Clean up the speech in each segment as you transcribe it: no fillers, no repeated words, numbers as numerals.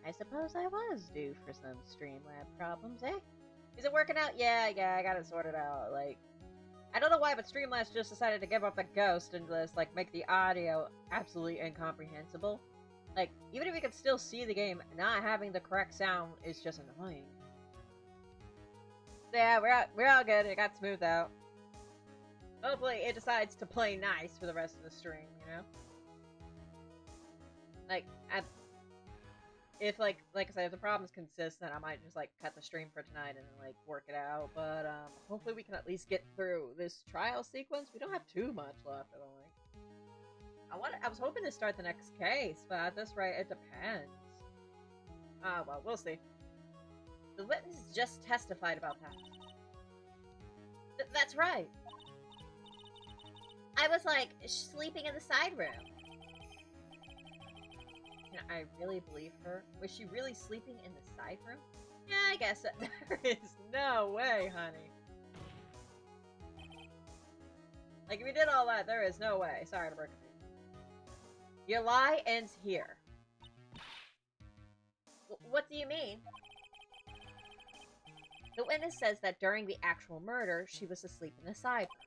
I suppose I was due for some Streamlab problems, eh? Is it working out? Yeah, I got it sorted out. Like, I don't know why, but Streamlabs just decided to give up the ghost and just, like, make the audio absolutely incomprehensible. Like, even if you can still see the game, not having the correct sound is just annoying. Yeah, we're all good. It got smoothed out. Hopefully, it decides to play nice for the rest of the stream, you know? Like, if like I said, if the problem's consistent, I might just like cut the stream for tonight and like work it out. But hopefully we can at least get through this trial sequence. We don't have too much left, I don't think. I was hoping to start the next case, but at this rate, it depends. Well, we'll see. The witness just testified about that. That's right. I was like sleeping in the side room. Can I really believe her? Was she really sleeping in the side room? Yeah, I guess so. There is no way, honey. Like, if you did all that, there is no way. Sorry to break it to you. Your lie ends here. What do you mean? The witness says that during the actual murder, she was asleep in the side room.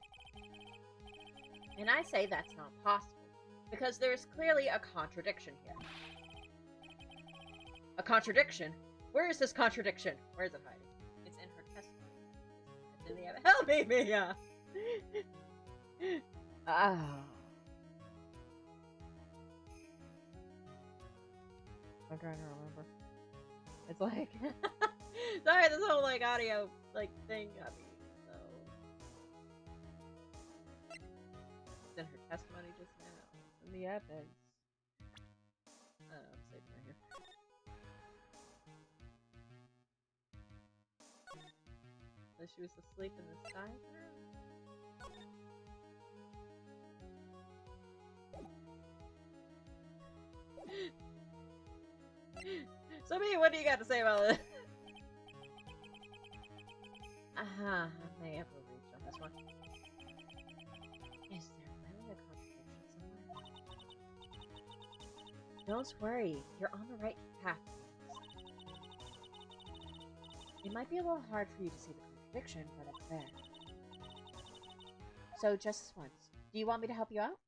And I say that's not possible, because there's clearly a contradiction here. A contradiction? Where is this contradiction? Where is it hiding? It's in her testimony. It's in the evidence. Help me, Mia! I'm trying to remember. It's like... Sorry, this whole, like, audio, like, thing got me, so... It's in her testimony just now. It's in the evidence. I don't know, I'm saving right here. So she was asleep in the side room? So, me, what do you got to say about this? I may have overreached on this one. Is there really a contradiction somewhere? Don't worry, you're on the right path. It might be a little hard for you to see the contradiction, but it's there. So, just this once, do you want me to help you out?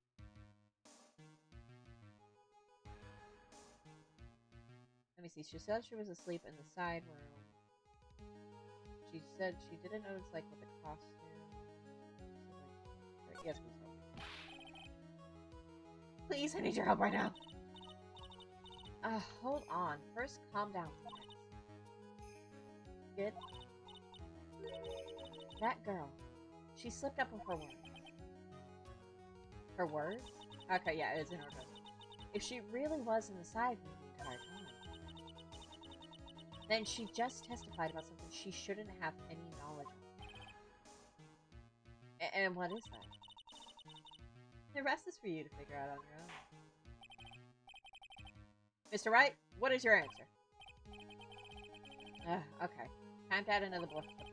Let me see, she said she was asleep in the side room. She said she didn't notice, like, with the costume. Yes, please help. Please, I need your help right now. Hold on. First, calm down. Good. That girl. She slipped up with her words. Her words? Okay, yeah, it's in her notes. If she really was in the side room the entire time, then she just testified about something she shouldn't have any knowledge of. And what is that? The rest is for you to figure out on your own. Mr. Wright, what is your answer? Okay. Time to add another bluff to the file.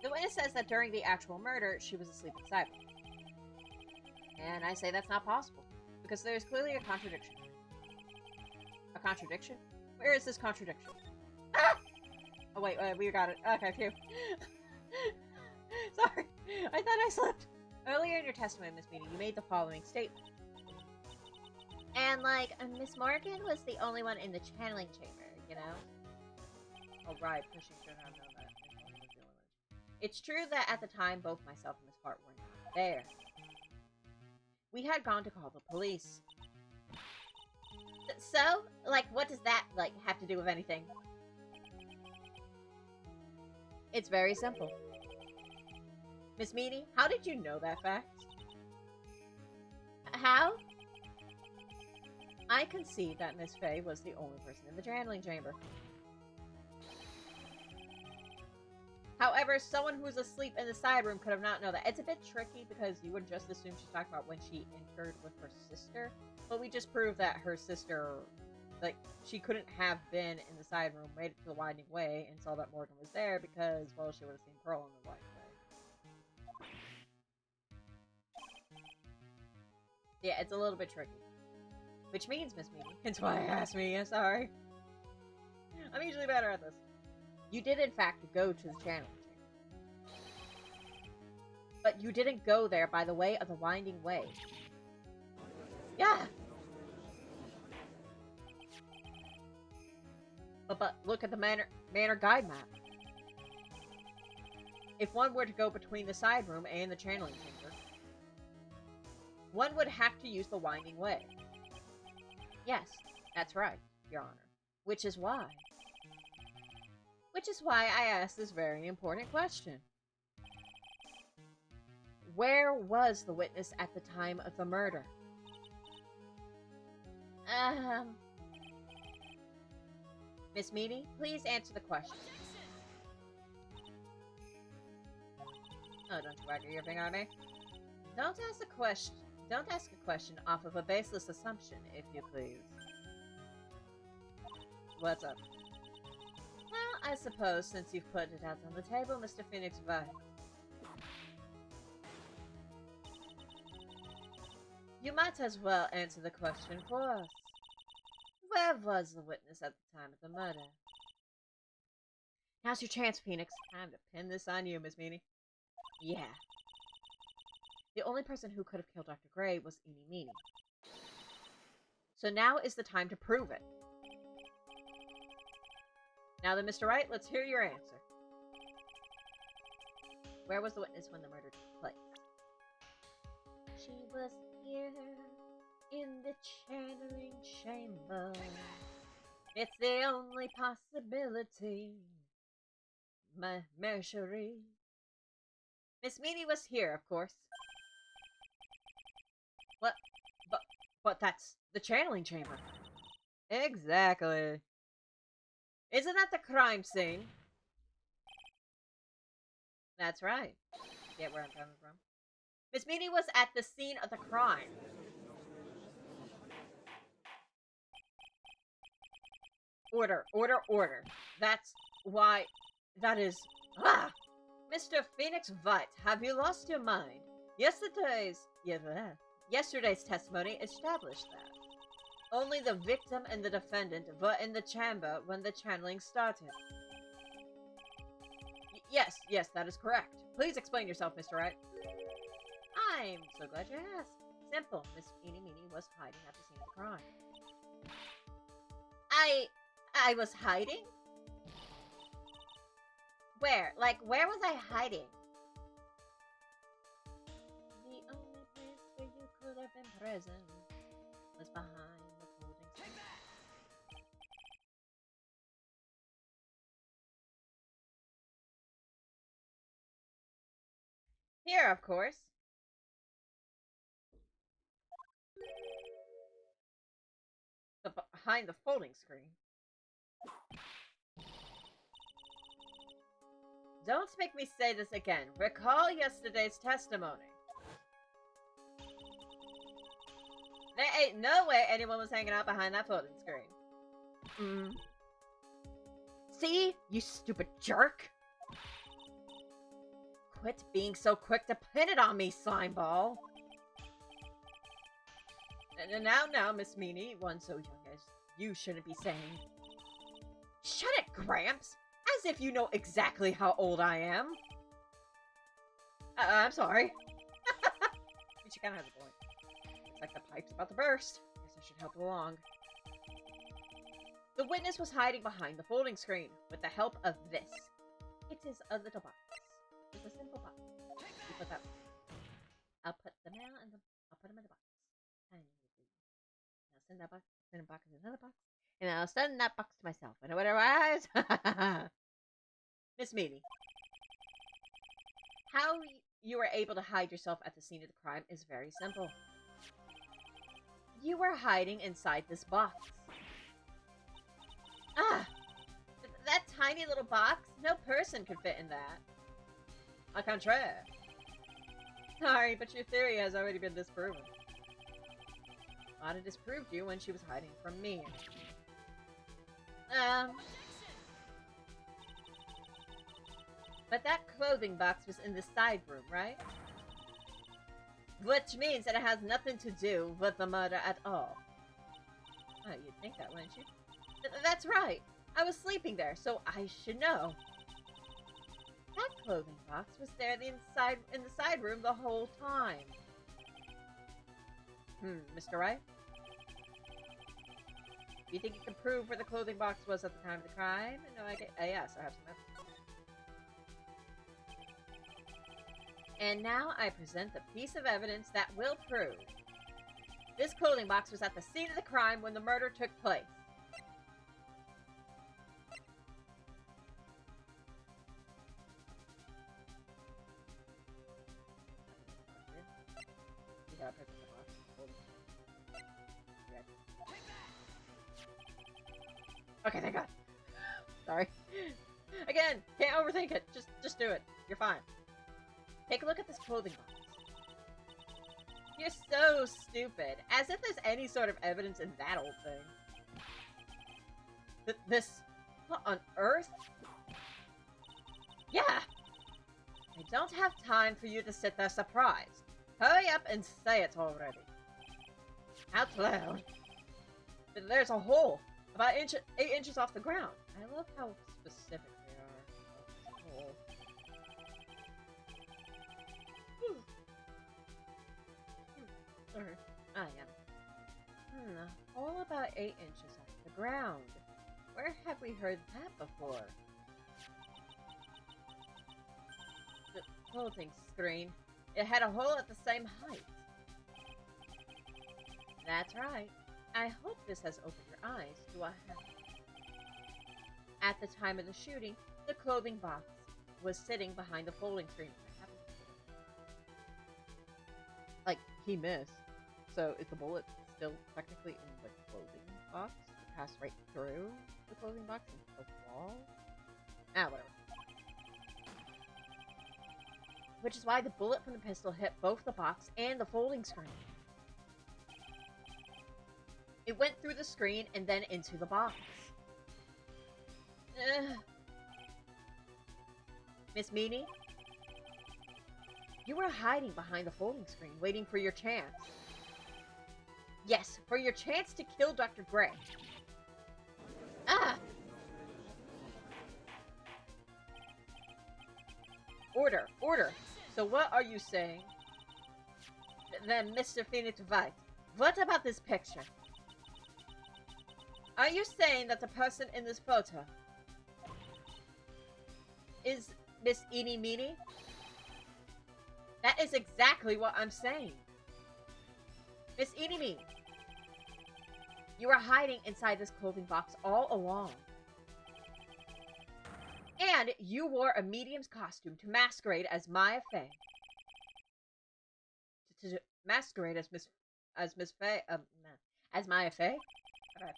The witness says that during the actual murder, she was asleep inside. And I say that's not possible, because there's clearly a contradiction. A contradiction? Where is this contradiction? Ah! Oh, wait, we got it. Okay, phew. Sorry, I thought I slipped. Earlier in your testimony, Miss Meany, you made the following statement. And, like, Miss Morgan was the only one in the channeling chamber, you know? Oh, right, pushing should have known that. It's true that at the time, both myself and Miss Hart were not there. We had gone to call the police. So, like, what does that, like, have to do with anything? It's very simple. Miss Meany, how did you know that fact? How? I concede that Miss Faye was the only person in the channeling chamber. However, someone who was asleep in the side room could have not known that. It's a bit tricky because you would just assume she's talking about when she entered with her sister. But we just proved that her sister, like, she couldn't have been in the side room, made it to the Winding Way, and saw that Morgan was there because, well, she would have seen Pearl in the Winding Way. Yeah, it's a little bit tricky. Which means, Miss Meany, it's why I asked me, I'm sorry. I'm usually better at this. You did, in fact, go to the channeling chamber. But you didn't go there by the way of the winding way. Yeah! But look at the manor guide map. If one were to go between the side room and the channeling chamber, one would have to use the winding way. Yes, that's right, Your Honor. Which is why I asked this very important question. Where was the witness at the time of the murder? Miss Meany, please answer the question. Oh, don't you wag your finger at me. Don't ask a question off of a baseless assumption, if you please. What's up? Well, I suppose since you've put it out on the table, Mr. Phoenix Wright, you might as well answer the question for us. Where was the witness at the time of the murder? Now's your chance, Phoenix. Time to pin this on you, Miss Meany. Yeah. The only person who could have killed Dr. Gray was Eenie Meeny. So now is the time to prove it. Now then, Mr. Wright, let's hear your answer. Where was the witness when the murder took place? She was here in the channeling chamber. It's the only possibility. My Marjorie. Miss Meany was here, of course. What? But that's the channeling chamber. Exactly. Isn't that the crime scene? That's right. Get where I'm coming from. Miss Meany was at the scene of the crime. Order, order, order. That's why... That is... Ah! Mr. Phoenix Wright, have you lost your mind? Yesterday's testimony established that. Only the victim and the defendant were in the chamber when the channeling started. Yes, that is correct. Please explain yourself, Mr. Wright. I'm so glad you asked. Simple. Miss Eenie Meeny was hiding at the scene of the crime. I was hiding? Where? Like, where was I hiding? The only place where you could have been present was behind the folding screen. Here, of course. Behind the folding screen. Don't make me say this again. Recall yesterday's testimony. There ain't no way anyone was hanging out behind that folding screen. See? You stupid jerk. Quit being so quick to pin it on me, slimeball. And now, Miss Meany, one so young as you shouldn't be saying. Shut it, Gramps! As if you know exactly how old I am. I'm sorry. She kind of has a point. Looks like the pipe's about to burst. Guess I should help along. The witness was hiding behind the folding screen with the help of this. It is a little box. It's a simple box. You put that. I'll put the mail in the. I'll put them in the box. Tiny. I'll send that box. Send a box in another box. And I'll send that box to myself. And whatever eyes. Miss Meany. How you were able to hide yourself at the scene of the crime is very simple. You were hiding inside this box. Ah! That tiny little box? No person could fit in that. Au contraire. Sorry, but your theory has already been disproven. Lana disproved you when she was hiding from me. But that clothing box was in the side room, right? Which means that it has nothing to do with the murder at all. Oh, you'd think that, wouldn't you? That's right. I was sleeping there, so I should know. That clothing box was there in the side room the whole time. Mr. Wright? Do you think you can prove where the clothing box was at the time of the crime? No idea. Yes, I have some evidence. And now I present the piece of evidence that will prove. This clothing box was at the scene of the crime when the murder took place. Okay, thank God. Sorry. Again, can't overthink it. Just do it. You're fine. Take a look at this clothing box. You're so stupid. As if there's any sort of evidence in that old thing. This... What on earth? Yeah! I don't have time for you to sit there surprised. Hurry up and say it already. Out loud. There's a hole. About 8 inches off the ground. I love how specific they are. Sorry. Yeah. All about 8 inches off the ground. Where have we heard that before? The clothing screen. It had a hole at the same height. That's right. I hope this has opened your eyes to what happened. At the time of the shooting, the clothing box was sitting behind the folding screen. Like, he missed. So is the bullet still technically in the clothing box? It passed right through the clothing box into the wall? Whatever. Which is why the bullet from the pistol hit both the box and the folding screen. It went through the screen and then into the box. Miss Meany? You were hiding behind the folding screen, waiting for your chance. Yes, for your chance to kill Dr. Gray. Order, order. So what are you saying? Then, Mr. Phoenix Wright, what about this picture? Are you saying that the person in this photo is Miss Eenie Meenie? That is exactly what I'm saying. Miss Eenie Meenie, you were hiding inside this clothing box all along. And you wore a medium's costume to masquerade as Maya Fey. To masquerade as as Maya Fey? Okay.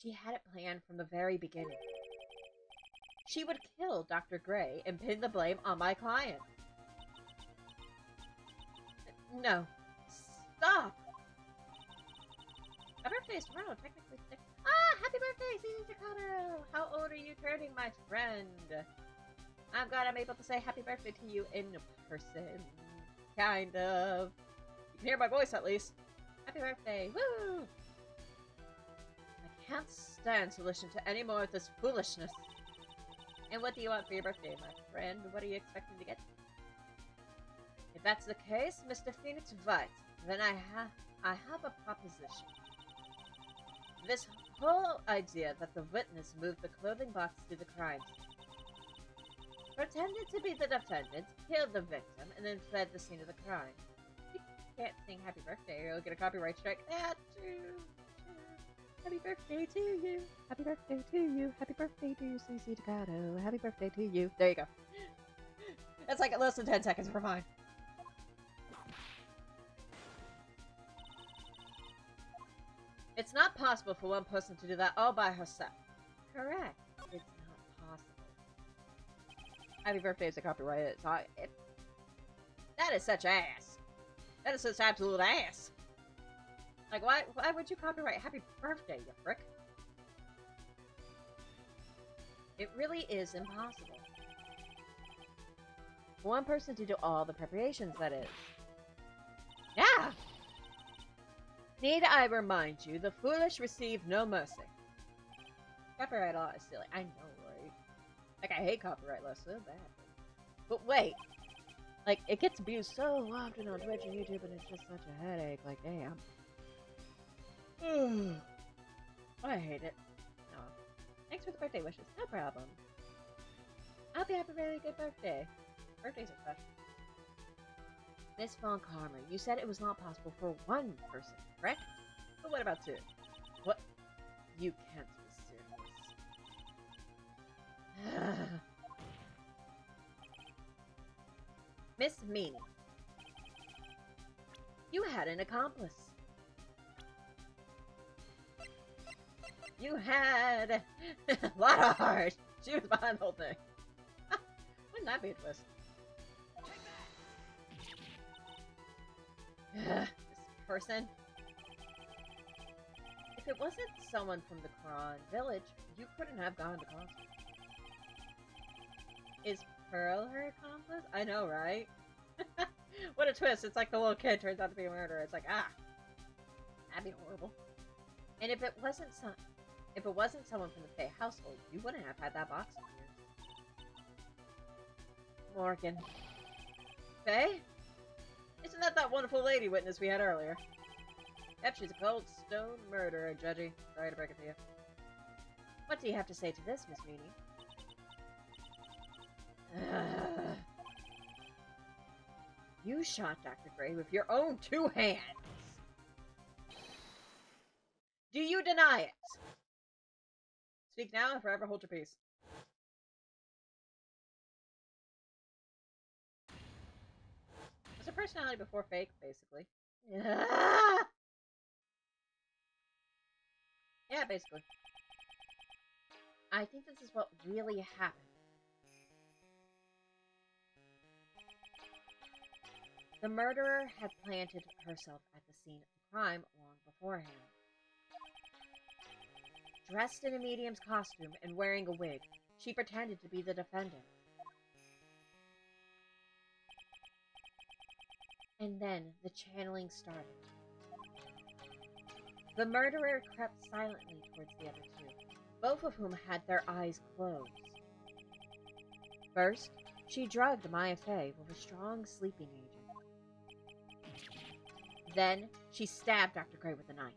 She had it planned from the very beginning. She would kill Dr. Gray and pin the blame on my client. No. Stop! My birthday is tomorrow, technically today. Happy birthday, Susie Takano! How old are you turning, my friend? I'm glad I'm able to say happy birthday to you in person. Kind of. You can hear my voice, at least. Happy birthday! Woo! I can't stand to listen to any more of this foolishness. And what do you want for your birthday, my friend? What are you expecting to get? If that's the case, Mr. Phoenix Wright, then I have a proposition. This whole idea that the witness moved the clothing box to the crime scene, pretended to be the defendant, killed the victim, and then fled the scene of the crime. You can't sing happy birthday or you'll get a copyright strike. That's true. Happy birthday to you. Happy birthday to you. Happy birthday to you, Susie Takano. Happy birthday to you. There you go. That's like less than 10 seconds. We're fine. It's not possible for one person to do that all by herself. Correct. It's not possible. Happy birthday is a copyright. It's not, that is such ass. That is such absolute ass. Like, why would you copyright happy birthday, you frick? It really is impossible. For one person to do all the preparations, that is. Yeah! Need I remind you, the foolish receive no mercy. Copyright law is silly. I know, right? Like, I hate copyright law so bad. But wait. Like, it gets abused so often on Twitch and YouTube, and it's just such a headache. Like, damn. I hate it. Oh. Thanks for the birthday wishes. No problem. I hope you have a really good birthday. Birthdays are special. Miss Von Karma, you said it was not possible for one person, correct? But what about two? What? You can't be serious. Miss Meanie, you had an accomplice. You had a lot of heart. She was behind the whole thing. Wouldn't that be a twist? This person. If it wasn't someone from the Kron village, you couldn't have gone to concert. Is Pearl her accomplice? I know, right? What a twist. It's like the little kid turns out to be a murderer. It's like, ah. That'd be horrible. And if it wasn't someone from the Faye household, you wouldn't have had that box in here. Morgan. Faye? Isn't that wonderful lady witness we had earlier? Yep, she's a cold stone murderer, Judgy. Sorry to break it to you. What do you have to say to this, Miss Meanie? You shot Dr. Gray with your own 2 hands! Do you deny it? Speak now and forever hold your peace. Was her personality before fake, basically? Yeah, basically. I think this is what really happened. The murderer had planted herself at the scene of the crime long beforehand. Dressed in a medium's costume and wearing a wig, she pretended to be the defendant. And then the channeling started. The murderer crept silently towards the other two, both of whom had their eyes closed. First, she drugged Maya Fey with a strong sleeping agent. Then, she stabbed Dr. Gray with a knife.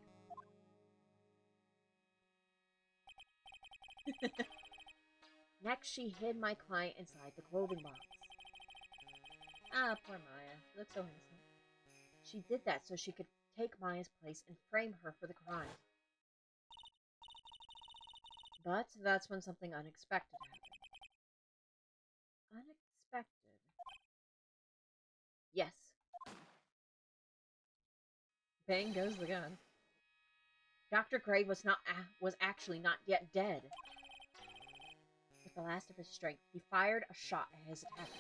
Next, she hid my client inside the clothing box. Ah, poor Maya. She looks so innocent. She did that so she could take Maya's place and frame her for the crime. But that's when something unexpected happened. Unexpected. Yes. Bang goes the gun. Dr. Gray was actually not yet dead. With the last of his strength, he fired a shot at his attacker.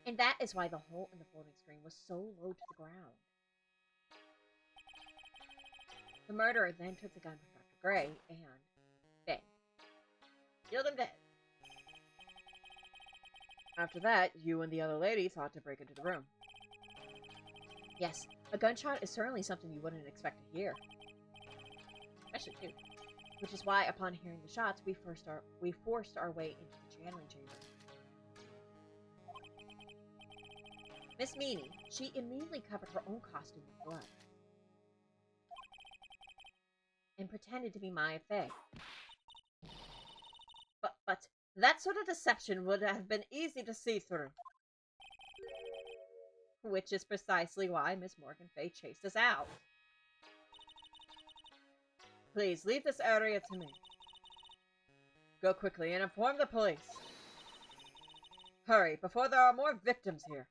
And that is why the hole in the folding screen was so low to the ground. The murderer then took the gun from Dr. Gray and bang. Killed him dead. After that, you and the other lady thought to break into the room. Yes, a gunshot is certainly something you wouldn't expect to hear. Especially too. Which is why, upon hearing the shots, we forced our way into the channeling chamber. Miss Meanie, she immediately covered her own costume with blood. And pretended to be Maya Fey. But that sort of deception would have been easy to see through. Which is precisely why Miss Morgan Fey chased us out. Please, leave this area to me. Go quickly and inform the police. Hurry, before there are more victims here.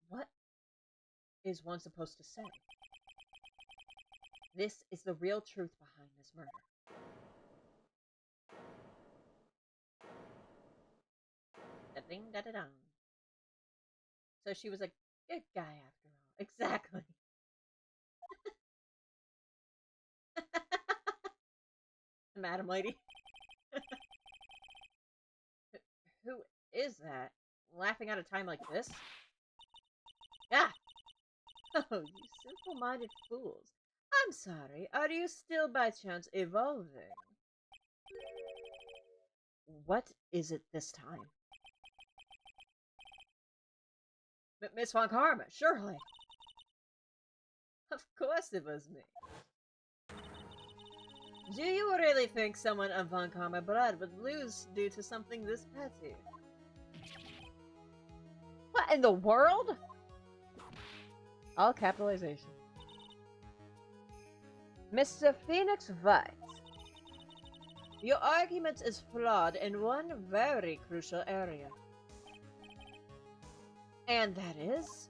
What is one supposed to say? This is the real truth behind this murder. Da-ding-da-da-dum. So she was a good guy after all. Exactly. Madam Lady. Who is that? Laughing at a time like this? Ah! Oh, you simple-minded fools. I'm sorry, are you still by chance evolving? What is it this time? Miss Von Karma, surely. Of course it was me. Do you really think someone of Von Karma blood would lose due to something this petty? What in the world? All capitalization. Mr. Phoenix Wright, your argument is flawed in one very crucial area. And that is?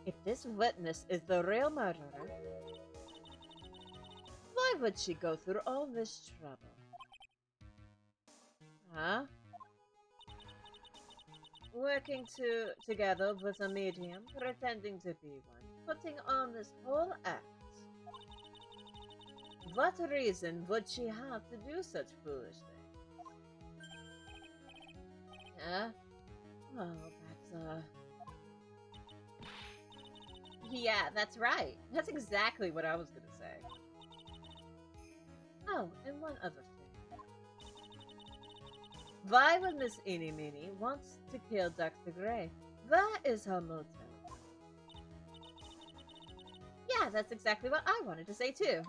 If this witness is the real murderer, why would she go through all this trouble? Huh? Working together with a medium, pretending to be one, putting on this whole act. What reason would she have to do such foolish things? Huh? Oh, that's, yeah, that's right. That's exactly what I was gonna say. Oh, and one other thing. Why would Miss Eeny Meeny want to kill Dr. Gray? That is her motive. Yeah, that's exactly what I wanted to say too.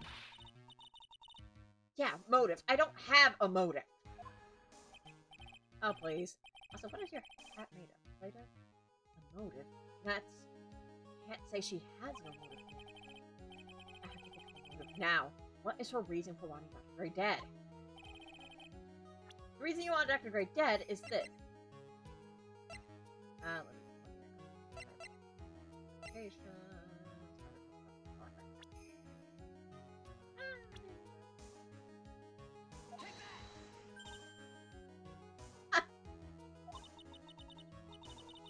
Yeah, motive. I don't have a motive. Oh, please. Also, what is your cat made of? Play-Doh? A motive? That's... Can't say she has no motive. I have to think of a motive now. What is her reason for wanting Dr. Gray dead? The reason you want Dr. Gray dead is this. Let me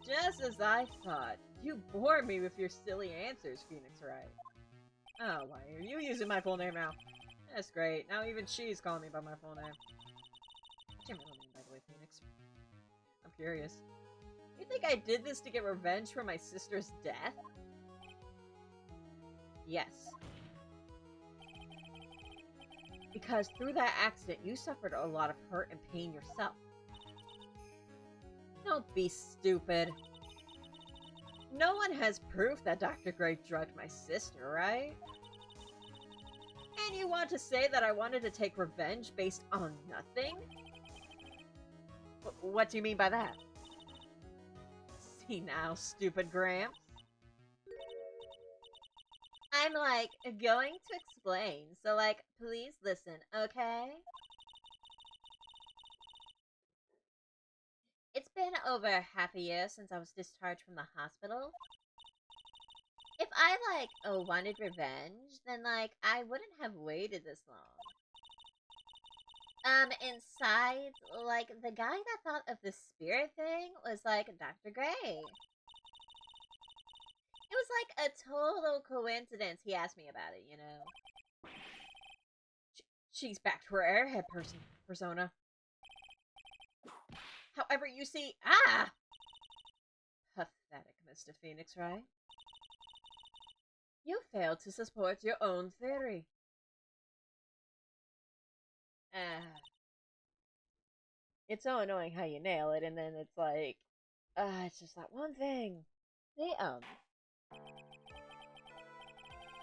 Just as I thought. You bore me with your silly answers, Phoenix Wright. Oh, why are you using my full name now? That's great. Now even she's calling me by my full name. What's your middle name, by the way, Phoenix? I'm curious. You think I did this to get revenge for my sister's death? Yes. Because through that accident, you suffered a lot of hurt and pain yourself. Don't be stupid. No one has proof that Dr. Gray drugged my sister, right? And you want to say that I wanted to take revenge based on nothing? What do you mean by that? See now, stupid Gramps. I'm, like, going to explain, so, like, please listen, okay? It's been over half a year since I was discharged from the hospital. If I, like, wanted revenge, then, like, I wouldn't have waited this long. Inside, like, the guy that thought of the spirit thing was, like, Dr. Gray. It was, like, a total coincidence he asked me about it, you know? She's back to her airhead persona. However, you see... Ah! Pathetic, Mr. Phoenix Wright. You failed to support your own theory. It's so annoying how you nail it, and then it's like... it's just that one thing.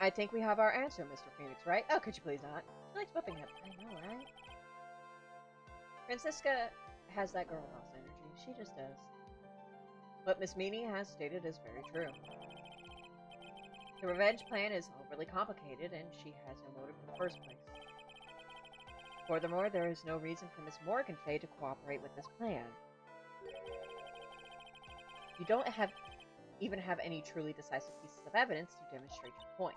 I think we have our answer, Mr. Phoenix Wright. Oh, could you please not? She likes whipping him. I know, right? Francisca has that girl boss energy. She just does. What Miss Meany has stated is very true. The revenge plan is overly complicated, and she has no motive in the first place. Furthermore, there is no reason for Miss Morgan Fay to cooperate with this plan. You don't even have any truly decisive pieces of evidence to demonstrate your point.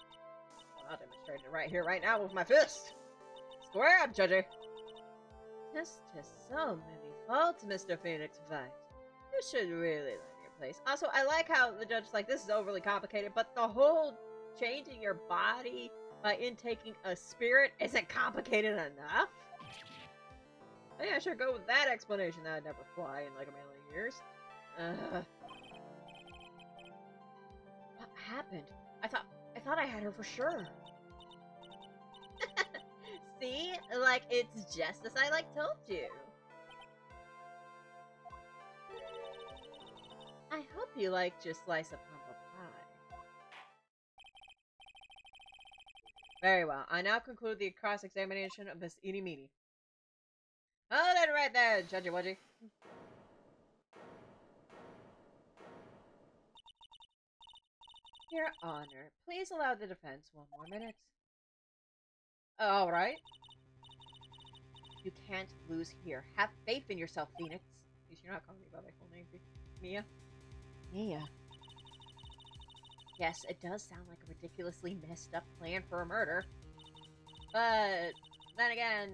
Well, I'll demonstrate it right here, right now, with my fist! Square up, Judgy! Just so many faults, Mr. Phoenix Wright. You should really learn your place. Also, I like how the judge is like, this is overly complicated, but the whole changing your body by intaking a spirit isn't complicated enough? Yeah, sure, go with that explanation. That'd never fly in like a million years. happened? I thought I had her for sure. See? Like, it's just as I, like, told you. I hope you like your slice of humble pie. Very well. I now conclude the cross-examination of Miss Eenie Meenie. Hold it right there, Judgy Wudgy. Your Honor, please allow the defense 1 more minute. Alright. You can't lose here. Have faith in yourself, Phoenix. At least you're not calling me by my full name, Mia. Mia. Yes, it does sound like a ridiculously messed up plan for a murder. But then again,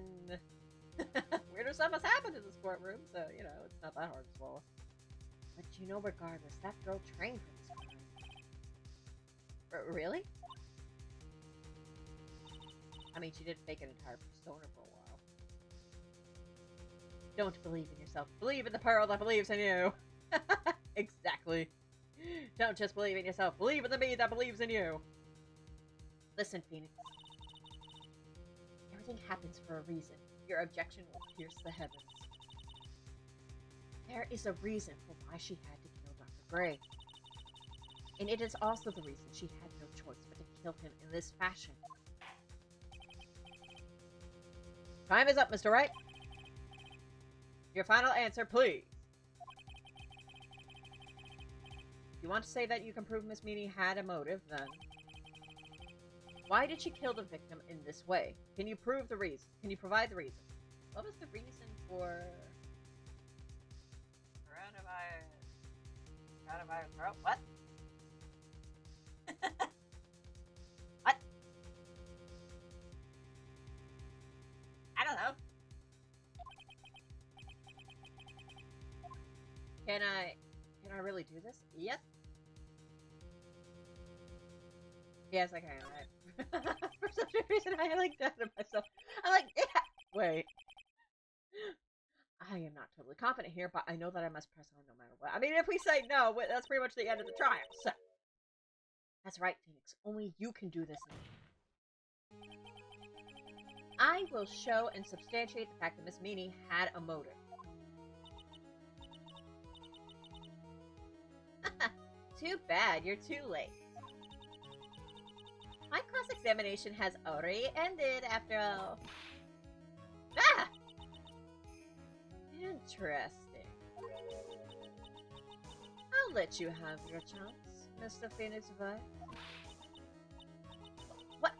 weirder stuff has happened in this courtroom, so, you know, it's not that hard to swallow. But you know, regardless, that girl trained for this crime. Really? I mean, she did fake an entire persona for a while. Don't believe in yourself. Believe in the pearl that believes in you. Exactly. Don't just believe in yourself. Believe in the me that believes in you. Listen, Phoenix. Everything happens for a reason. Your objection will pierce the heavens. There is a reason for why she had to kill Dr. Gray. And it is also the reason she had no choice but to kill him in this fashion. Time is up, Mr. Wright. Your final answer, please. If you want to say that you can prove Miss Meenie had a motive, then... Why did she kill the victim in this way? Can you prove the reason? Can you provide the reason? What was the reason for... Coronavirus... What? What? I don't know. Can I really do this? Yes. Yes, I can. For some reason, I like doubted myself. I'm like, yeah. Wait. I am not totally confident here, but I know that I must press on no matter what. I mean, if we say no, that's pretty much the end of the trial. So. That's right, Phoenix. Only you can do this now. I will show and substantiate the fact that Miss Meenie had a motive. Too bad, you're too late. My cross-examination has already ended, after all. Ah! Interesting. I'll let you have your chance, Mr. Phoenix Wright. What?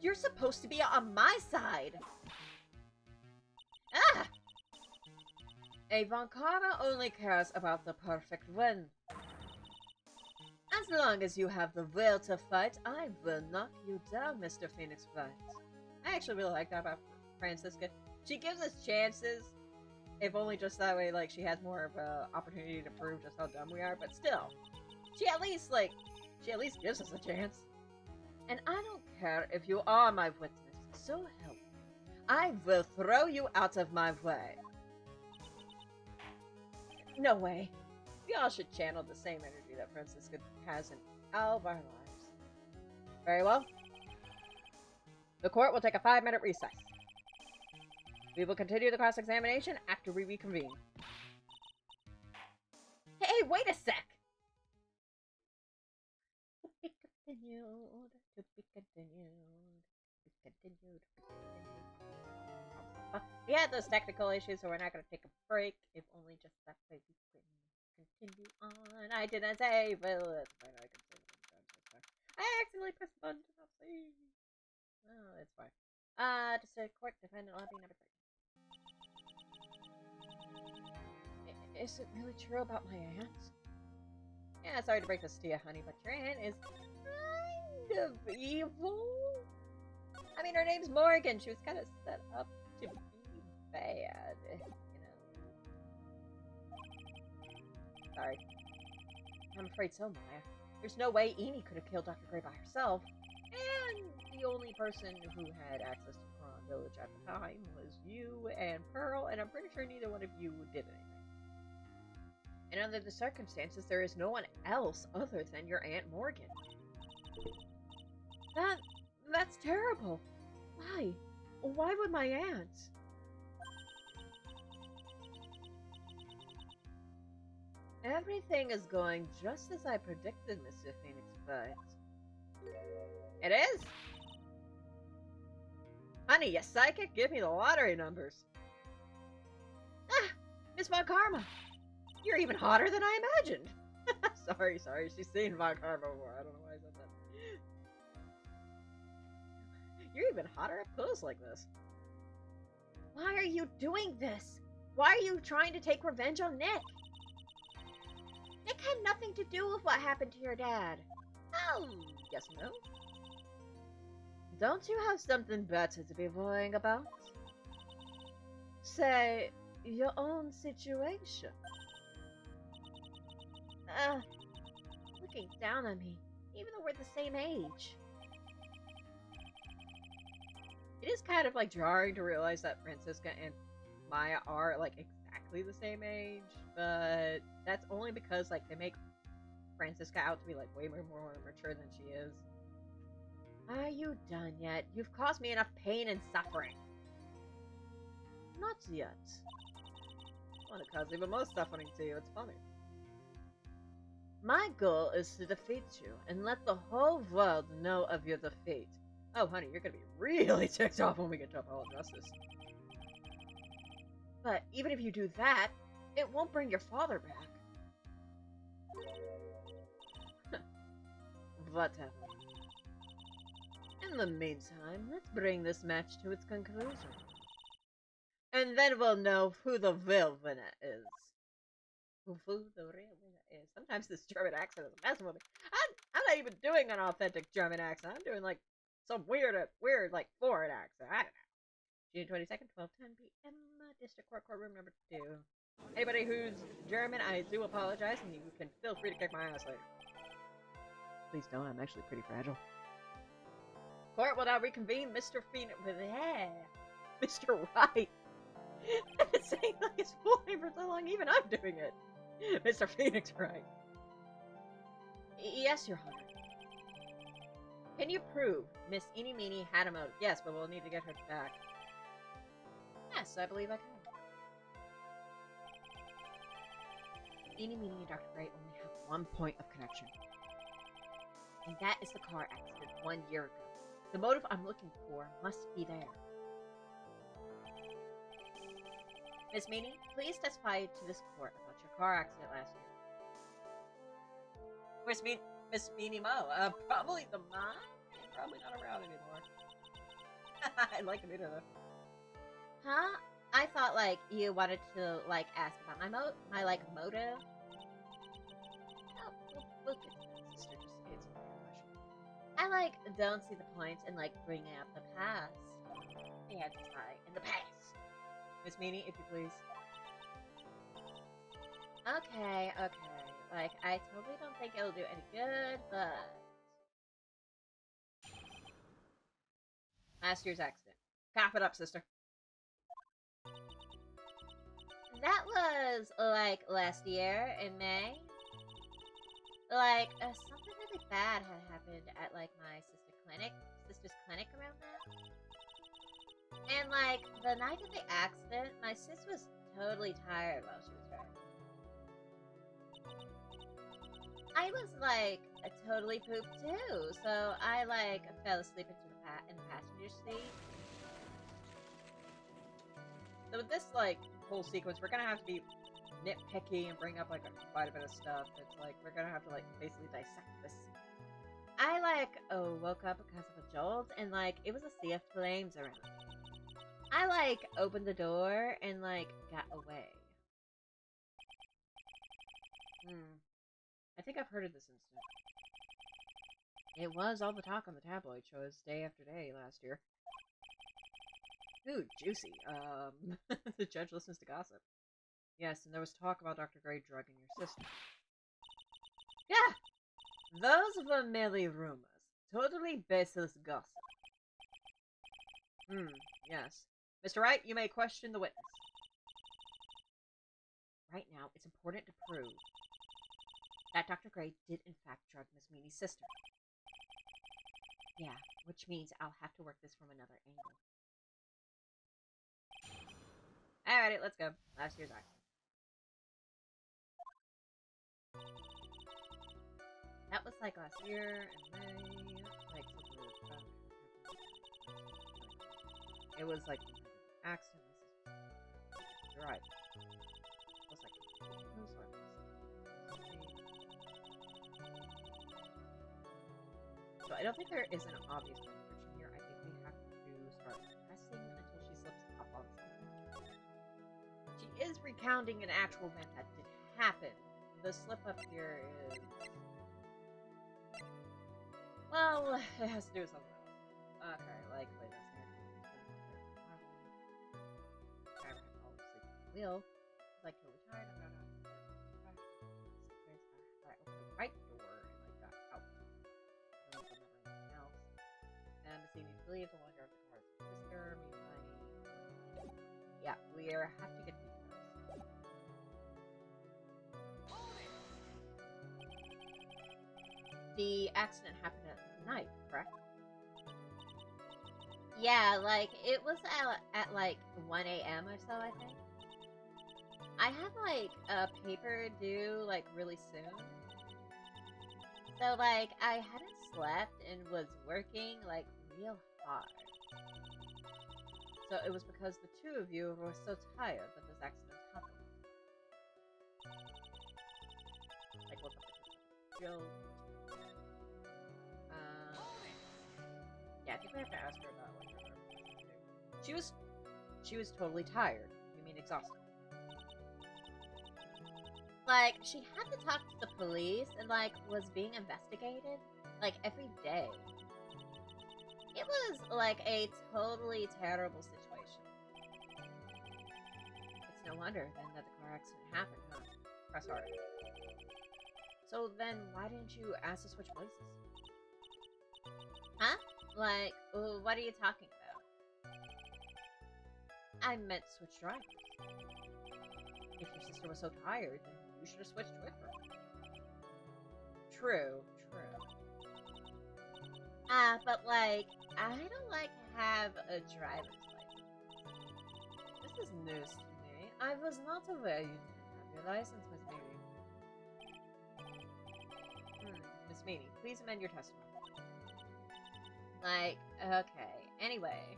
You're supposed to be on my side! Ah! Ivankova only cares about the perfect win. As long as you have the will to fight, I will knock you down, Mr. Phoenix Wright. I actually really like that about Franziska. She gives us chances, if only just that way, like, she has more of an opportunity to prove just how dumb we are, but still. She at least gives us a chance. And I don't care if you are my witness, so help me. I will throw you out of my way. No way. We all should channel the same energy that Franziska has in all of our lives. Very well. The court will take a 5-minute recess. We will continue the cross-examination after we reconvene. Hey, wait a sec! To be continued, to be continued, to be continued. We had those technical issues, so we're not going to take a break, if only just that way we can continue on. I didn't say, well, that's fine, I can say it sometimes, that's fine. I accidentally pressed the button to not say. Oh, it's fine. Just a court defendant lobby number 3. Is it really true about my aunt? Yeah, sorry to break this to you, honey, but your aunt is kind of evil. I mean, her name's Morgan. She was kind of set up to be bad, you know. Sorry. I'm afraid so, Maya. There's no way Eenie could have killed Dr. Gray by herself. And the only person who had access to Quran Village at the time was you and Pearl, and I'm pretty sure neither one of you did anything. And under the circumstances, there is no one else other than your Aunt Morgan. That's terrible. Why? Why would my aunt? Everything is going just as I predicted, Mr. Phoenix Bright. It is? Honey, you psychic? Give me the lottery numbers. Ah! Miss Von Karma! You're even hotter than I imagined! sorry, she's seen Von Karma before. I don't know why I said that. You're even hotter at pose like this. Why are you doing this? Why are you trying to take revenge on Nick? Nick had nothing to do with what happened to your dad. Oh, yes and no. Don't you have something better to be worrying about? Say, your own situation. Looking down on me, even though we're the same age. It is kind of like jarring to realize that Francisca and Maya are like exactly the same age, but that's only because like they make Francisca out to be like way more mature than she is. Are you done yet? You've caused me enough pain and suffering. Not yet. I want to cause even more suffering to you. It's funny. My goal is to defeat you and let the whole world know of your defeat. Oh, honey, you're gonna be really ticked off when we get to Apollo Justice. But even if you do that, it won't bring your father back. Whatever. In the meantime, let's bring this match to its conclusion. And then we'll know who the real winner is. Who the real winner is. Sometimes this German accent is messing with me. I'm not even doing an authentic German accent. I'm doing like some weird like foreign accent. I don't know. June 22nd, 12:10 p.m. District Court, courtroom number 2. Anybody who's German, I do apologize, and you can feel free to kick my ass later. Please don't. I'm actually pretty fragile. Court will now reconvene. Mr. Phoenix. Mr. Wright. I've been saying like his full name for so long, even I'm doing it. Mr. Phoenix Wright. Yes, Your Honor. Can you prove Miss Eeny Meeny had a motive? Yes, but we'll need to get her back. Yes, I believe I can. Eeny Meeny and Dr. Gray only have one point of connection. And that is the car accident 1 year ago. The motive I'm looking for must be there. Miss Meany, please testify to this court about your car accident last year. Miss Meany Mo? Probably the mom? Probably not around anymore. I like it either though. Huh? I thought like you wanted to like ask about my motive. Oh, we'll get to that, sister. Just answer my question. I like don't see the point in like bringing up the past. And in the past. Miss Meany, if you please. Okay. Like, I totally don't think it'll do any good, but... Last year's accident. Cough it up, sister. That was, like, last year in May. Like, something really bad had happened at, like, my sister's clinic around that. And, like, the night of the accident, my sis was totally tired while she was driving. I was, like, totally pooped, too, so I, like, fell asleep in the passenger seat. So with this, like, whole sequence, we're gonna have to be nitpicky and bring up, like, quite a bit of stuff. It's, like, we're gonna have to, like, basically dissect this. I, like, woke up because of a jolt, and, like, it was a sea of flames around me. I, like, opened the door and, like, got away. I think I've heard of this incident. It was all the talk on the tabloid shows day after day last year. Ooh, juicy. The judge listens to gossip. Yes, and there was talk about Dr. Gray drugging your sister. Yeah! Those were merely rumors. Totally baseless gossip. Yes. Mr. Wright, you may question the witness. right now, it's important to prove that Dr. Gray did in fact drug Miss Meany's sister. Yeah, which means I'll have to work this from another angle. Alrighty, let's go. Last year's accident. That was like last year in May. Like, it was like an accident. You're right. It was like no sort of. So I don't think there is an obvious contradiction here. I think we have to start testing until she slips up on something. She is recounting an actual event that did happen. The slip up here is... well, it has to do with something else. Okay, like, wait a second. Driver had fallen asleep at the wheel. Like, totally tired. I opened the right door and, like, got out. I don't remember anything else. And the scene needs to leave. The wonder of the car's sister. Yeah, we have to get details. The accident happened at night, correct? Yeah, like, it was at like 1 a.m. or so, I think. I had, like, a paper due, like, really soon. So, like, I hadn't slept and was working, like, real hard. So it was because the two of you were so tired that this accident happened. Like, what the joke? Yeah, I think we have to ask her about what her do. She was totally tired. You mean exhausted? Like, she had to talk to the police and, like, was being investigated, like, every day. It was, like, a totally terrible situation. It's no wonder, then, that the car accident happened, huh? Press hard. So, then, why didn't you ask to switch places? Huh? Like, what are you talking about? I meant switch drivers. If your sister was so tired, then you should have switched with her. True, true. But like, I don't like have a driver's license. This is news to me. I was not aware you didn't have your license, Miss Meany. Miss Meany, please amend your testimony. Like, okay. Anyway.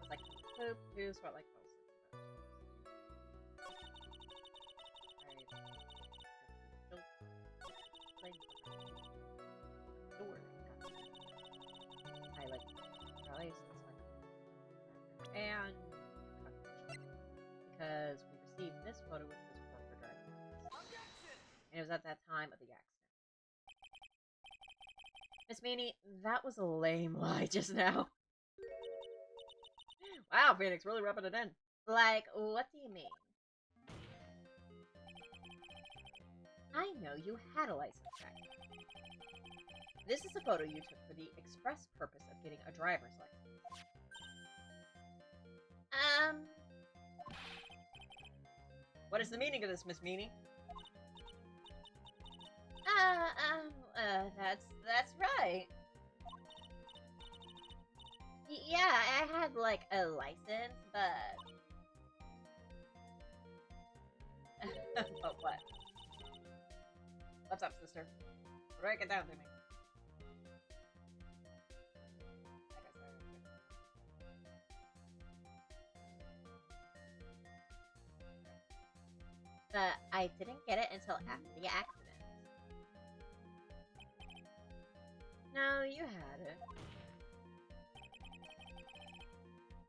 It's like poop, juice, what like most. I like rice, and because we received this photo which was for her driving. And it was at that time of the accident. Miss Meany, that was a lame lie just now. Wow, Phoenix, really rubbing it in. Like, what do you mean? I know you had a license check. This is a photo you took for the express purpose of getting a driver's license. What is the meaning of this, Miss Meany? That's right. Yeah, I had, like, a license, but... But what? What's up, sister? Break it down to me. But I didn't get it until after the accident. No, you had it.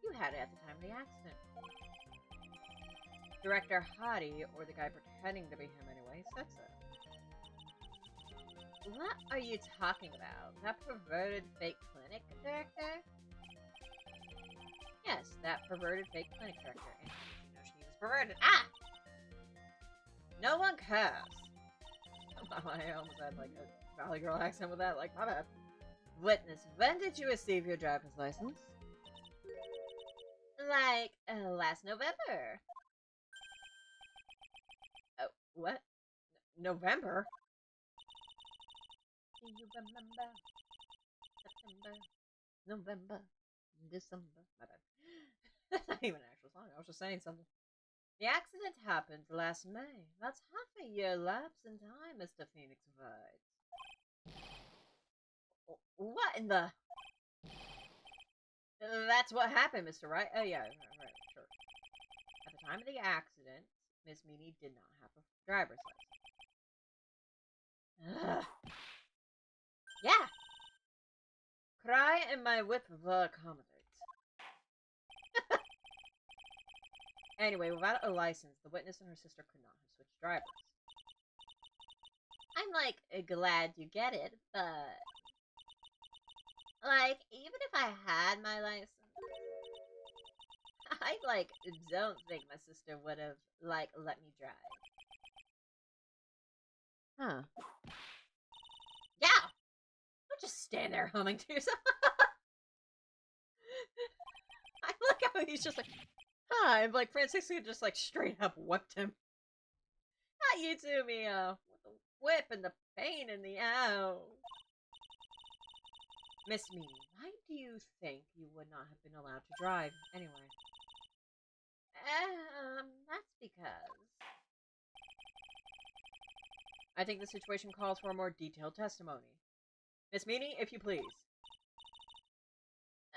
You had it at the time of the accident. Director Hottie, or the guy pretending to be him anyway, said so. What are you talking about? That perverted fake clinic director? Yes, that perverted fake clinic director. And you know she was perverted. Ah! No one cares. I almost had like a Valley Girl accent with that. Like, my bad. Witness, when did you receive your driver's license? Like, Last November. Oh, what? November? Do you remember? September, November, December. My bad. That's not even an actual song. I was just saying something. The accident happened last May. That's half a year lapse in time, Mr. Phoenix Wright. What in the... That's what happened, Mr. Wright. Oh, yeah, right, sure. At the time of the accident, Miss Meany did not have a driver's license. Ugh. Yeah! Cry and my whip will accommodate. Anyway, without a license, the witness and her sister could not have switched drivers. I'm, like, glad you get it, but... Like, even if I had my license, I, like, don't think my sister would have, like, let me drive. Huh. Yeah! Don't just stand there humming to yourself. I like how he's just like, hi, like, Francisco just, like, straight up whipped him. Not you too, Mio. With the whip and the pain in the ow. Miss Meany, why do you think you would not have been allowed to drive anyway? That's because... I think the situation calls for a more detailed testimony. Miss Meany, if you please.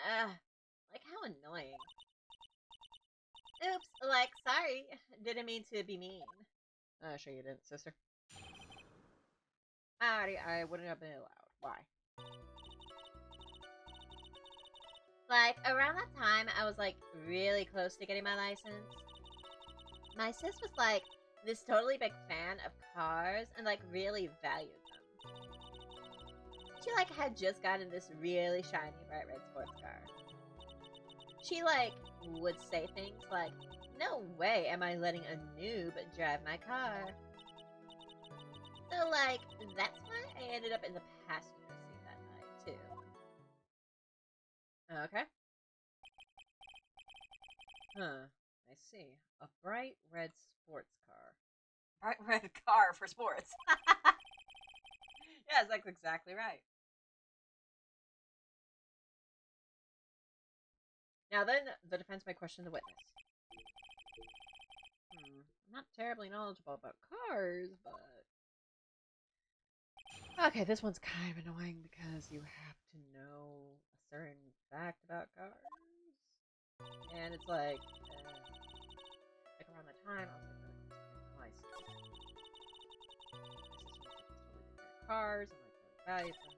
Like how annoying. Oops, like, sorry. Didn't mean to be mean. Sure you didn't, sister. I wouldn't have been allowed. Why? Like, around that time, I was, like, really close to getting my license. My sis was, like, this totally big fan of cars and, like, really valued them. She, like, had just gotten this really shiny bright red sports car. She, like, would say things like, no way am I letting a noob drive my car. So, like, that's why I ended up in the passenger seat that night, too. Okay. Huh. I see. A bright red sports car. Bright red car for sports. Yes, that's exactly right. Now then, the defense may question the witness. I'm not terribly knowledgeable about cars, but... Okay, this one's kind of annoying because you have to know a certain fact about cars. And it's like around the time I was like, really license. Cars and like really valued them.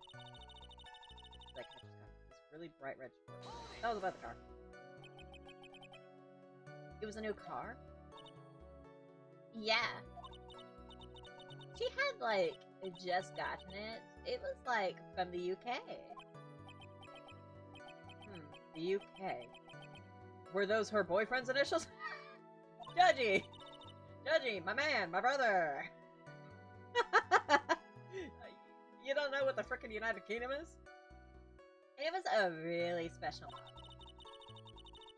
Like I just got this really bright red. That was about the car. It was a new car? Yeah. She had like just gotten it. It was like from the UK. The UK. Were those her boyfriend's initials? Judgy! Judgy, my man, my brother! You don't know what the frickin' United Kingdom is? It was a really special model.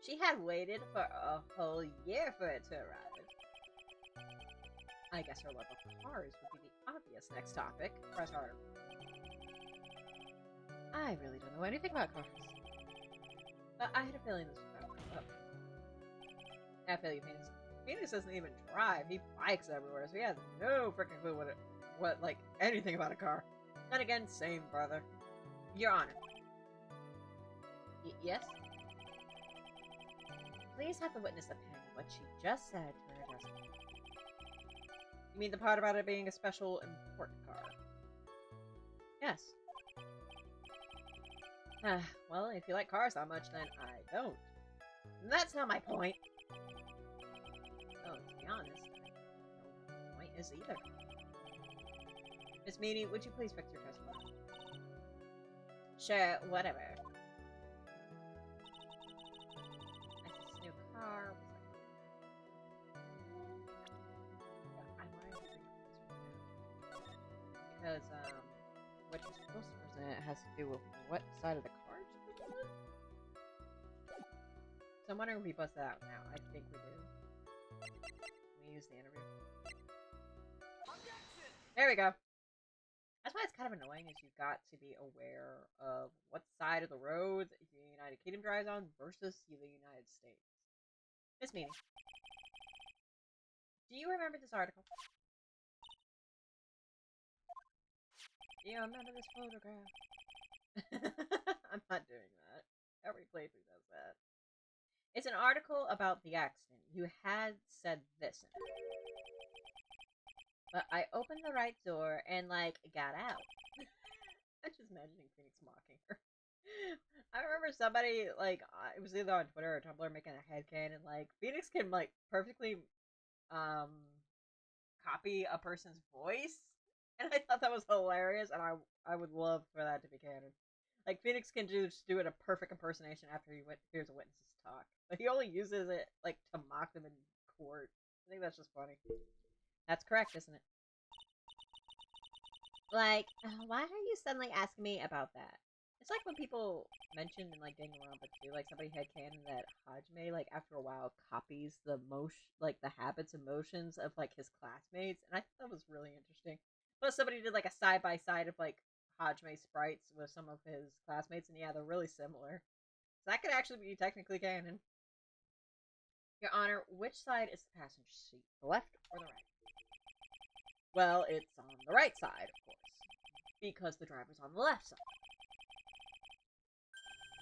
She had waited for a whole year for it to arrive. I guess her love of cars would be the obvious next topic. Press harder. I really don't know anything about cars. But I had a feeling this was about I feel you, Phoenix doesn't even drive. He bikes everywhere, so he has no freaking clue what like, anything about a car. Then again, same, brother. Your Honor. Yes? Please have the witness append what she just said to her testimony. You mean the part about it being a special import car? Yes. Well, if you like cars that much, then I don't. And that's not my point. Oh, to be honest, no point is either. Miss Meany, would you please fix your testimony? Sure, whatever. This new car because what you're supposed to present has to do with what side of the car you're supposed to present. So I'm wondering if we bust that out now. I think we do. We use the interview. There we go. That's why it's kind of annoying is you've got to be aware of what side of the road the United Kingdom drives on versus the United States. Miss Meanie, do you remember this article? Do you remember this photograph? I'm not doing that. Every playthrough does that. It's an article about the accident. You had said this in it. But I opened the right door and, like, got out. I'm just imagining Phoenix mocking her. I remember somebody, like, it was either on Twitter or Tumblr making a headcanon, like, Phoenix can, like, perfectly, copy a person's voice. And I thought that was hilarious, and I would love for that to be canon. Like, Phoenix can just do it a perfect impersonation after he hears a witness's talk. But he only uses it, like, to mock them in court. I think that's just funny. That's correct, isn't it? Like, why are you suddenly asking me about that? It's like when people mentioned in, like, Danganronpa 2, like, somebody had canon that Hajime, like, after a while copies the the habits and motions of, like, his classmates, and I thought that was really interesting. But somebody did, like, a side-by-side of, like, Hajime sprites with some of his classmates, and yeah, they're really similar. So that could actually be technically canon. Your Honor, which side is the passenger seat? The left or the right? Well, it's on the right side, of course. Because the driver's on the left side.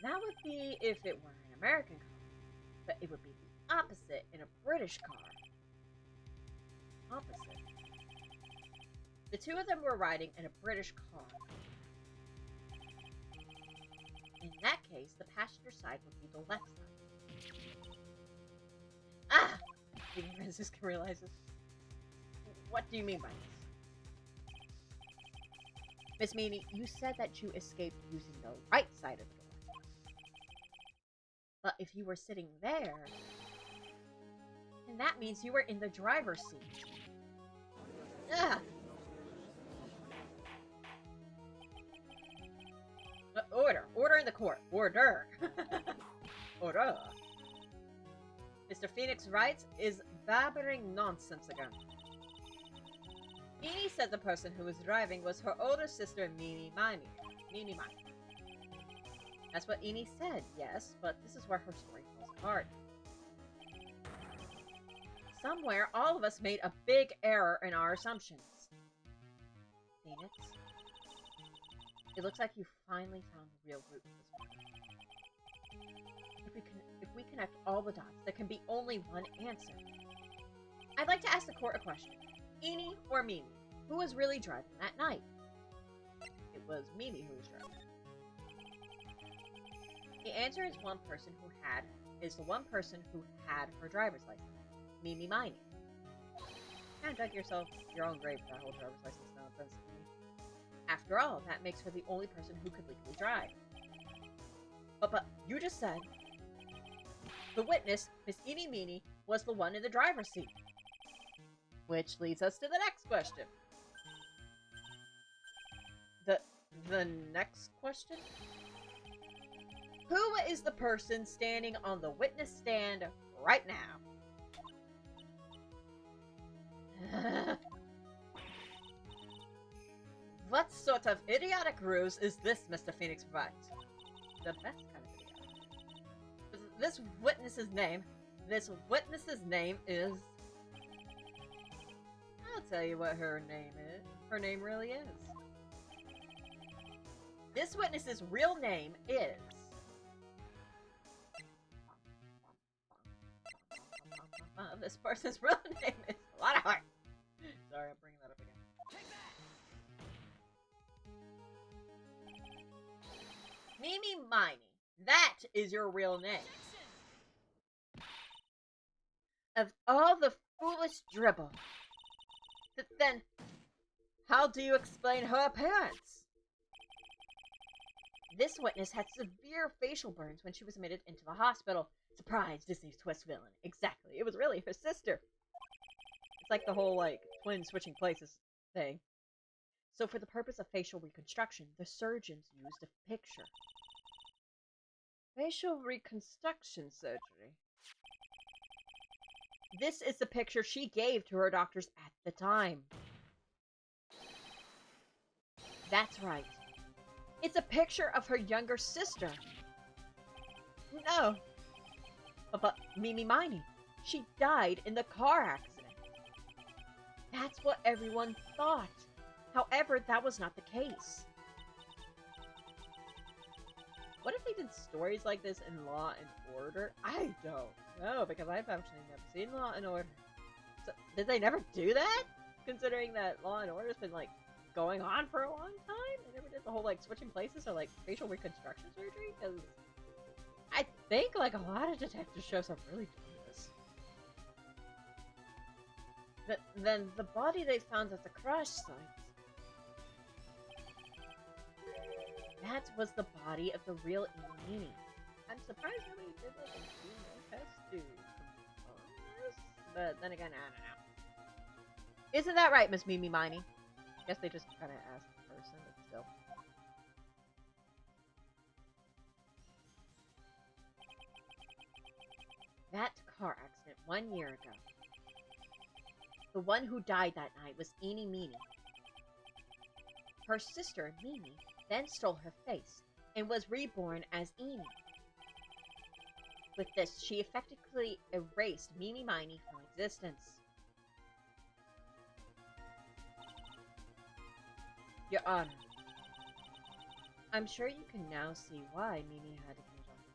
That would be if it were an American car. But it would be the opposite in a British car. Opposite. The two of them were riding in a British car. In that case, the passenger side would be the left side. Ah! Francisca realizes. What do you mean by this? Miss Meanie, you said that you escaped using the right side of the door. But if you were sitting there, then that means you were in the driver's seat. Ah! Order! Order in the court! Order! Order! Mr. Phoenix writes is babbling nonsense again. Meanie said the person who was driving was her older sister, Meanie Mimey. That's what Eni said, yes, but this is where her story falls apart. Somewhere, all of us made a big error in our assumptions. Phoenix, it looks like you finally found the real root of this matter. If we connect all the dots, there can be only one answer. I'd like to ask the court a question. Eni or Mimi? Who was really driving that night? It was Mimi who was driving. The answer is the one person who had her driver's license. Mimi Miney. Kind of dug yourself your own grave for that whole driver's license nonsense. After all, that makes her the only person who could legally drive. But you just said the witness, Miss Eni Meanie, was the one in the driver's seat. Which leads us to the next question. The next question? Who is the person standing on the witness stand right now? What sort of idiotic ruse is this, Mr. Phoenix provides? The best kind of idiotic. This witness's name is... I'll tell you what her name is. Her name really is. This witness's real name is... this person's real name is... A lot of heart. Sorry, I'm bringing that up again. Mimi Miney. That is your real name. Of all the foolish dribble. Then, how do you explain her appearance? This witness had severe facial burns when she was admitted into the hospital. Surprise, Disney's twist villain. Exactly. It was really her sister. It's like the whole, like, twin switching places thing. So for the purpose of facial reconstruction, the surgeons used a picture. Facial reconstruction surgery. This is the picture she gave to her doctors at the time. That's right. It's a picture of her younger sister. No. But Mimi Miney, she died in the car accident. That's what everyone thought. However, that was not the case. What if they did stories like this in Law and Order? I don't know, because I've actually never seen Law and Order. So, did they never do that? Considering that Law and Order's been, like, going on for a long time? They never did the whole, like, switching places or, like, facial reconstruction surgery? Because I think, like, a lot of detective shows have really done this. Then the body they found at the crash site. That was the body of the real Amy. I'm surprised nobody did like a DNA test to confirm this, but then again, I don't know. Isn't that right, Miss Mimi Miney? Guess they just kind of asked the person, but still. That car accident 1 year ago. The one who died that night was Eenie Meenie. Her sister, Mimi, then stole her face and was reborn as Eenie. With this, she effectively erased Mimi Miney from existence. Your Honor, I'm sure you can now see why Mimi had to kill Dr.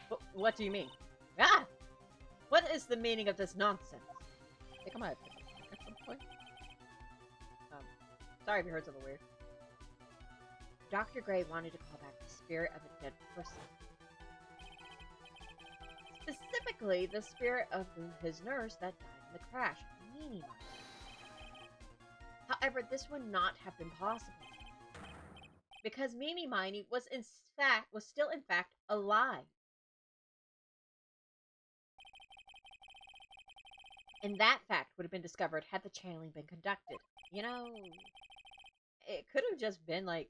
Gray. What do you mean? Ah! What is the meaning of this nonsense? I think I might have picked it at some point. Sorry if you heard something weird. Dr. Gray wanted to call back the spirit of a dead person. Specifically, the spirit of his nurse that died in the crash, Mimi Miney. However, this would not have been possible. Because Mimi Miney was still in fact alive. And that fact would have been discovered had the channeling been conducted. You know, it could have just been like,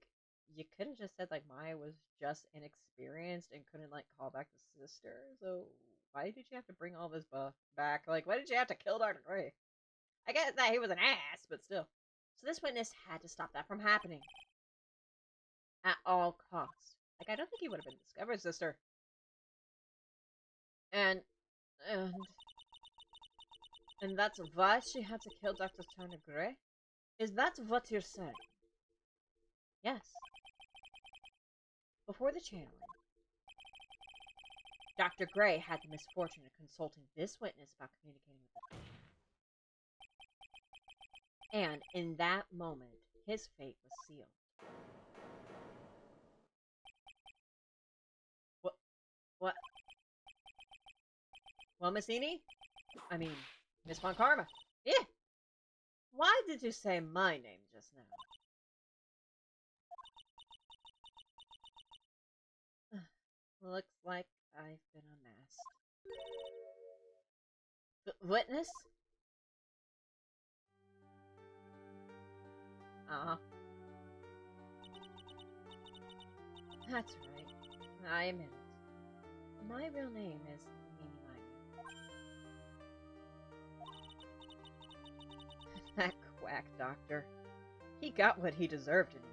you could have just said like Maya was just inexperienced and couldn't like call back the sister. So why did you have to bring all this back? Like, why did you have to kill Dr. Gray? I get that he was an ass, but still. So this witness had to stop that from happening. At all costs. Like, I don't think he would have been discovered, sister. And that's why she had to kill Dr. Turner Gray? Is that what you're saying? Yes. Before the channeling, Dr. Gray had the misfortune of consulting this witness about communicating with the and in that moment, his fate was sealed. What? Well, Miss Eenie? I mean, Miss Von Karma. Yeah! Why did you say my name just now? Looks like I've been unmasked. Witness? Uh-huh. That's right. I admit it. My real name is Mimi Miney. That quack doctor. He got what he deserved in the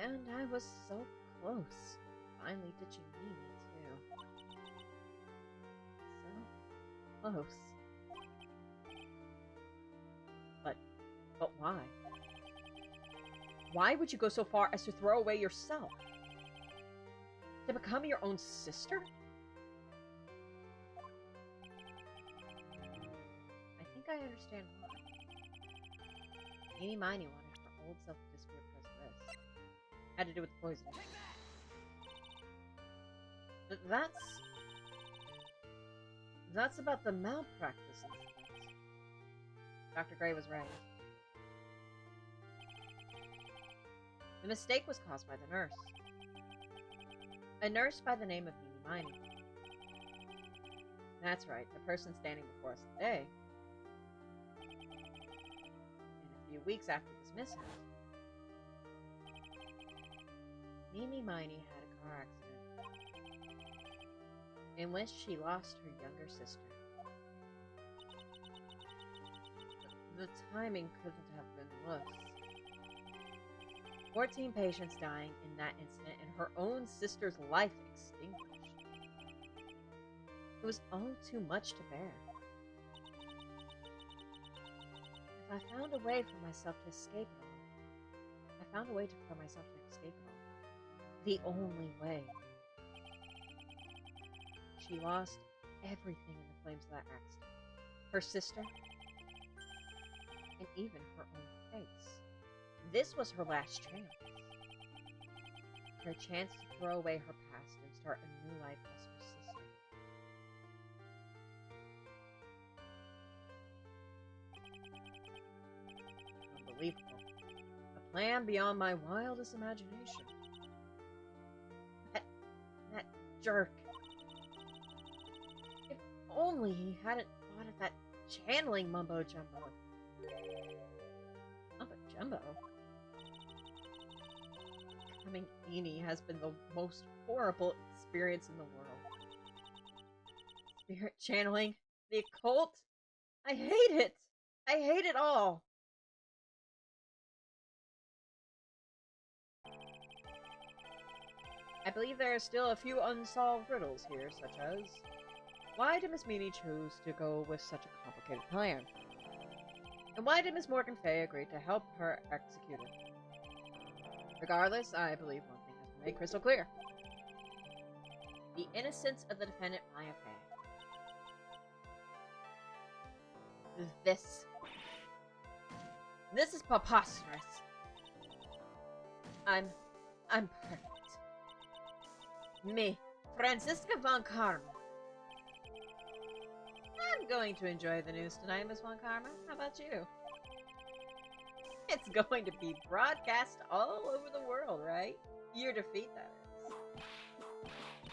end. And I was so close. Finally ditching Mimi, too. So close. But why? Why would you go so far as to throw away yourself? To become your own sister? I think I understand why. Eenie Miney wanted her old self to disappear because of this. Had to do with the poisoning. But that's about the malpractice incident. Dr. Gray was right. The mistake was caused by the nurse. A nurse by the name of Mimi Miney. That's right, the person standing before us today. And a few weeks after this mishap, Mimi Miney had a car accident in which she lost her younger sister. The timing couldn't have been worse. 14 patients dying in that incident and her own sister's life extinguished. It was all too much to bear. If I found a way for myself to escape it all, I found a way for myself to escape it all. The only way. She lost everything in the flames of that accident. Her sister, and even her own face. This was her last chance. Her chance to throw away her past and start a new life as her sister. Unbelievable. A plan beyond my wildest imagination. That jerk. If only he hadn't thought of that channeling mumbo-jumbo. Mumbo-jumbo? Becoming Eni has been the most horrible experience in the world. Spirit channeling, the occult, I hate it! I hate it all! I believe there are still a few unsolved riddles here, such as... Why did Miss Meany choose to go with such a complicated plan? And why did Miss Morgan Fay agree to help her execute it? Regardless, I believe one thing has been made crystal clear. The innocence of the defendant, Maya Fay. This is preposterous. I'm perfect. Me, Franziska von Karma. I'm going to enjoy the news tonight, Miss von Karma. How about you? It's going to be broadcast all over the world, right? Your defeat, that is.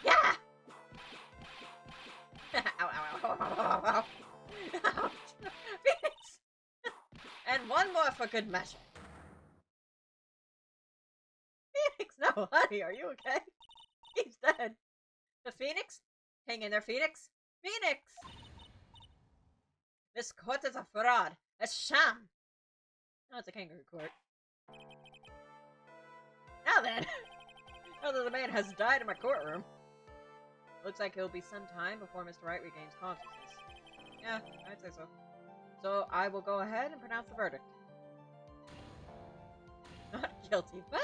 Yeah! Ow, ow, ow, ow, ow, ow. Ouch. Phoenix! And one more for good measure. Phoenix, no, honey, are you okay? He's dead. The Phoenix? Hang in there, Phoenix. Phoenix! This court is a fraud. A sham. Oh, it's a kangaroo court. Now then! Now that the man has died in my courtroom. Looks like it'll be some time before Mr. Wright regains consciousness. Yeah, I'd say so. So I will go ahead and pronounce the verdict. Not guilty. Ah!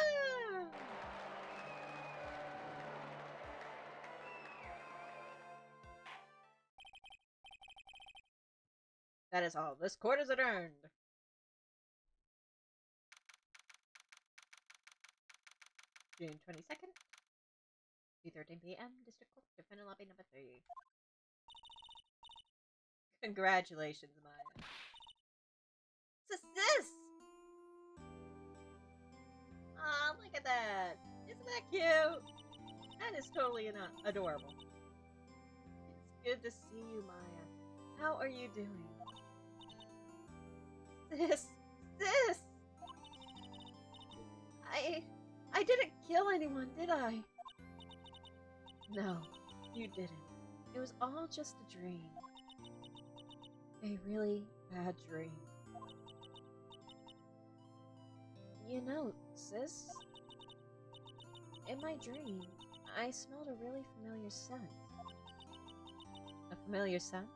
That is all. This court is adjourned. June 22nd, 3:13 p.m. District Court, Defendant Lobby number 3. Congratulations, Maya. Sis! Aw, look at that. Isn't that cute? That is totally adorable. It's good to see you, Maya. How are you doing? Sis! I didn't kill anyone, did I? No, you didn't. It was all just a dream. A really bad dream. You know, sis, in my dream, I smelled a really familiar scent. A familiar scent?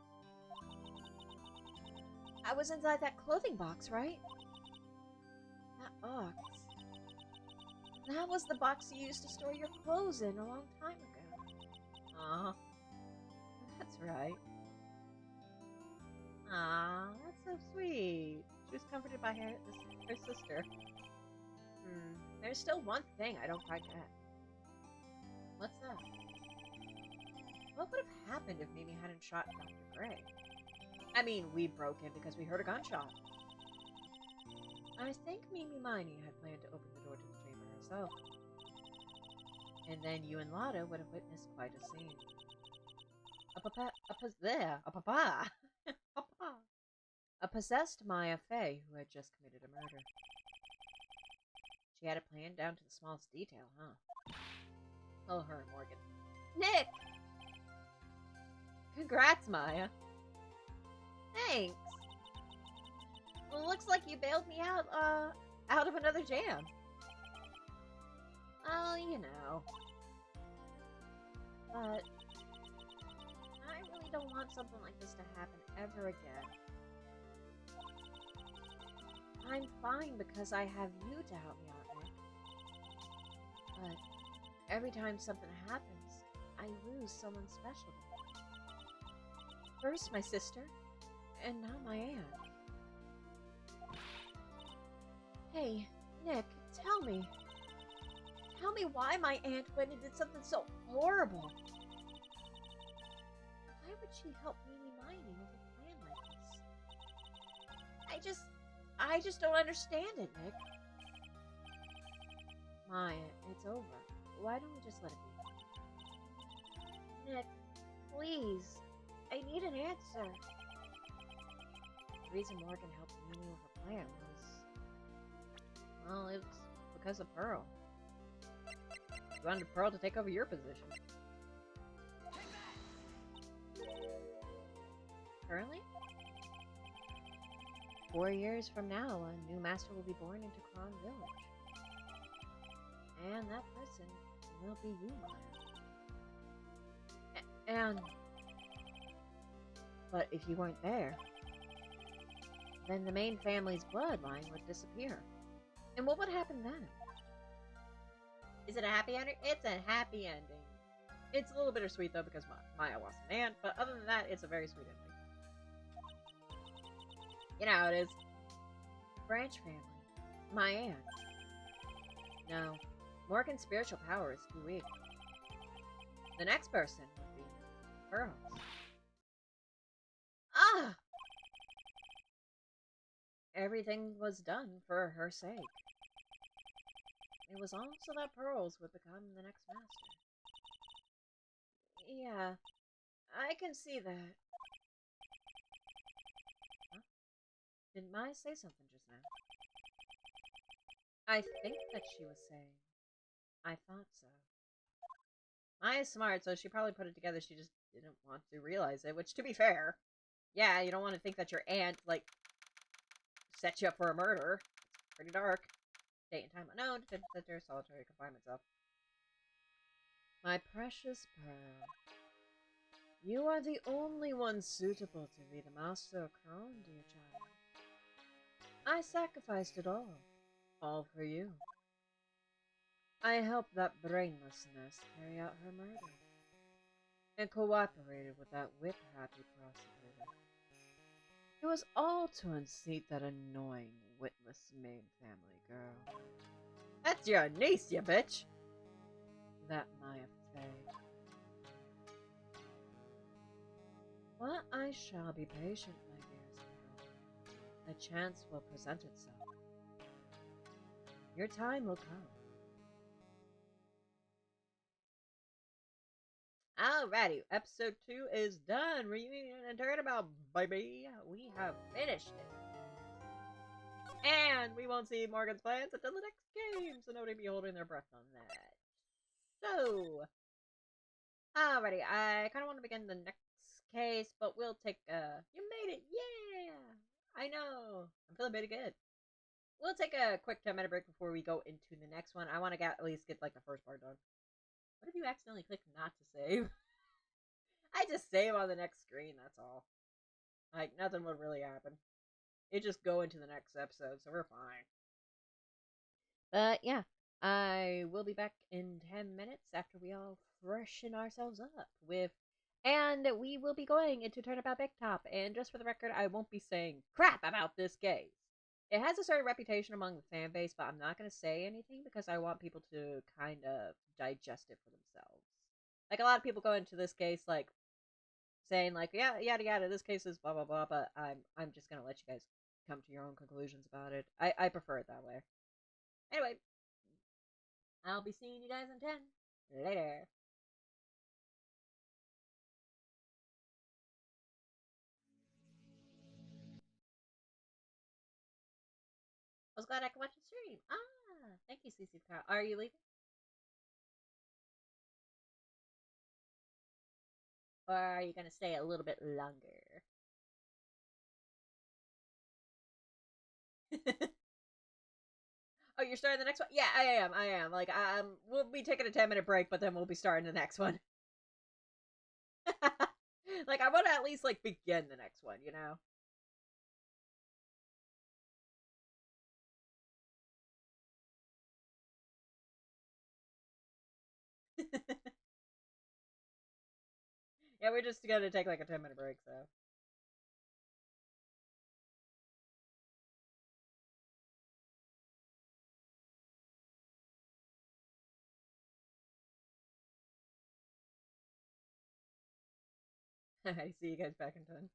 I was inside that clothing box, right? That box. That was the box you used to store your clothes in a long time ago. Aw. That's right. Aw, that's so sweet. She was comforted by her sister. There's still one thing I don't quite get. What's that? What would have happened if Mimi hadn't shot Dr. Gray? I mean, we broke in because we heard a gunshot. I think Mimi Miney had planned to open the door to the chamber herself. And then you and Lotta would have witnessed quite a scene. A possessed Maya Fay who had just committed a murder. She had a plan down to the smallest detail, huh? Oh, her and Morgan. Nick! Congrats, Maya. Thanks. Well, looks like you bailed me out of another jam. Well, you know. But I really don't want something like this to happen ever again. I'm fine because I have you to help me out, Nick. But every time something happens, I lose someone special to me. First my sister, and now my aunt. Hey, Nick, tell me. Tell me why my aunt went and did something so horrible. Why would she help Mimi Miney with a plan like this? I just don't understand it, Nick. Maya, it's over. Why don't we just let it be? Nick, please. I need an answer. The reason Morgan helped Mimi with her plan was... well, it was because of Pearl. You wanted Pearl to take over your position. Currently? 4 years from now, a new master will be born into Kron Village. And that person will be you, Maya. But if you weren't there, then the main family's bloodline would disappear. And what would happen then? Is it a happy ending? It's a happy ending. It's a little bittersweet though because Maya was an aunt, but other than that, it's a very sweet ending. You know how it is. Branch family. My aunt. No. Morgan's spiritual power is too weak. The next person would be Pearl. Ah! Everything was done for her sake. It was also that Pearls would become the next master. Yeah, I can see that. Huh? Did Maya say something just now? I think that she was saying. I thought so. Maya's smart, so she probably put it together. She just didn't want to realize it, which, to be fair, yeah, you don't want to think that your aunt, like, set you up for a murder. It's pretty dark. Date and time unknown. Defender, solitary confinement cell. My precious Pearl. You are the only one suitable to be the master of Kron, dear child. I sacrificed it all for you. I helped that brainless nest carry out her murder, and cooperated with that whip-happy prosecutor. It was all to unseat that annoying, witless main family girl. That's your niece, you bitch! That Maya Fey. But I shall be patient, my dearest Pearl. A chance will present itself. Your time will come. Alrighty, episode 2 is done. Reunion and Turnabout, baby. We have finished it. And we won't see Morgan's plans until the next game, so nobody be holding their breath on that. So, alrighty, I kind of want to begin the next case, but we'll take, you made it, yeah! I know, I'm feeling pretty good. We'll take a quick 10-minute break before we go into the next one. I want to at least get, like, the first part done. What if you accidentally click not to save? I just save on the next screen, that's all. Like, nothing would really happen. It just go into the next episode, so we're fine. But, yeah. I will be back in 10 minutes after we all freshen ourselves up with... And we will be going into Turnabout Big Top. And just for the record, I won't be saying crap about this case. It has a certain reputation among the fan base, but I'm not going to say anything because I want people to kind of digest it for themselves. Like, a lot of people go into this case, like, saying, like, yeah, yada yada, this case is blah blah blah, but I'm just going to let you guys come to your own conclusions about it. I prefer it that way. Anyway, I'll be seeing you guys in 10. Later. I was glad I could watch the stream. Ah, thank you, CC Carl. Are you leaving? Or are you gonna stay a little bit longer? Oh, you're starting the next one? Yeah, I am. I am. Like, we'll be taking a 10-minute break, but then we'll be starting the next one. Like, I want to at least like begin the next one, you know? Yeah, we're just gonna take like a 10-minute break, so. I see you guys back in 10.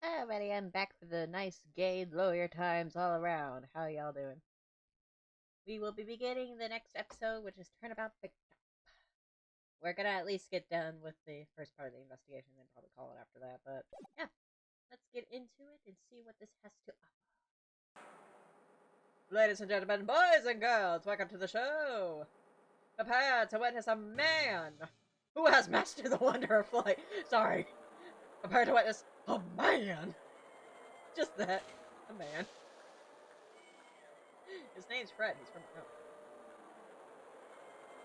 Alrighty, I'm back for the nice gay lawyer times all around. How y'all doing? We will be beginning the next episode, which is Turnabout Victor. We're gonna at least get done with the first part of the investigation, then probably call it after that. But yeah, let's get into it and see what this has to offer. Ladies and gentlemen, boys and girls, welcome to the show. Prepare to witness a man who has mastered the wonder of flight. Sorry. Prepare to witness a man. Just that. A man. His name's Fred. He's from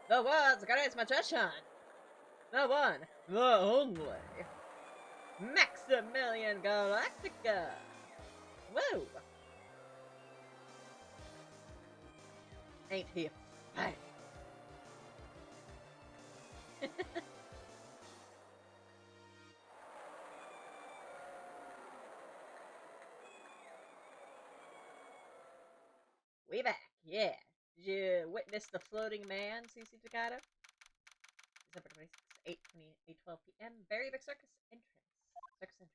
the world's greatest magician. The one. The only. Maximilian Galactica. Whoa. Ain't he fine? We back, yeah. Did you witness the floating man, CC Takata? December 26th, 8:12 p.m. Very big circus entrance. Circus entrance.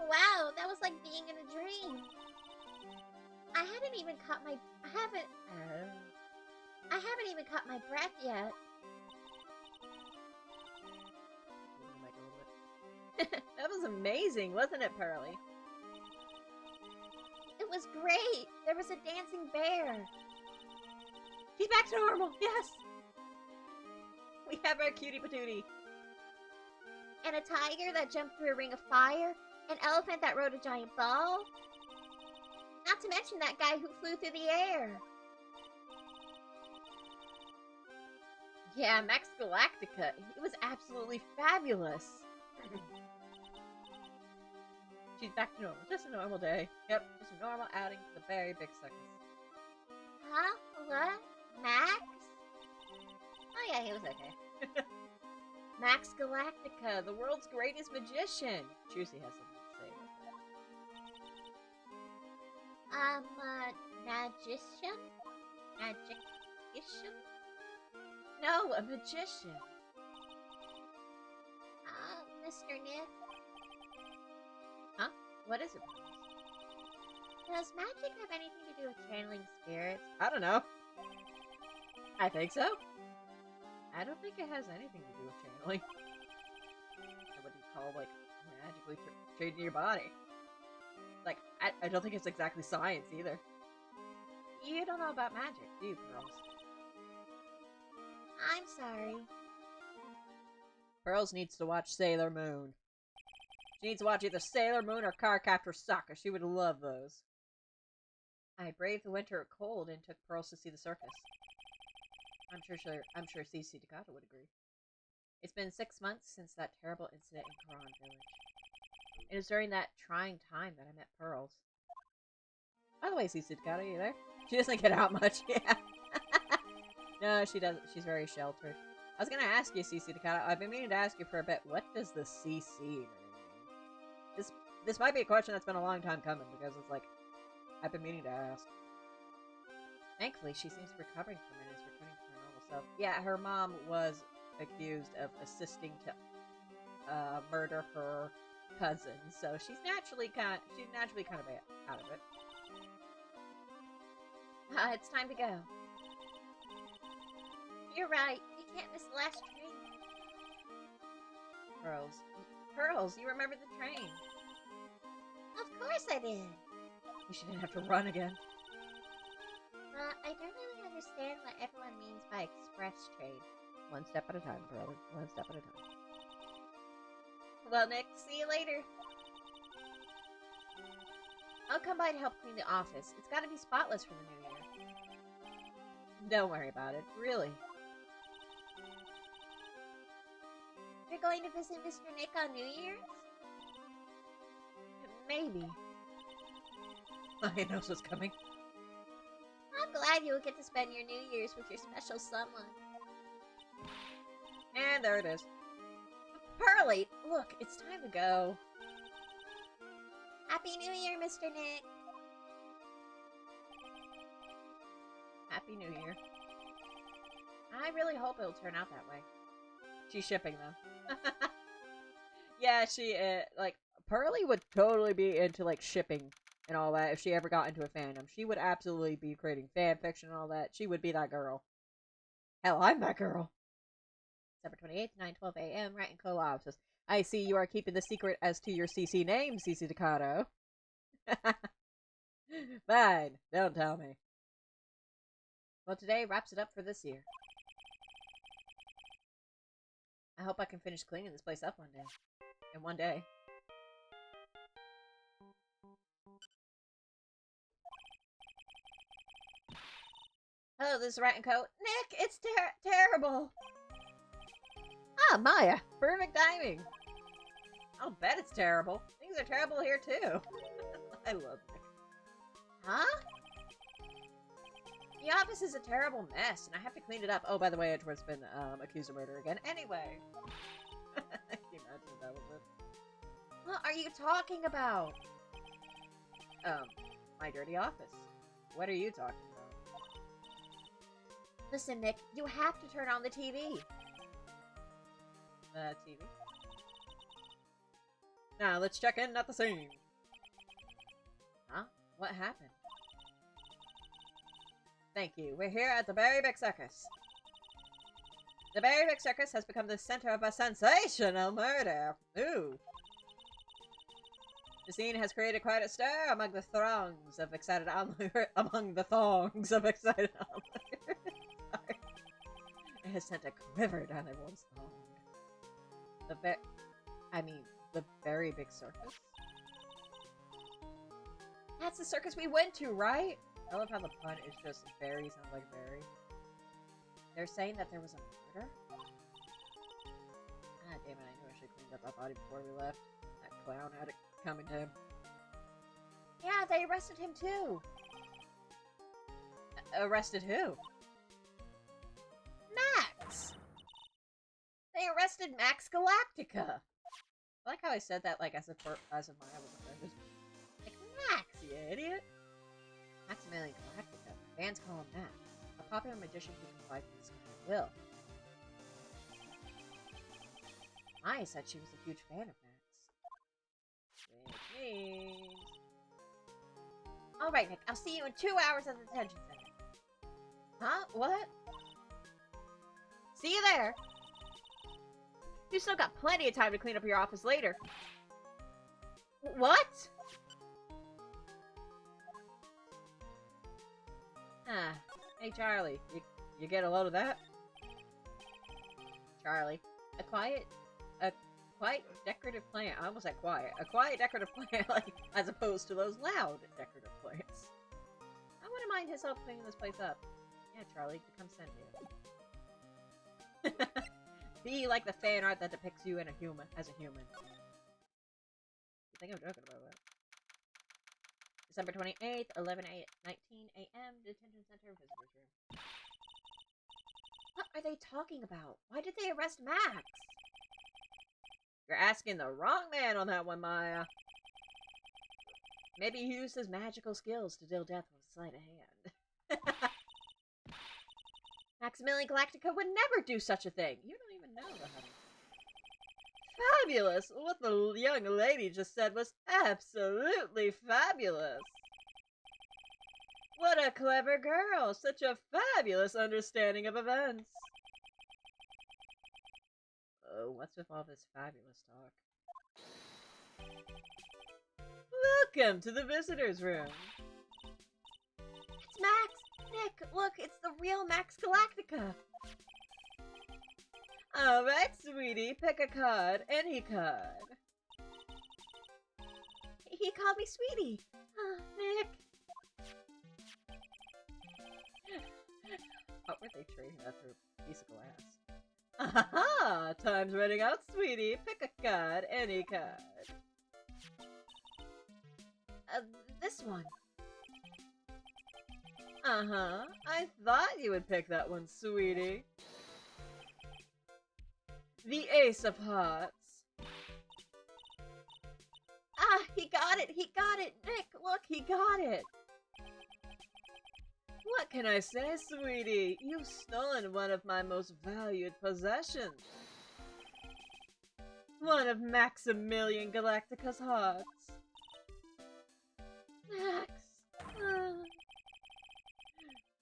Wow, that was like being in a dream. I haven't even caught my even caught my breath yet. That was amazing, wasn't it, Pearly? It was great. There was a dancing bear. He's back to normal, yes! We have our cutie patootie. And a tiger that jumped through a ring of fire. An elephant that rode a giant ball. Not to mention that guy who flew through the air. Yeah, Max Galactica. It was absolutely fabulous. She's back to normal. Just a normal day. Yep, just a normal outing to the very big circus. Huh? What? Max? Oh yeah, he was okay. Max Galactica, the world's greatest magician. Juicy has something to say about that. Magician? Magician? No, a magician. Mr. Nick? Huh? What is it? Does magic have anything to do with channeling spirits? I don't know. I think so. I don't think it has anything to do with channeling. What do you call, like, magically changing your body? Like, I don't think it's exactly science, either. You don't know about magic, do you, Pearls? I'm sorry. Pearls needs to watch Sailor Moon. She needs to watch either Sailor Moon or Cardcaptor Sakura. She would love those. I braved the winter cold and took Pearls to see the circus. I'm sure CC Takata would agree. It's been 6 months since that terrible incident in Karan Village. It was during that trying time that I met Pearls. By the way, CC Takata, are you there? She doesn't get out much, yeah. No, she doesn't. She's very sheltered. I was gonna ask you, CC Takata. I've been meaning to ask you for a bit. What does the CC mean? This might be a question that's been a long time coming, because it's like, I've been meaning to ask. Thankfully, she seems to be recovering from it and is returning to her normal self. Yeah, her mom was accused of assisting to murder her cousin, so she's naturally kind of out of it. It's time to go. You're right. You can't miss the last train. Pearls, you remember the train? Of course I did. She didn't have to run again. I don't really understand what everyone means by express train. One step at a time, brother. One step at a time. Well, Nick, see you later. I'll come by to help clean the office. It's got to be spotless for the new year. Don't worry about it. Really. You're going to visit Mr. Nick on New Year's? Maybe. I know what's coming. I'm glad you will get to spend your New Year's with your special someone. And there it is. Pearly, look, it's time to go. Happy New Year, Mr. Nick. Happy New Year. I really hope it'll turn out that way. She's shipping them. Yeah, she, like, Pearly would totally be into, like, shipping and all that if she ever got into a fandom. She would absolutely be creating fan fiction and all that. She would be that girl. Hell, I'm that girl. December 28th, 9:12 a.m. Right in co-op says, I see you are keeping the secret as to your CC name, CC Ducato. Fine, don't tell me. Well, today wraps it up for this year. I hope I can finish cleaning this place up one day. In one day. Hello, this is Rat and Coat. Nick, it's terrible. Ah, Maya, perfect timing. I'll bet it's terrible. Things are terrible here too. I love Nick. Huh? The office is a terrible mess, and I have to clean it up. Oh, by the way, Edgeworth's been accused of murder again. Anyway. Can you imagine if that was it? What are you talking about? My dirty office. What are you talking about? Listen, Nick, you have to turn on the TV. The TV? Now, let's check in at the scene. Huh? What happened? Thank you. We're here at the Berry Big Circus. The Berry Big Circus has become the center of a sensational murder. Ooh. The scene has created quite a stir among the throngs of excited onlookers. Among the thongs of excited onlookers. Sorry. It has sent a quiver down everyone's thong. The Berry Big Circus? That's the circus we went to, right? I love how the pun is just berry sounds like berry. They're saying that there was a murder? Ah, damn it, I knew I should have cleaned up that body before we left. That clown had it coming to him. Yeah, they arrested him too. Arrested who? Max! They arrested Max Galactica! I like how I said that like as if Maya was offended. Like, Max, you idiot! Maximilian Galactica. Fans call him Max. A popular magician who can fight with the sky at will. Maya said she was a huge fan of Max. Which means... Alright, Nick, I'll see you in 2 hours at the detention center. Huh? What? See you there! You still got plenty of time to clean up your office later. What? Ah. Hey, Charlie. You get a load of that? Charlie. A quiet decorative plant. I almost said quiet. A quiet decorative plant, like, as opposed to those loud decorative plants. I wouldn't mind his help cleaning this place up. Yeah, Charlie, to come send you. Be like the fan art that depicts you as a human. You think I'm joking about that? December 28th, 19 a.m. Detention Center Visitors Room. What are they talking about? Why did they arrest Max? You're asking the wrong man on that one, Maya. Maybe he used his magical skills to deal death with a sleight of hand. Maximilian Galactica would never do such a thing. You don't even know the honey. Fabulous! What the young lady just said was absolutely fabulous! What a clever girl! Such a fabulous understanding of events! Oh, what's with all this fabulous talk? Welcome to the visitors' room! It's Max! Nick, look, it's the real Max Galactica! Alright, sweetie, pick a card. Any card. He called me sweetie! Oh, Nick! What were they trading that for a piece of glass? Aha! Time's running out, sweetie. Pick a card. Any card. This one. Uh-huh. I thought you would pick that one, sweetie. The Ace of Hearts. Ah, he got it! He got it! Nick, look, he got it! What can I say, sweetie? You've stolen one of my most valued possessions. one of Maximilian Galactica's hearts. Max.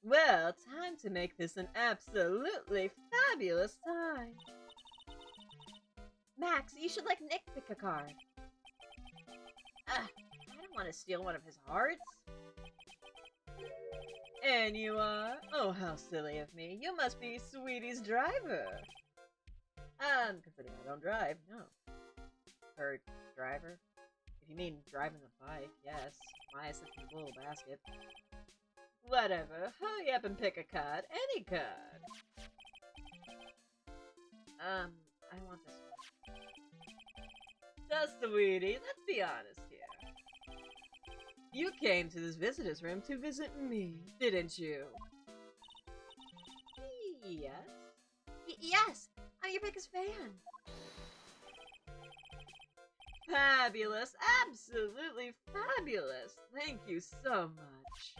Well, time to make this an absolutely fabulous time. Max, you should let Nick pick a card. I don't want to steal one of his hearts. And you are? Oh, how silly of me. You must be Sweetie's driver. Considering I don't drive, no. Her driver? If you mean driving the bike, yes. Maya sits in the little basket. Whatever. Hurry up and pick a card. Any card. I want this one. So, Sweetie, let's be honest here. You came to this visitor's room to visit me, didn't you? Yes. Yes, I'm your biggest fan. Fabulous. Absolutely fabulous. Thank you so much.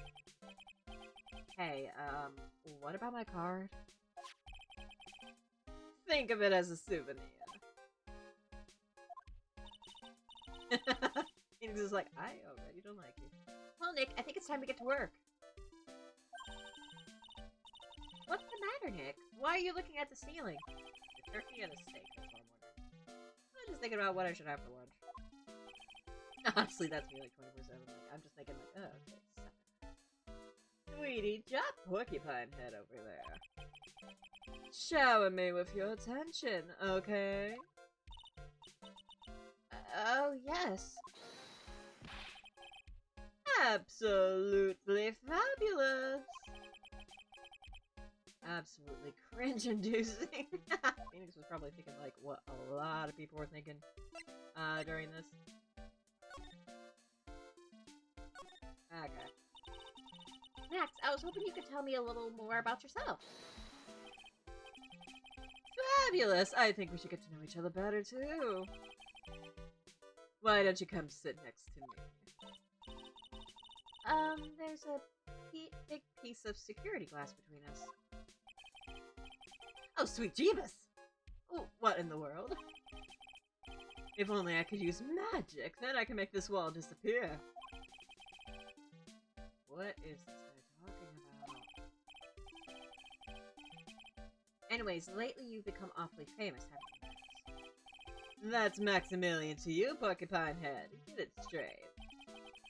Hey, what about my card? Think of it as a souvenir. He's just like, I already don't like you. Well, Nick, I think it's time to get to work. What's the matter, Nick? Why are you looking at the ceiling? A turkey and a steak, that's what I'm wondering. I'm just thinking about what I should have for lunch. Honestly, that's me like 24/7. Like, I'm just thinking like, oh, okay, suck. Sweetie, drop Porcupine Head over there. Shower me with your attention, okay? Oh, yes. Absolutely fabulous. Absolutely cringe-inducing. Phoenix was probably thinking like what a lot of people were thinking during this. Okay. Max, I was hoping you could tell me a little more about yourself. Fabulous! I think we should get to know each other better too. Why don't you come sit next to me? There's a big piece of security glass between us. Oh, sweet Jeebus! Oh, what in the world? If only I could use magic, then I can make this wall disappear. What is this guy talking about? Anyways, lately you've become awfully famous, haven't you? That's Maximilian to you, Porcupine Head. Get it straight.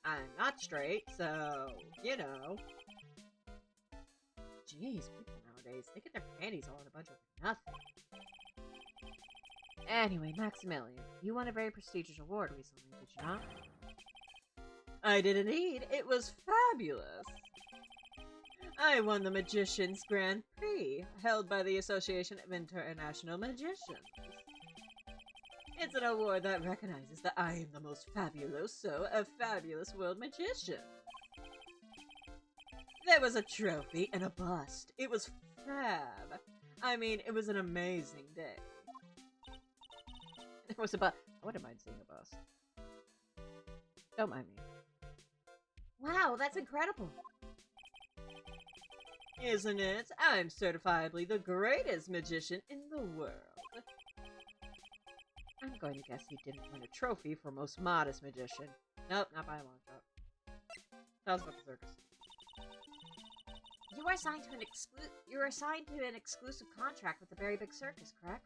I'm not straight, so, you know. Jeez, people nowadays, they get their panties all in a bunch of nothing. Anyway, Maximilian, you won a very prestigious award recently, did you not? I did indeed. It was fabulous. I won the Magician's Grand Prix, held by the Association of International Magicians. It's an award that recognizes that I am the most fabuloso of fabulous world magicians. There was a trophy and a bust. It was fab. I mean, it was an amazing day. There was a bust. I wouldn't mind seeing a bust. Don't mind me. Wow, that's incredible. Isn't it? I'm certifiably the greatest magician in the world. I'm going to guess he didn't win a trophy for most modest magician. Nope, not by a long shot. Tell us about the circus. You are assigned to an exclusive contract with the Very Big Circus, correct?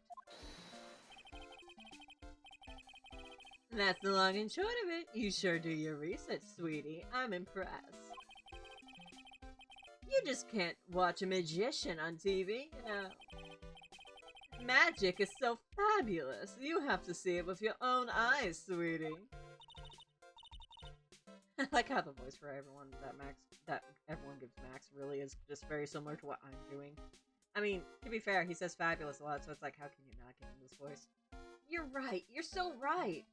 That's the long and short of it. You sure do your research, sweetie. I'm impressed. You just can't watch a magician on TV, you know. Magic is so fabulous. You have to see it with your own eyes, sweetie. I like how the voice for everyone that everyone gives Max really is just very similar to what I'm doing. I mean, to be fair, he says fabulous a lot, so it's like, how can you not give him this voice? You're right. You're so right.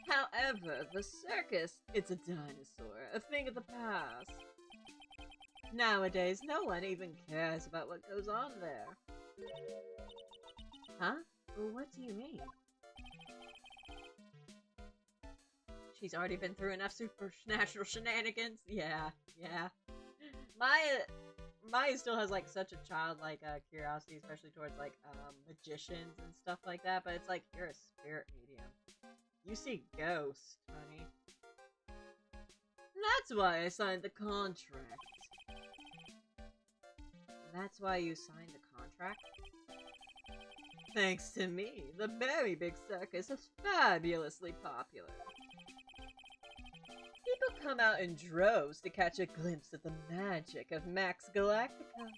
However, the circus, it's a dinosaur, a thing of the past. Nowadays, no one even cares about what goes on there. Huh? What do you mean? She's already been through enough supernatural shenanigans? Yeah. Maya Maya still has like such a childlike curiosity, especially towards like magicians and stuff like that. But it's like you're a spirit medium. You see ghosts, honey. That's why I signed the contract. That's why you signed the contract? Thanks to me, the Very Big Circus is fabulously popular. People come out in droves to catch a glimpse of the magic of Max Galactica.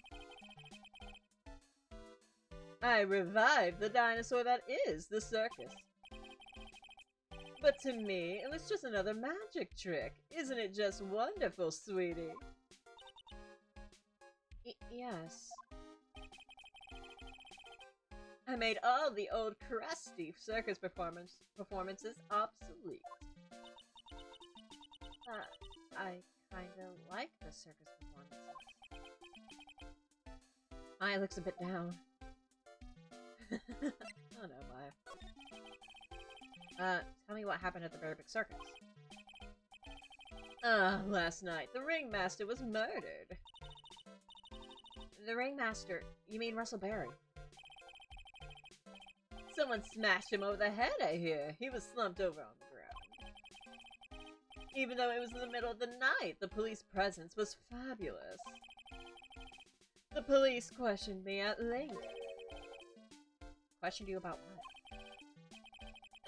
I revived the dinosaur that is the circus. But to me, it was just another magic trick. Isn't it just wonderful, sweetie? Yes. I made all the old crusty circus performances obsolete. I kinda like the circus performances. Maya looks a bit down. Oh no, Maya. Tell me what happened at the Very Big Circus. Last night, the ringmaster was murdered. The ringmaster? You mean Russell Berry? Someone smashed him over the head, I hear. He was slumped over on the ground. Even though it was in the middle of the night, the police presence was fabulous. The police questioned me at length. Questioned you about what?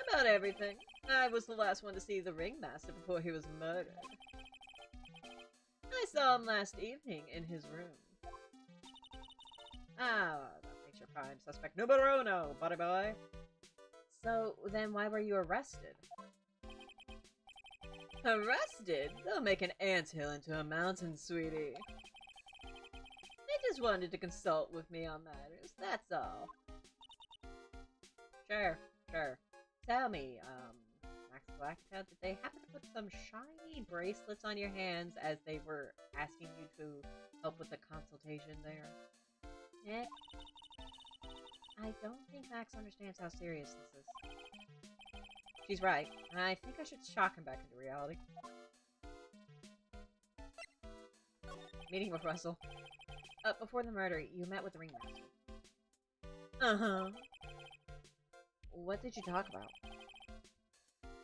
About everything. I was the last one to see the ringmaster before he was murdered. I saw him last evening in his room. Ah, that makes your prime suspect numero uno, buddy boy. So, then why were you arrested? Arrested? They'll make an anthill into a mountain, sweetie. They just wanted to consult with me on matters, that's all. Sure. Tell me, Max Galactica, did they happen to put some shiny bracelets on your hands as they were asking you to help with the consultation there? Eh? I don't think Max understands how serious this is. She's right. I think I should shock him back into reality. Meeting with Russell. Before the murder, you met with the ringmaster. Uh-huh. What did you talk about?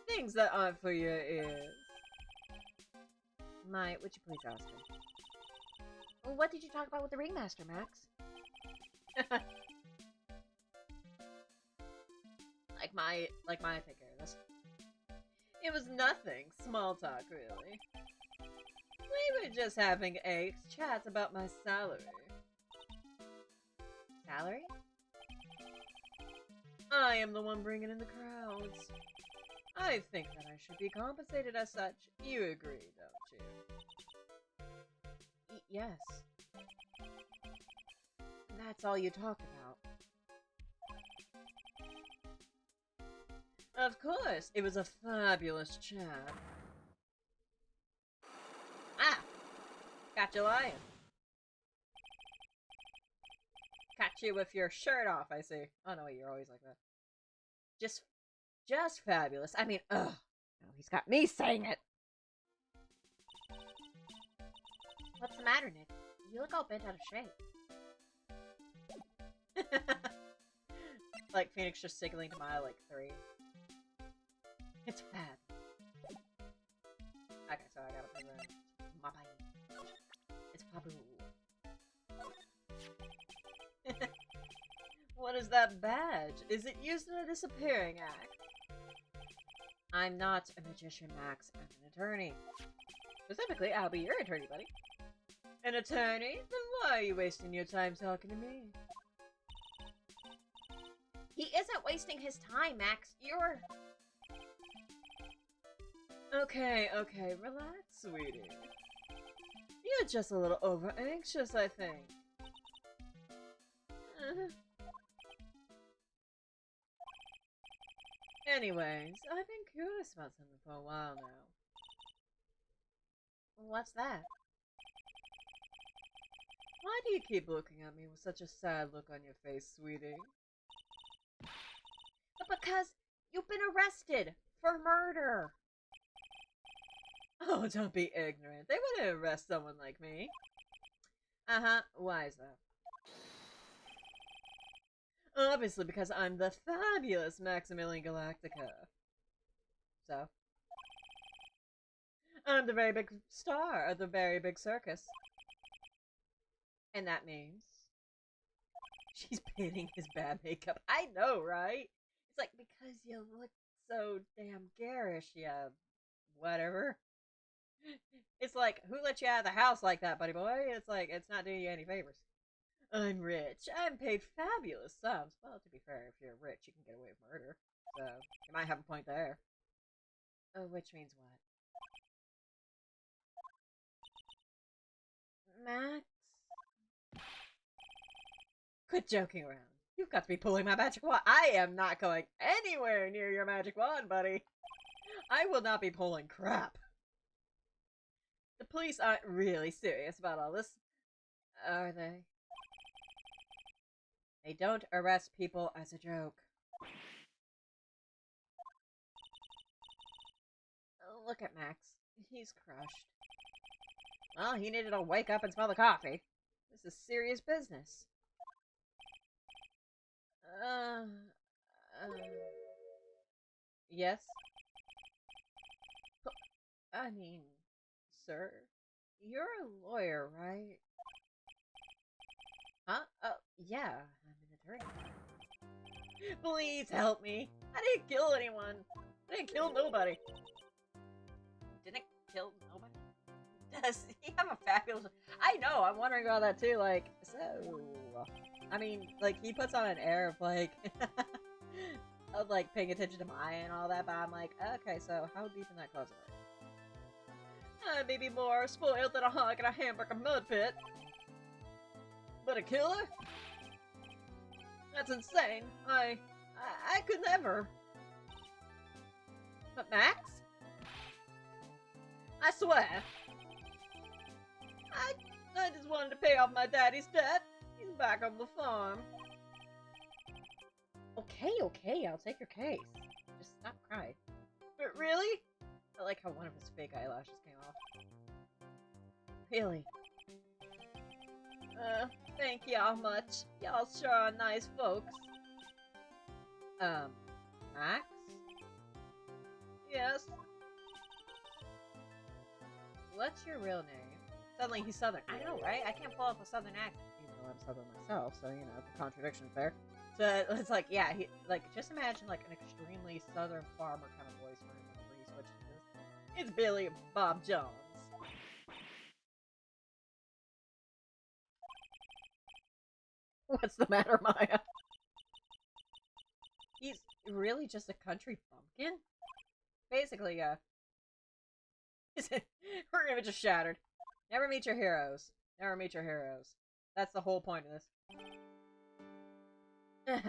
Things that aren't for your ears. Would you please ask him? What did you talk about with the ringmaster, Max? like my take care of this. It was nothing. Small talk, really. We were just having chats about my salary. Salary? I am the one bringing in the crowds. I think that I should be compensated as such. You agree, don't you? Yes. That's all you talked about. Of course, it was a fabulous chat. Ah! Got you lying. Catch you with your shirt off, I see. Oh no, wait, you're always like that. Just fabulous. I mean, ugh. Oh, he's got me saying it. What's the matter, Nick? You look all bent out of shape. Like Phoenix just signaling to Maya like 3. It's bad. Okay, so I gotta put my body. It's Pabu. What is that badge? Is it used in a disappearing act? I'm not a magician, Max. I'm an attorney. Specifically, I'll be your attorney, buddy. An attorney? Then why are you wasting your time talking to me? He isn't wasting his time, Max. You're... Okay, relax, sweetie. You're just a little over-anxious, I think. Anyways, I've been curious about something for a while now. What's that? Why do you keep looking at me with such a sad look on your face, sweetie? Because you've been arrested for murder. Oh, don't be ignorant. They wouldn't arrest someone like me. Uh-huh. Why is that? Obviously because I'm the fabulous Maximilian Galactica. So, I'm the very big star of the very big circus. And that means she's painting his bad makeup. I know, right? It's like, because you look so damn garish, yeah, whatever. It's like, who let you out of the house like that, buddy boy? It's like, it's not doing you any favors. I'm rich. I'm paid fabulous sums. Well, to be fair, if you're rich, you can get away with murder. So, you might have a point there. Oh, which means what? Max? Quit joking around. You've got to be pulling my magic wand. I am not going anywhere near your magic wand, buddy. I will not be pulling crap. The police aren't really serious about all this, are they? They don't arrest people as a joke. Oh, look at Max. He's crushed. Well, he needed to wake up and smell the coffee. This is serious business. Uh, yes? I mean, sir, you're a lawyer, right? Huh? Oh, yeah, I'm an attorney. Please help me. I didn't kill anyone. I didn't kill nobody. Didn't kill nobody? Does he have a fabulous... I know, I'm wondering about that too, like, so... I mean, like, he puts on an air of, like... of, like, paying attention to Maya and all that, but I'm like, okay, so how deep in that closet are you? I may be more spoiled than a hog in a hamburger mud pit. But a killer? That's insane. I could never. But Max? I swear. I just wanted to pay off my daddy's debt. He's back on the farm. Okay, I'll take your case. Just stop crying. But really? I like how one of his fake eyelashes came off. Really? Thank y'all much. Y'all sure are nice folks. Max? Yes? What's your real name? Suddenly he's southern. I know, right? I can't pull off a southern accent, even though I'm southern myself, so, you know, the contradiction's there. So, it's like, yeah, he, like, just imagine, like, an extremely southern farmer kind of voice for him whenever he switches to this. It's Billy Bob Jones. What's the matter, Maya? He's really just a country bumpkin? Basically, yeah. Her image is shattered. Never meet your heroes. Never meet your heroes. That's the whole point of this.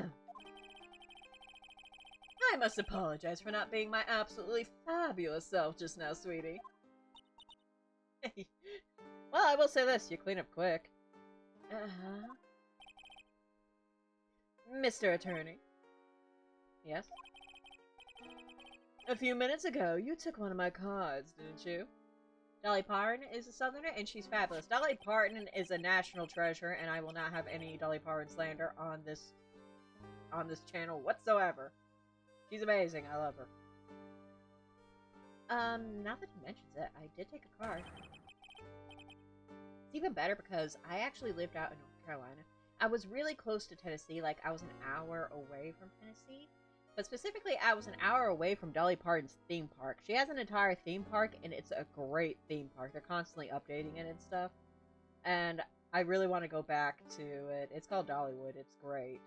I must apologize for not being my absolutely fabulous self just now, sweetie. Well, I will say this, you clean up quick. Uh-huh. Mr. Attorney. Yes? A few minutes ago, you took one of my cards, didn't you? Dolly Parton is a southerner, and she's fabulous. Dolly Parton is a national treasure, and I will not have any Dolly Parton slander on this channel whatsoever. She's amazing. I love her. Now that he mentions it, I did take a card. It's even better because I actually lived out in North Carolina. I was really close to Tennessee, like I was an hour away from Tennessee. But specifically, I was an hour away from Dolly Parton's theme park. She has an entire theme park, and it's a great theme park. They're constantly updating it and stuff. And I really want to go back to it. It's called Dollywood. It's great.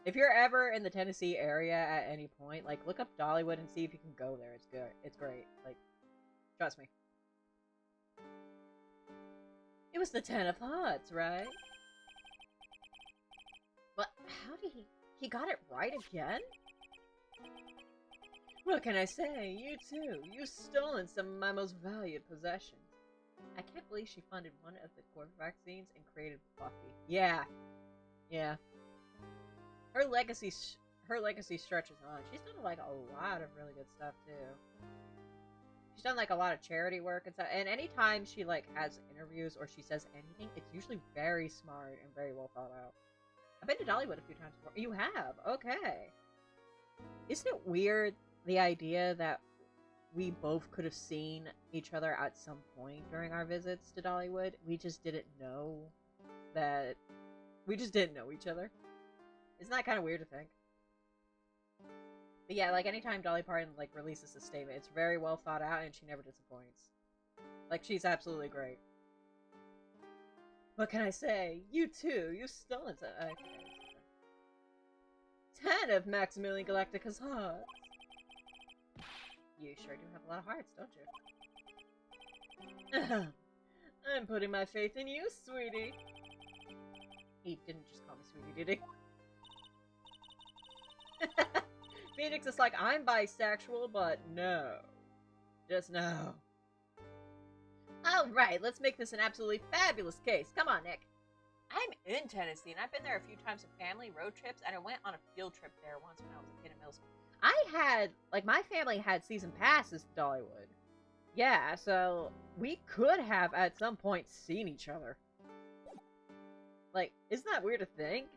If you're ever in the Tennessee area at any point, like, look up Dollywood and see if you can go there. It's good. It's great. Like, trust me. It was the Ten of Hearts, right? But how did he got it right again? What can I say? You too. You've stolen some of my most valued possessions. I can't believe she funded one of the COVID vaccines and created Buffy. Yeah. Yeah. Her legacy stretches on. She's done, like, a lot of really good stuff, too. She's done like a lot of charity work and stuff. And anytime she like has interviews or she says anything, it's usually very smart and very well thought out. I've been to Dollywood a few times before. You have? Okay. Isn't it weird, the idea that we both could have seen each other at some point during our visits to Dollywood? We just didn't know that... We just didn't know each other. Isn't that kind of weird to think? But yeah, like, anytime Dolly Parton, like, releases a statement, it's very well thought out, and she never disappoints. Like, she's absolutely great. What can I say? You too, you've stolen some... Okay. 10 of Maximilian Galactica's hearts. You sure do have a lot of hearts, don't you? I'm putting my faith in you, sweetie. He didn't just call me sweetie, did he? Phoenix is like, I'm bisexual, but no. Just no. Alright, let's make this an absolutely fabulous case. Come on, Nick. I'm in Tennessee, and I've been there a few times with family road trips, and I went on a field trip there once when I was a kid in middle school. I had, like, my family had season passes to Dollywood. Yeah, so we could have at some point seen each other. Like, isn't that weird to think?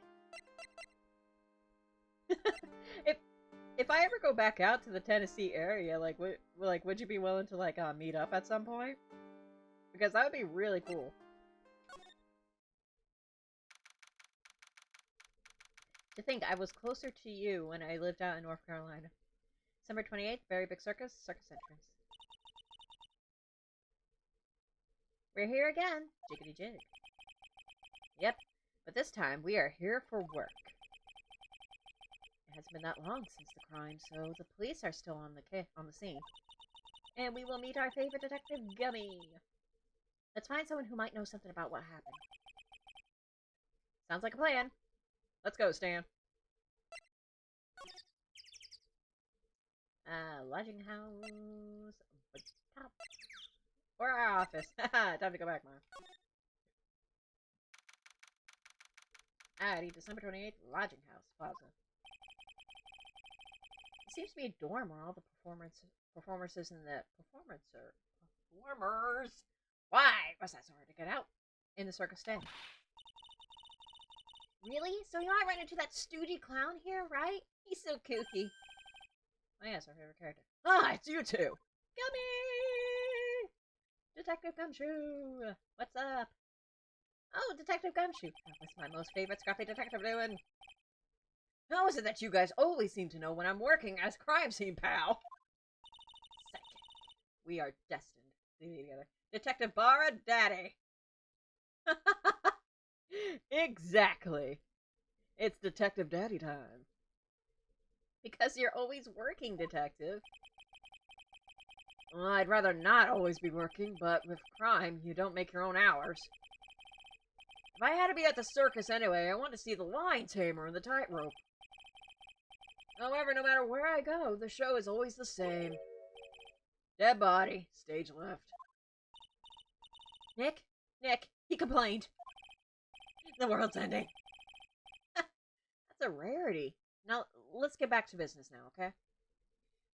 If I ever go back out to the Tennessee area, like, would you be willing to, like, meet up at some point? Because that would be really cool. To think I was closer to you when I lived out in North Carolina. December 28th, very big circus entrance. We're here again, jiggity jig. Yep, but this time we are here for work. It hasn't been that long since the crime, so the police are still on the scene. And we will meet our favorite detective, Gummy. Let's find someone who might know something about what happened. Sounds like a plan. Let's go, Stan. Lodging house. Top. Or our office. Time to go back, Mom. Alrighty, December 28th, lodging house, plaza. It seems to be a dorm where all the performers in the performers. Why was that so hard to get out? In the circus stay. Really? So you might run into that stoogy clown here, right? He's so kooky. Oh yes, our favorite character. Ah, it's you two! Gummy! Detective Gumshoe! What's up? Oh, Detective Gumshoe. What's my most favorite scruffy detective doing? How is it that you guys always seem to know when I'm working as crime scene pal? Sidekick. We are destined to be together. Detective Bara Daddy! Exactly. It's Detective Daddy time. Because you're always working, Detective. Well, I'd rather not always be working, but with crime, you don't make your own hours. If I had to be at the circus anyway, I want to see the lion tamer and the tightrope. However, no matter where I go, the show is always the same. Dead body, stage left. Nick, he complained. The world's ending. That's a rarity. Now, let's get back to business now, okay?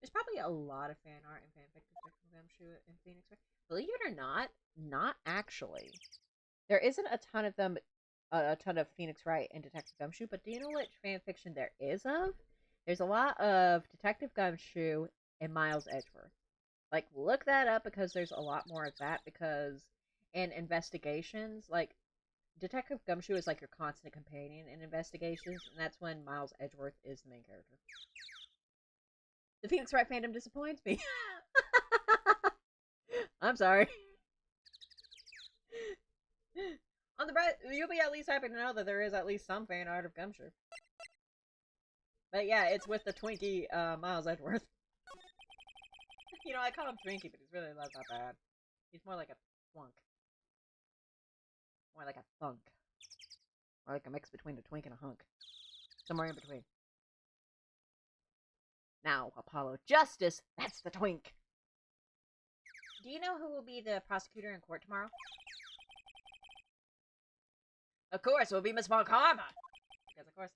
There's probably a lot of fan art and fanfic of Gumshoe in Phoenix. Believe it or not actually. There isn't a ton of them, a ton of Phoenix Wright and Detective Gumshoe, but do you know what fanfiction there is of? There's a lot of Detective Gumshoe and Miles Edgeworth. Like, look that up because there's a lot more of that, because in investigations, like, Detective Gumshoe is like your constant companion in investigations, and that's when Miles Edgeworth is the main character. The Phoenix Wright fandom disappoints me. I'm sorry. On the bright, you'll be at least happy to know that there is at least some fan art of Gumshoe. But yeah, it's with the Twinkie, Miles Edgeworth. You know, I call him Twinkie, but he's really not that bad. He's more like a flunk. More like a thunk. More like a mix between a twink and a hunk. Somewhere in between. Now, Apollo Justice, that's the twink! Do you know who will be the prosecutor in court tomorrow? Of course, it will be Miss Von Karma! Because of course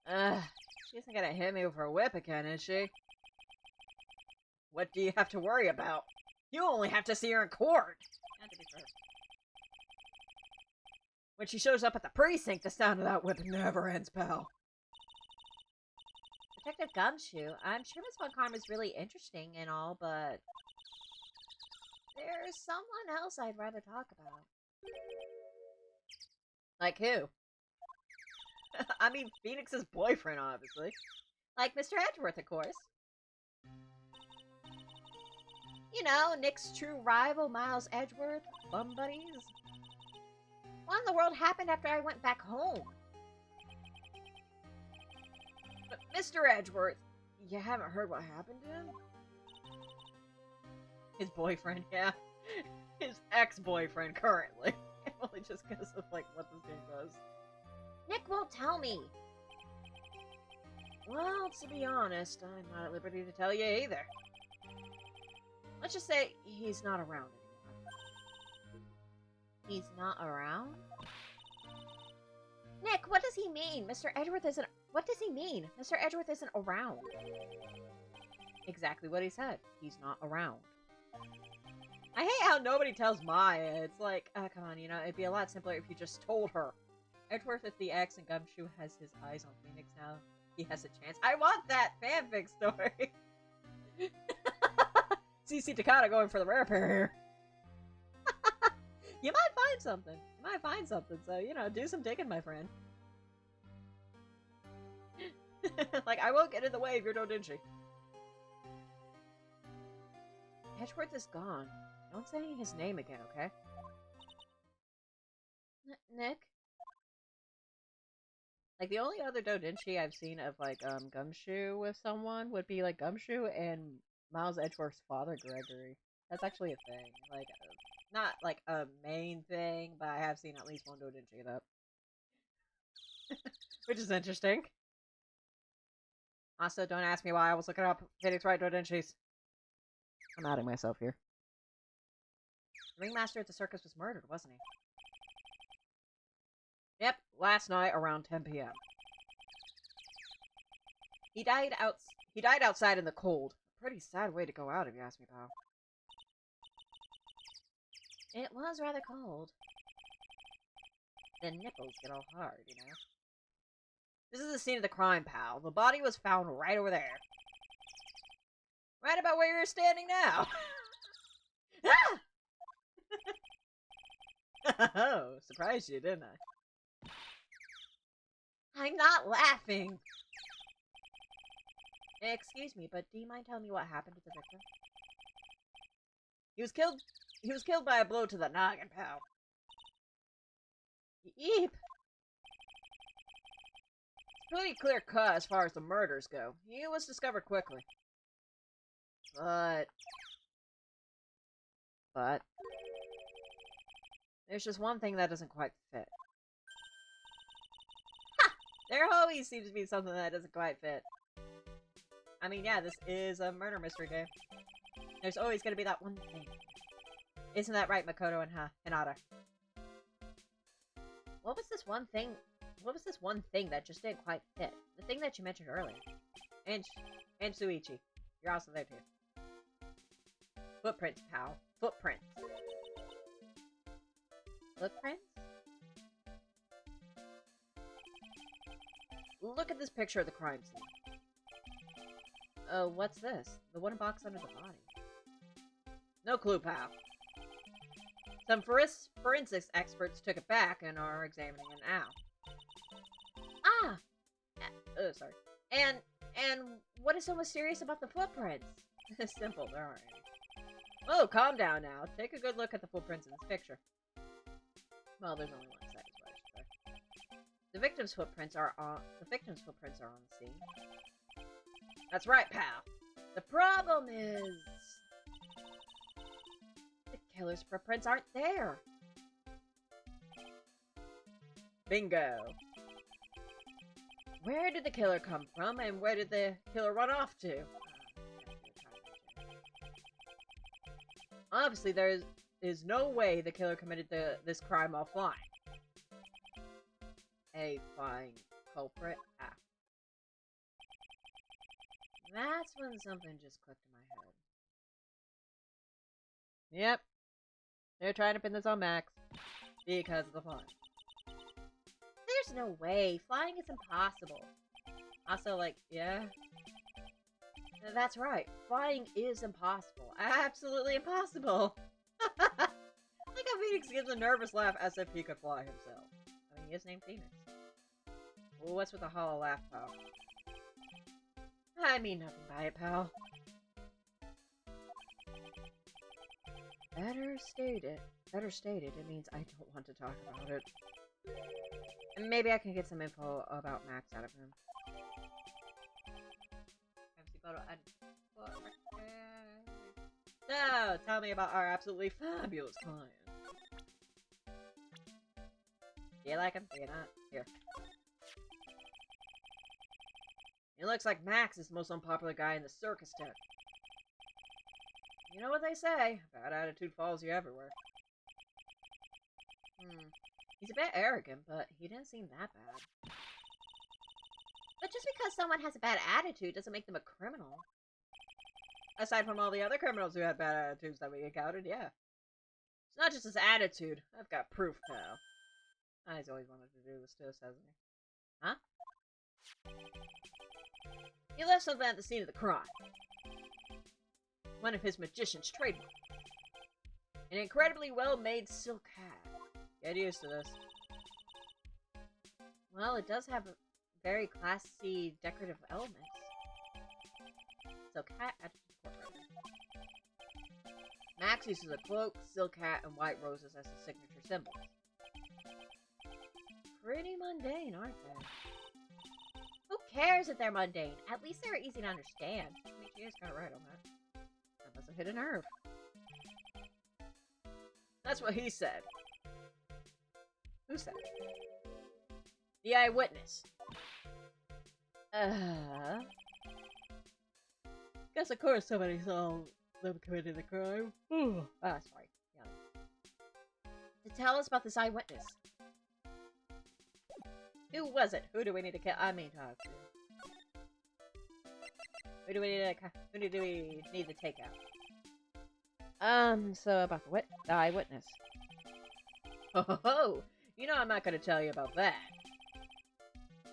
it is. She isn't gonna hit me with her whip again, is she? What do you have to worry about? You only have to see her in court. Not to be fair. When she shows up at the precinct, the sound of that whip never ends, pal. Detective Gumshoe, I'm sure Miss Von Karma is really interesting and all, but there's someone else I'd rather talk about. Like who? I mean, Phoenix's boyfriend, obviously. Like Mr. Edgeworth, of course. You know, Nick's true rival, Miles Edgeworth. Bum buddies. What in the world happened after I went back home? But Mr. Edgeworth, you haven't heard what happened to him? His boyfriend, yeah. His ex-boyfriend, currently. Only just because of, like, what this game does. Nick won't tell me. Well, to be honest, I'm not at liberty to tell you either. Let's just say he's not around anymore. He's not around? Nick, what does he mean? Mr. Edgeworth isn't... What does he mean? Mr. Edgeworth isn't around. Exactly what he said. He's not around. I hate how nobody tells Maya. It's like, come on, you know, it'd be a lot simpler if you just told her. Edgeworth, if the ex and Gumshoe has his eyes on Phoenix now, he has a chance. I want that fanfic story! CC Takata going for the rare pair here. You might find something. You might find something, so, you know, do some digging, my friend. Like, I won't get in the way of your doujinshi. Edgeworth is gone. Don't say his name again, okay? Nick? Like, the only other doujinshi I've seen of, like, Gumshoe with someone would be, like, Gumshoe and Miles Edgeworth's father, Gregory. That's actually a thing. Like, not, like, a main thing, but I have seen at least one doujinshi of that. Which is interesting. Also, don't ask me why I was looking up Phoenix Wright doujinshis. I'm outing myself here. The ringmaster at the circus was murdered, wasn't he? Yep, last night around 10 p.m. He died outside in the cold. Pretty sad way to go out, if you ask me, pal. It was rather cold. The nipples get all hard, you know? This is the scene of the crime, pal. The body was found right over there. Right about where you're standing now. Ah! Oh, surprised you, didn't I? I'm not laughing. Excuse me, but do you mind telling me what happened to the victim? He was killed by a blow to the noggin, pal. Yeep. It's pretty clear cut as far as the murders go. He was discovered quickly. But there's just one thing that doesn't quite fit. Ha! There always seems to be something that doesn't quite fit. I mean, yeah, this is a murder mystery game. There's always gonna be that one thing. Isn't that right, Makoto and Hinata? What was this one thing? What was this one thing that just didn't quite fit? The thing that you mentioned earlier. And Suichi. You're also there too. Footprints, pal. Footprints. Footprints? Look at this picture of the crime scene. What's this? The wooden box under the body. No clue, pal. Some forensics experts took it back and are examining it now. Ah! Sorry. And what is so mysterious about the footprints? Simple, there aren't any. Oh, calm down now. Take a good look at the footprints in this picture. Well, there's only one set, is what I should say. The victim's footprints are on the scene. That's right, pal. The problem is the killer's footprints aren't there. Bingo. Where did the killer come from, and where did the killer run off to? Obviously, there is no way the killer committed this crime while flying. A flying culprit? Ah. That's when something just clicked in my head. Yep. They're trying to pin this on Max. Because of the flying. There's no way. Flying is impossible. Also, like, yeah. That's right. Flying is impossible. Absolutely impossible. Like how Phoenix gives a nervous laugh as if he could fly himself. I mean, he is named Phoenix. Well, what's with the hollow laugh, pal? I mean nothing by it, pal. Better stated. Better stated. It means I don't want to talk about it. And maybe I can get some info about Max out of him. So, tell me about our absolutely fabulous client. Do you like him? Do you not? Here. It looks like Max is the most unpopular guy in the circus tent. You know what they say, bad attitude follows you everywhere. He's a bit arrogant, but he didn't seem that bad. But just because someone has a bad attitude doesn't make them a criminal. Aside from all the other criminals who had bad attitudes that we encountered, yeah. It's not just his attitude. I've got proof, pal. He's always wanted to do this to us, hasn't he? Huh? He left something at the scene of the crime. One of his magician's trademark. An incredibly well-made silk hat. Get used to this. Well, it does have very classy decorative elements. Silk hat at the incorporated. Max uses a cloak, silk hat, and white roses as his signature symbols. Pretty mundane, aren't they? Who cares if they're mundane? At least they're easy to understand. I mean, she is kind of right on that. That must have hit a nerve. That's what he said. Who said it? The eyewitness. Guess of course somebody saw them committing the crime. Sorry. Yeah. To tell us about this eyewitness. Who was it? Who do we need to kill? I mean, talk to. Who do we need to take out? So about the eyewitness. Oh, you know I'm not gonna tell you about that.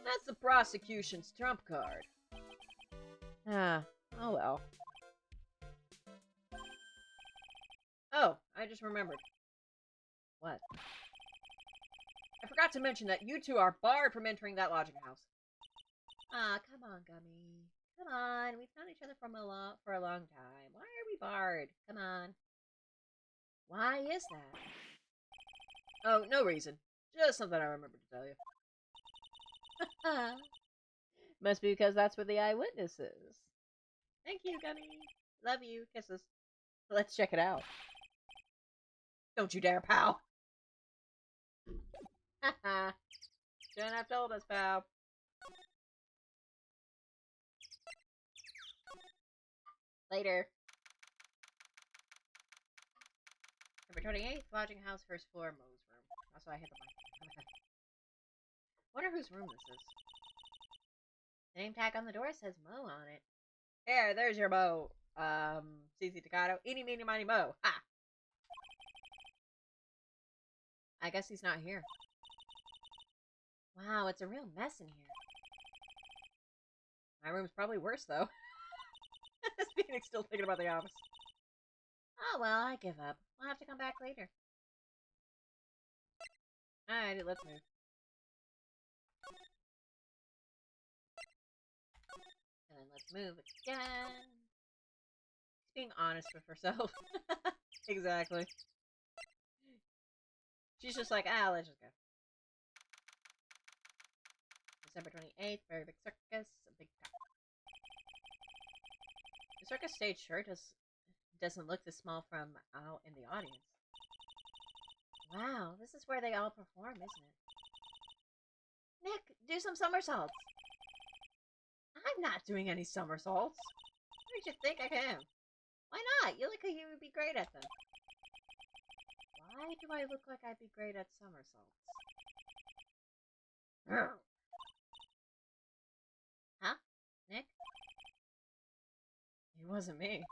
That's the prosecution's trump card. Oh well. Oh, I just remembered. What? I forgot to mention that you two are barred from entering that lodging house. Ah, come on, Gummy. Come on, we've known each other for a long time. Why are we barred? Come on. Why is that? Oh, no reason. Just something I remembered to tell you. Must be because that's where the eyewitness is. Thank you, Gummy. Love you. Kisses. Let's check it out. Don't you dare, pal. Haha. Shouldn't have told us, pal. Later. Number 28th, lodging house, first floor, Moe's room. Also, I hit the mic. Wonder whose room this is. The name tag on the door says Moe on it. There, there's your Moe. CC Takato. Eeny, meeny, miny, Moe. Ha! I guess he's not here. Wow, it's a real mess in here. My room's probably worse, though. Phoenix still thinking about the office. Oh, well, I give up. We'll have to come back later. Alrighty, let's move. And then let's move again. She's being honest with herself. Exactly. She's just like, let's just go. December 28th, very big circus, a big town. The circus stage sure doesn't look this small from out in the audience. Wow, this is where they all perform, isn't it? Nick, do some somersaults. I'm not doing any somersaults. What did you think I am? Why not? You look like you would be great at them. Why do I look like I'd be great at somersaults? Huh? Nick? It wasn't me.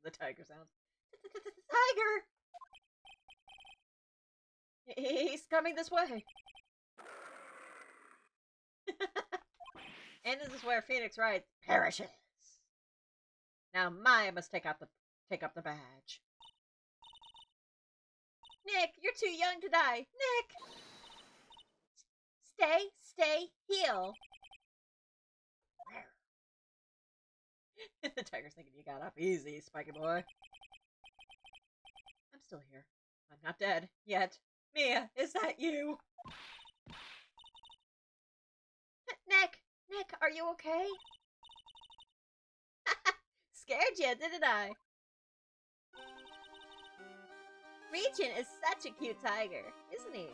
The tiger sounds. Tiger! He's coming this way. And this is where Phoenix Wright perishes. Now Maya must take up the badge. Nick, you're too young to die. Nick! Stay, heal. The tiger's thinking you got off easy, Spiky boy. I'm still here. I'm not dead. Yet. Mia, is that you? Nick, are you okay? Scared you, didn't I? Regent is such a cute tiger, isn't he?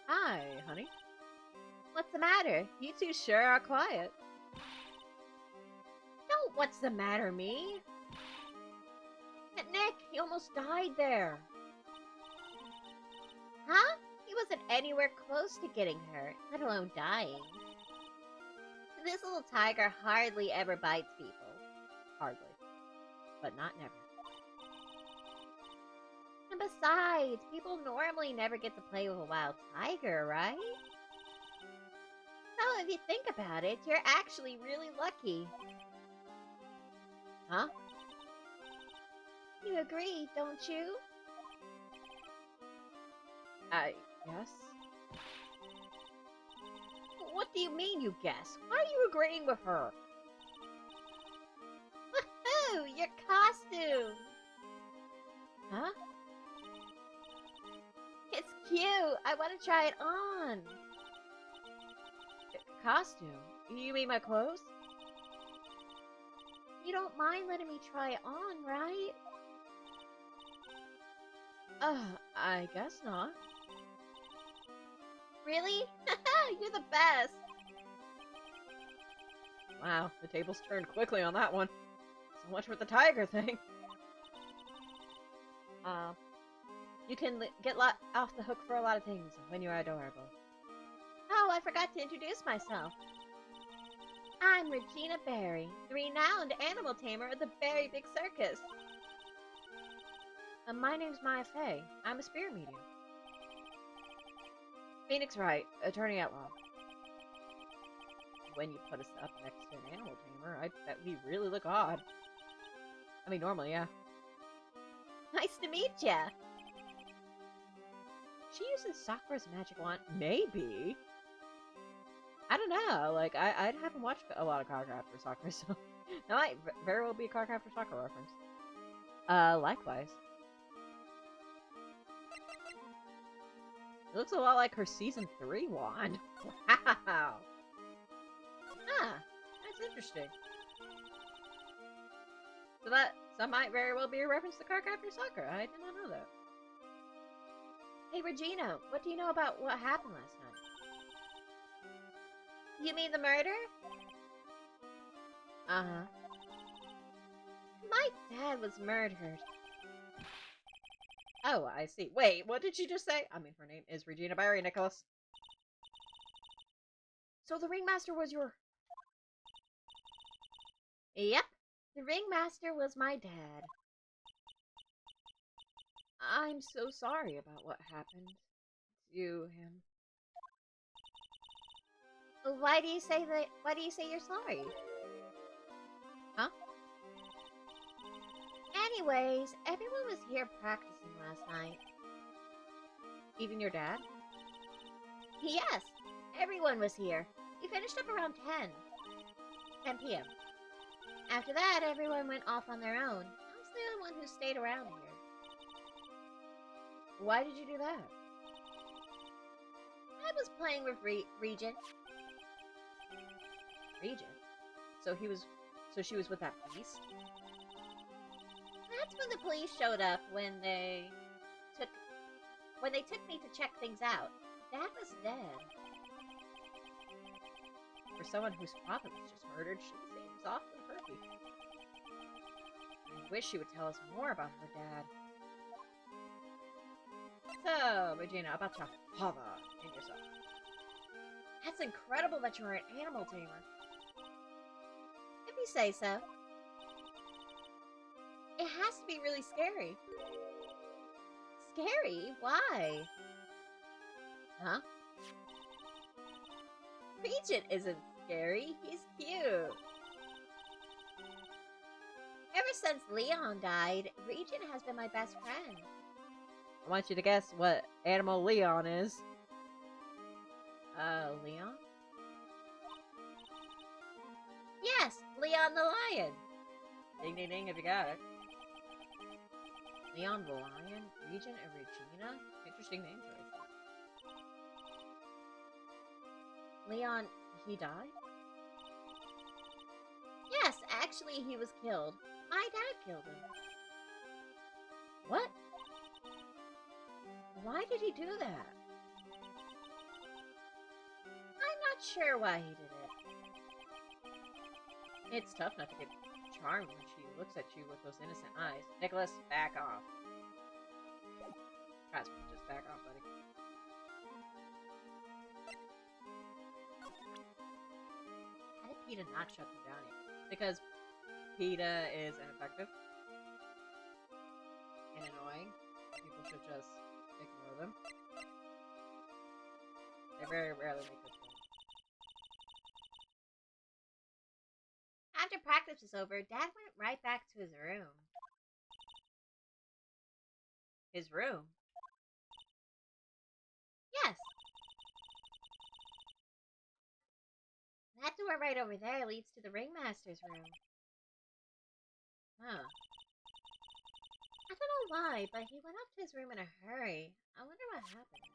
Hi, honey. What's the matter? You two sure are quiet. Don't what's the matter me? Nick, he almost died there. Huh? He wasn't anywhere close to getting hurt, let alone dying. This little tiger hardly ever bites people. Hardly. But not never. And besides, people normally never get to play with a wild tiger, right? So if you think about it, you're actually really lucky. Huh? You agree, don't you? I guess. What do you mean, you guess? Why are you agreeing with her? Woohoo! Your costume! Huh? It's cute! I want to try it on! Costume? You mean my clothes? You don't mind letting me try it on, right? I guess not. Really? You're the best! Wow, the tables turned quickly on that one. So much for the tiger thing. You can get off the hook for a lot of things when you're adorable. Oh, I forgot to introduce myself. I'm Regina Barry, the renowned animal tamer of the Berry Big Circus. My name's Maya Fey. I'm a spirit medium. Phoenix Wright, attorney at law. When you put us up next to an animal tamer, I bet we really look odd. I mean, normally, yeah. Nice to meet ya! She uses Sakura's magic wand? Maybe. I don't know. Like, I haven't watched a lot of Cardcaptor Sakura, so that might very well be a Cardcaptor Sakura reference. Likewise. It looks a lot like her Season 3 wand. Wow! Ah, that's interesting. So that might very well be a reference to Cardcaptor Sakura. I did not know that. Hey, Regina, what do you know about what happened last night? You mean the murder? Uh-huh. My dad was murdered. Oh, I see. Wait, what did she just say? I mean, her name is Regina Barry, Nicholas. So the ringmaster was your... Yep. The ringmaster was my dad. I'm so sorry about what happened to him. Why do you say that? Why do you say you're sorry? Huh? Anyways, everyone was here practicing last night. Even your dad? Yes, everyone was here. We finished up around 10 p.m. After that, everyone went off on their own. I was the only one who stayed around here. Why did you do that? I was playing with Regent. Regent? So she was with that beast? That's when the police showed up when they took me to check things out. Dad was dead. For someone whose father was just murdered, she seems awfully perky. I wish she would tell us more about her dad. So, Regina, about your father and yourself. That's incredible that you're an animal tamer. you say so. It has to be really scary. Scary? Why? Huh? Regent isn't scary. He's cute. Ever since Leon died, Regent has been my best friend. I want you to guess what animal Leon is. Leon? Yes, Leon the lion. Ding ding ding, have you got it? Leon the lion, Regent and Regina? Interesting name choice. Leon, he died? Yes, actually he was killed. My dad killed him. What? Why did he do that? I'm not sure why he did it. It's tough not to get charmed when she looks at you with those innocent eyes. Nicholas, back off. Cosmo, just back off, buddy. How did PETA not shut them down yet? Because PETA is ineffective and annoying. People should just ignore them. They very rarely make good points. After practice was over, Dad went right back to his room. His room? Yes. That door right over there leads to the ringmaster's room. Huh. I don't know why, but he went up to his room in a hurry. I wonder what happened.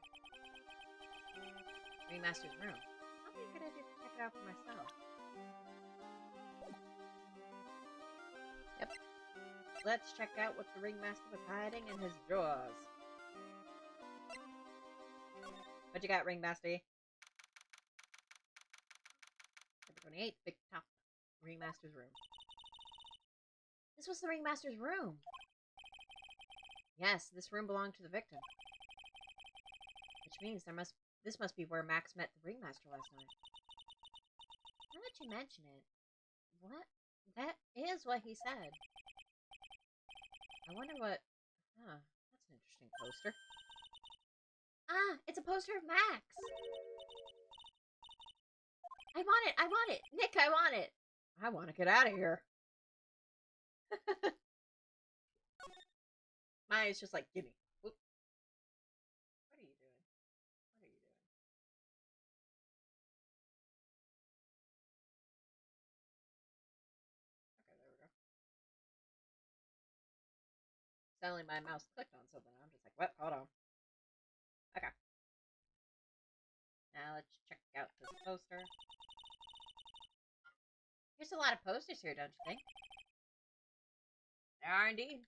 Ringmaster's room. I'll be a good idea to check it out for myself. Yep. Let's check out what the ringmaster was hiding in his drawers. What you got, ringmaster? Number 28, big top. Ringmaster's room. This was the ringmaster's room. Yes, this room belonged to the victim. Which means this must be where Max met the ringmaster last night. Now that you mention it, what? That is what he said. I wonder what... Huh, that's an interesting poster. Ah, it's a poster of Max. I want it! I want it! Nick, I want it! I want to get out of here. Maya's just like, gimme. Whoop. What are you doing? What are you doing? Okay, there we go. Suddenly my mouse clicked on something. I'm just like, what? Hold on. Okay. Now let's check out this poster. There's a lot of posters here, don't you think? There are indeed.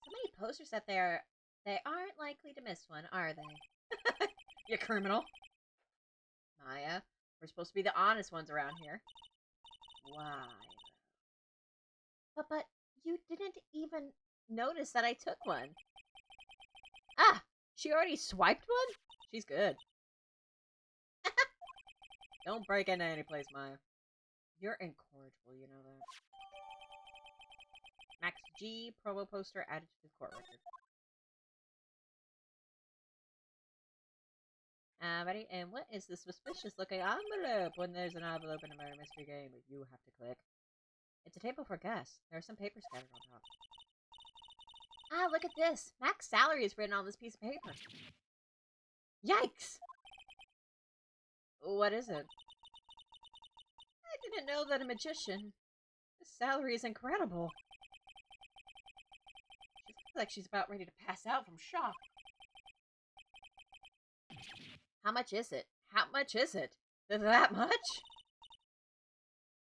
So many posters that they aren't likely to miss one, are they? You criminal. Maya, we're supposed to be the honest ones around here. Why? But you didn't even notice that I took one. Ah! She already swiped one? She's good. Don't break into any place, Maya. You're incorrigible, you know that. Max G, promo poster added to the court record. Ready? And what is this suspicious looking envelope? When there's an envelope in a murder mystery game, you have to click. It's a table for guests. There are some papers scattered on top. Ah, look at this. Max's salary is written on this piece of paper. Yikes! What is it? I didn't know that a magician. His salary is incredible. She looks like she's about ready to pass out from shock. How much is it? How much is it? That much?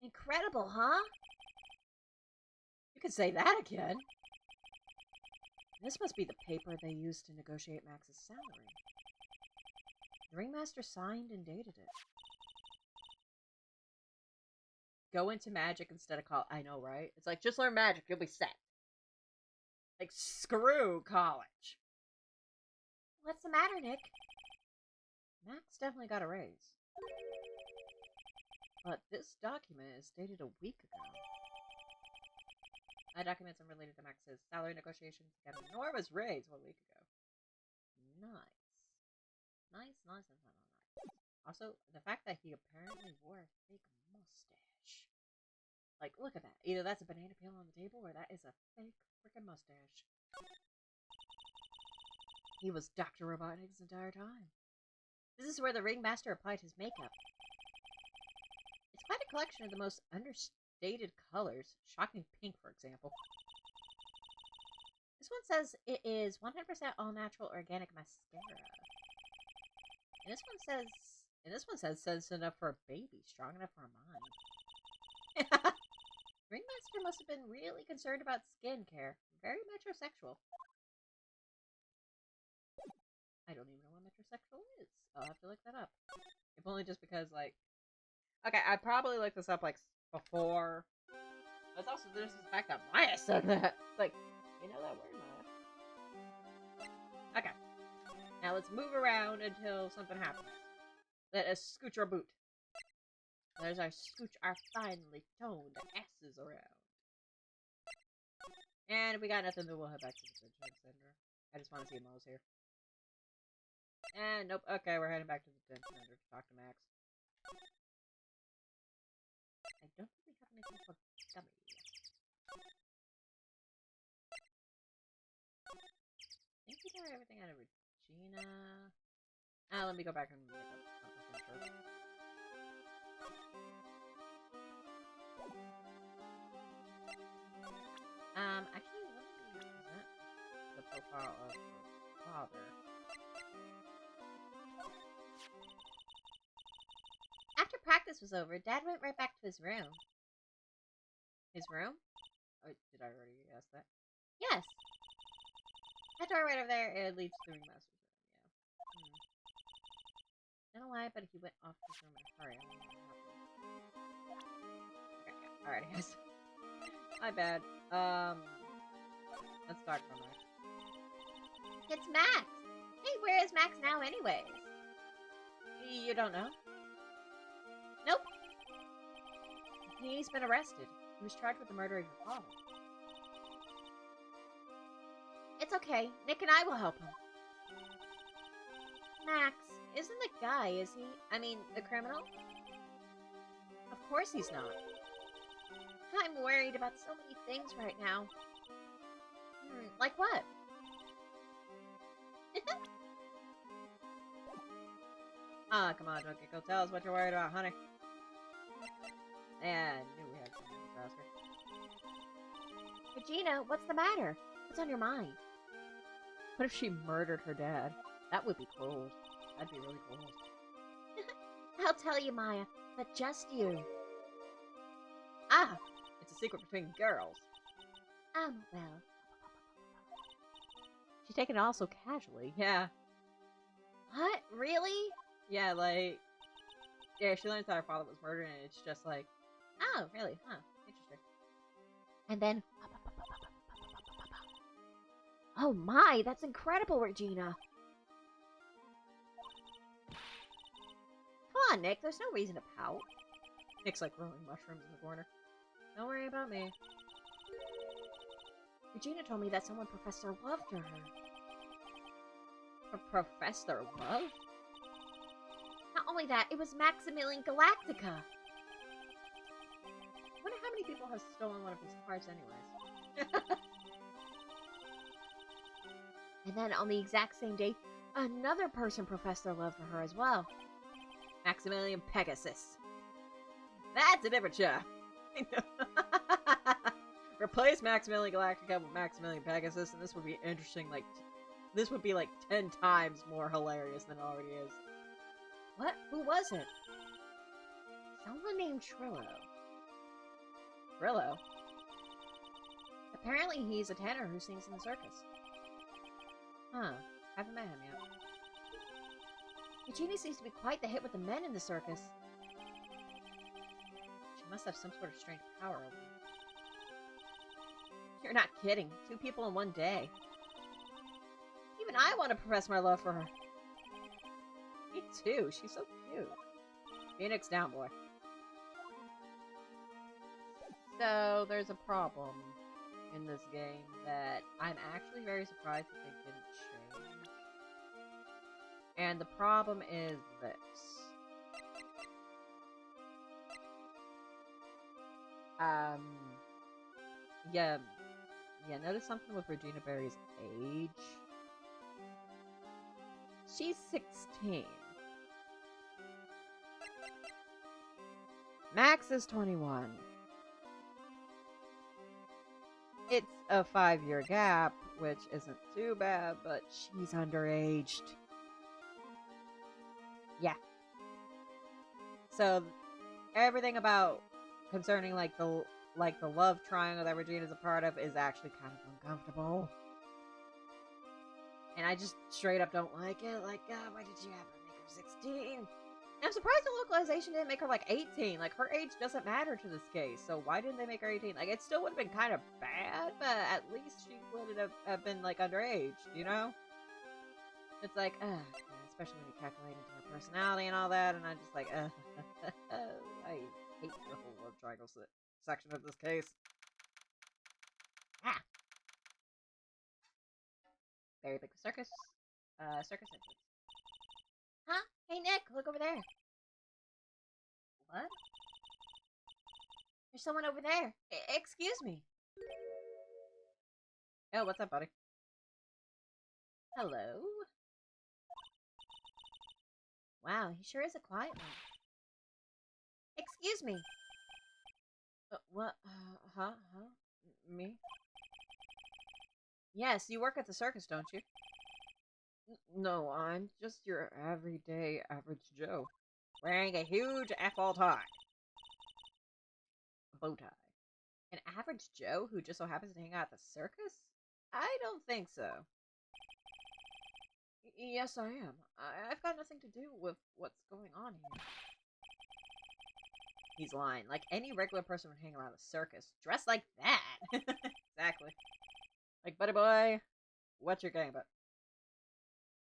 Incredible, huh? You could say that again. This must be the paper they used to negotiate Max's salary. The ringmaster signed and dated it. Go into magic instead of college. I know, right? It's like, just learn magic, you'll be set. Like, screw college. What's the matter, Nick? Max definitely got a raise. But this document is dated a week ago. My documents are related to Max's salary negotiations together. Nor was Ray's 1 week ago. Nice. Nice. Also, the fact that he apparently wore a fake mustache. Like, look at that. Either that's a banana peel on the table, or that is a fake freaking mustache. He was Dr. Robotnik's entire time. This is where the ringmaster applied his makeup. It's quite a collection of the most understated colors. Shocking pink, for example. This one says it is 100% all-natural organic mascara. And this one says sense enough for a baby, strong enough for a mind. Ringmaster must have been really concerned about skincare. Very metrosexual. I don't even know what metrosexual is. I'll have to look that up. If only just because, like... Okay, I probably looked this up, like, before. But it's also there's the fact that Maya said that. Like, you know that word, Maya? Okay. Now let's move around until something happens. Let us scooch our boot. There's our scooch our finely toned asses around. And if we got nothing, then we'll head back to the detention center. I just want to see Mo's here. And nope, okay, we're heading back to the detention center to talk to Max. I don't think we have anything for dummy. I think we got everything out of Regina. Let me go back and make up something sure. Actually, let me present the profile of her father. After practice was over, Dad went right back to his room. His room? Oh, did I already ask that? Yes. That door right over there, it leads to the ringmaster's room, yeah. I don't know why, but he went off his room in a hurry. I don't know what happened. Okay, yeah. Alright, guys. My bad. Let's start from Max. It's Max! Hey, where is Max now anyways? You don't know? Nope. He's been arrested. He was charged with the murder of your father. It's okay. Nick and I will help him. Max, isn't the guy, is he? I mean, the criminal? Of course he's not. I'm worried about so many things right now. Like what? Come on, Donkey. Tell us what you're worried about, honey. And knew we had something to ask her. Regina, what's the matter? What's on your mind? What if she murdered her dad? That would be cold. That'd be really cold. I'll tell you, Maya, but just you. Ah! It's a secret between girls. Well. She's taking it all so casually. Yeah. What? Really? Yeah, like... Yeah, she learns that her father was murdered, and it's just like... Oh, really? Huh. Interesting. And then... Oh my, that's incredible, Regina! Come on, Nick, there's no reason to pout. Nick's like growing mushrooms in the corner. Don't worry about me. Regina told me that someone professed their love to her. Professed their love? Not only that, it was Maximilian Galactica! I wonder how many people have stolen one of his cars anyways. And then on the exact same day, another person professed their love for her as well. Maximilian Pegasus. That's a different show. Replace Maximilian Galactica with Maximilian Pegasus, and this would be interesting, like... This would be like 10 times more hilarious than it already is. What? Who was it? Someone named Trillo. Trillo? Apparently he's a tenor who sings in the circus. Huh. Haven't met him yet. Eugenie seems to be quite the hit with the men in the circus. She must have some sort of strange power over him. You're not kidding. 2 people in one day. Even I want to profess my love for her. Me too. She's so cute. Phoenix down, boy. So there's a problem in this game that I'm actually very surprised that they didn't change. And the problem is this. Yeah, notice something with Regina Berry's age. She's 16. Max is 21. It's a 5-year gap, which isn't too bad, but she's underaged. Yeah. So everything about concerning like the love triangle that Regina's a part of is actually kind of uncomfortable. And I just straight up don't like it. Like, God, why did you have to make her 16? I'm surprised the localization didn't make her like 18. Like, her age doesn't matter to this case, so why didn't they make her 18? Like, it still would have been kind of bad, but at least she would have been like underage, you know? It's like, especially when you calculate into her personality and all that, and I'm just like, I hate the whole love triangle section of this case. Ah! Very big circus. Circus entrance. Huh? Hey, Nick, look over there. What? There's someone over there. Excuse me. Oh, what's up, buddy? Hello? Wow, he sure is a quiet one. Excuse me. What? Huh? Me? Yes, you work at the circus, don't you? No, I'm just your everyday average Joe. Wearing a huge F-all tie. A bow tie. An average Joe who just so happens to hang out at the circus? I don't think so. Yes, I am. I've got nothing to do with what's going on here. He's lying. Like any regular person would hang around a circus. Dressed like that! Exactly. Like, buddy boy, what's your game about?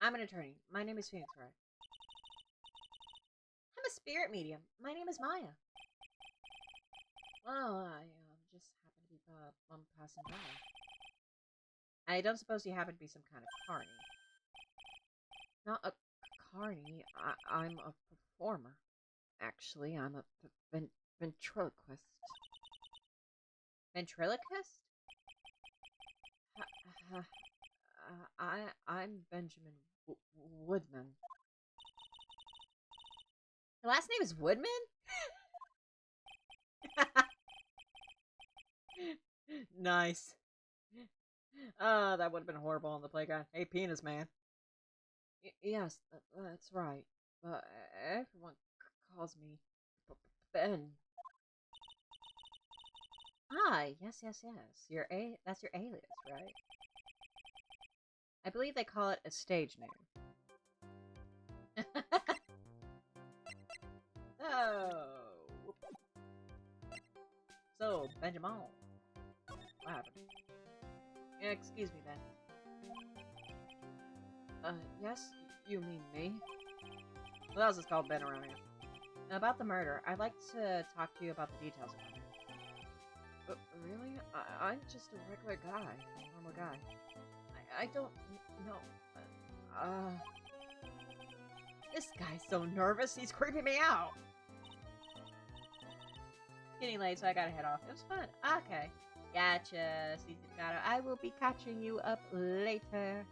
I'm an attorney. My name is Phoenix Wright. I'm a spirit medium. My name is Maya. Well, I just happen to be passing by. I don't suppose you happen to be some kind of carny. Not a carny. I'm a performer. Actually, I'm a ventriloquist. Ventriloquist? I'm Benjamin Woodman. Your last name is Woodman? Nice. That would have been horrible on the playground. Hey, penis man. Yes, that's right. But everyone calls me Ben. Ah, yes. That's your alias, right? I believe they call it a stage name. So, Benjamin. What happened? Excuse me, Ben. Yes? You mean me? What else is called Ben around here? About the murder, I'd like to talk to you about the details of it. Really? I'm just a regular guy. Normal guy. I don't know. This guy's so nervous, he's creeping me out! It's getting late, so I gotta head off. It was fun. Okay. Gotcha, Cicicado. I will be catching you up later.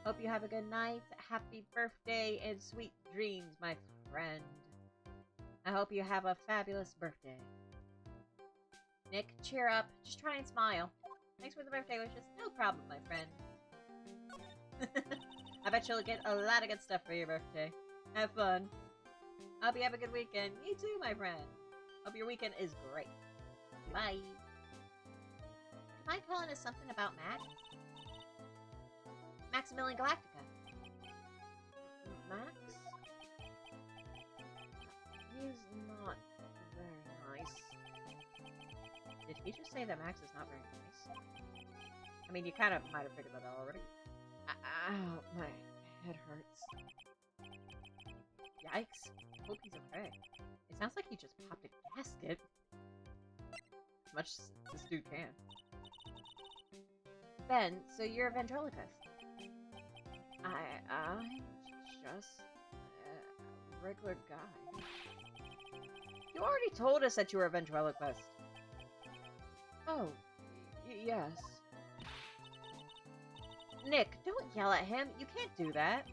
Hope you have a good night. Happy birthday and sweet dreams, my friend. I hope you have a fabulous birthday. Nick, cheer up. Just try and smile. Thanks for the birthday wishes. No problem, my friend. I bet you'll get a lot of good stuff for your birthday. Have fun. Hope you have a good weekend. You too, my friend. Hope your weekend is great. Bye. Am I telling us something about Max? Maximilian Galactica. Max? He's not very nice. Did he just say that Max is not very nice? I mean, you kind of might have figured that out already. Ow, my head hurts. Yikes. Hope he's okay. It sounds like he just popped a gasket. much as this dude can. Ben, so you're a ventriloquist. I'm just a regular guy. You already told us that you were a ventriloquist. Oh, yes. Nick, don't yell at him. You can't do that.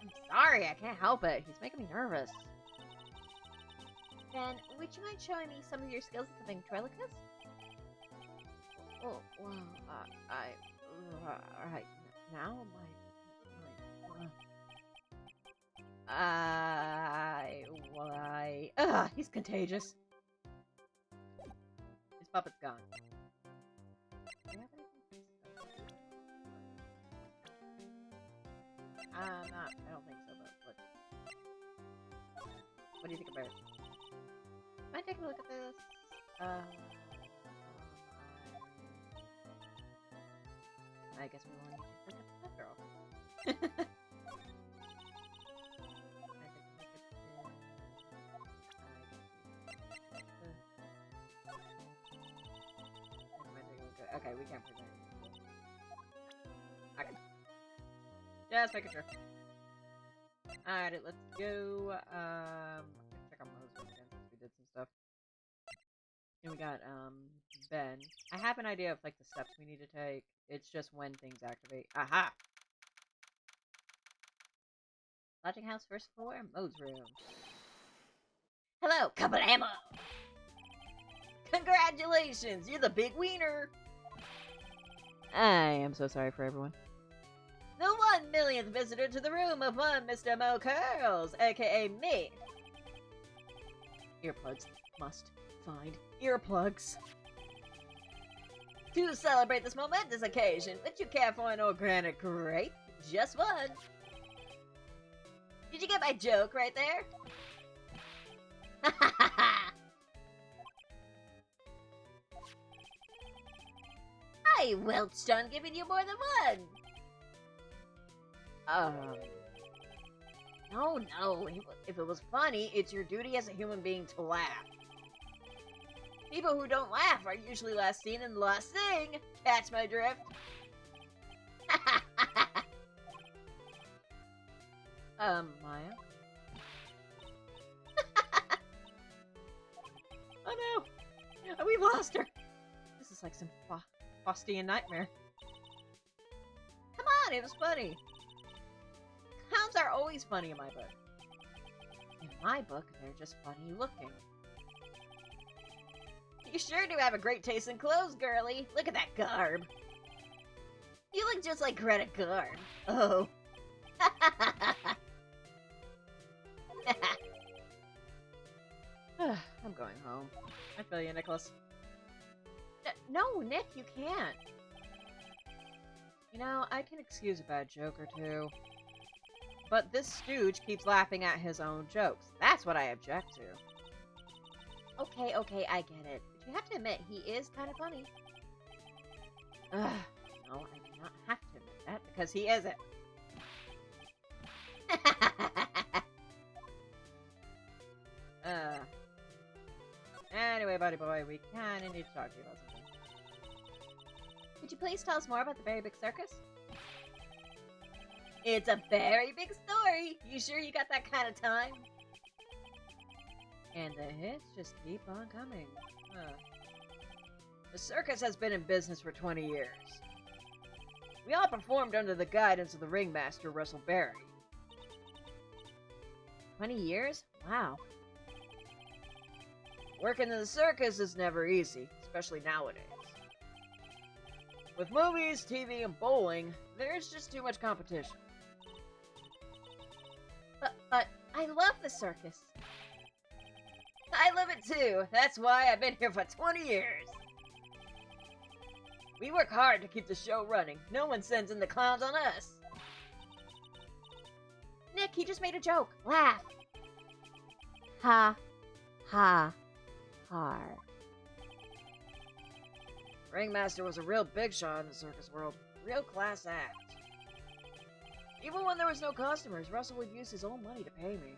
I'm sorry, I can't help it. He's making me nervous. Ben, would you mind showing me some of your skills as a ventriloquist? Oh, well, right now, he's contagious. His puppet's gone. Do you have anything? I don't think so, but what do you think about it? Mind taking a look at this? I guess we want to look at that girl. Okay, we can't present. Okay. Just making sure. Alright, let's go. Check on Mose again since we did some stuff. And we got, Ben. I have an idea of, like, the steps we need to take. It's just when things activate. Aha! Lodging house, first floor, Mode's room. Hello, Kablamo! Congratulations! You're the big wiener! I am so sorry for everyone. The 1 millionth visitor to the room of one Mr. Mo Curls, aka me. Earplugs. Must find earplugs. To celebrate this momentous occasion, would you care for an organic grape? Just one. Did you get my joke right there? I welched on giving you more than one. No. If it was funny, it's your duty as a human being to laugh. People who don't laugh are usually last seen and last sing. Catch my drift? Maya? Oh no! We lost her! This is like some Faustian nightmare. Come on, it was funny. Clowns are always funny in my book. In my book, they're just funny looking. You sure do have a great taste in clothes, girly. Look at that garb. You look just like Greta Garb. Oh. I'm going home. I feel you, Nicholas. No, Nick, you can't. You know, I can excuse a bad joke or two. But this stooge keeps laughing at his own jokes. That's what I object to. Okay, I get it. But you have to admit, he is kind of funny. No, I do not have to admit that, because he isn't. Anyway, buddy boy, we kinda need to talk to you about something. Could you please tell us more about the Very Big Circus? It's a very big story! You sure you got that kind of time? And the hits just keep on coming. The circus has been in business for 20 years. We all performed under the guidance of the ringmaster, Russell Berry. 20 years? Wow. Working in the circus is never easy, especially nowadays. With movies, TV, and bowling, there's just too much competition. But I love the circus. I love it too. That's why I've been here for 20 years. We work hard to keep the show running. No one sends in the clowns on us. Nick, he just made a joke. Laugh. Ha. Ha. Har. Ringmaster was a real big shot in the circus world. Real class act. Even when there was no customers, Russell would use his own money to pay me.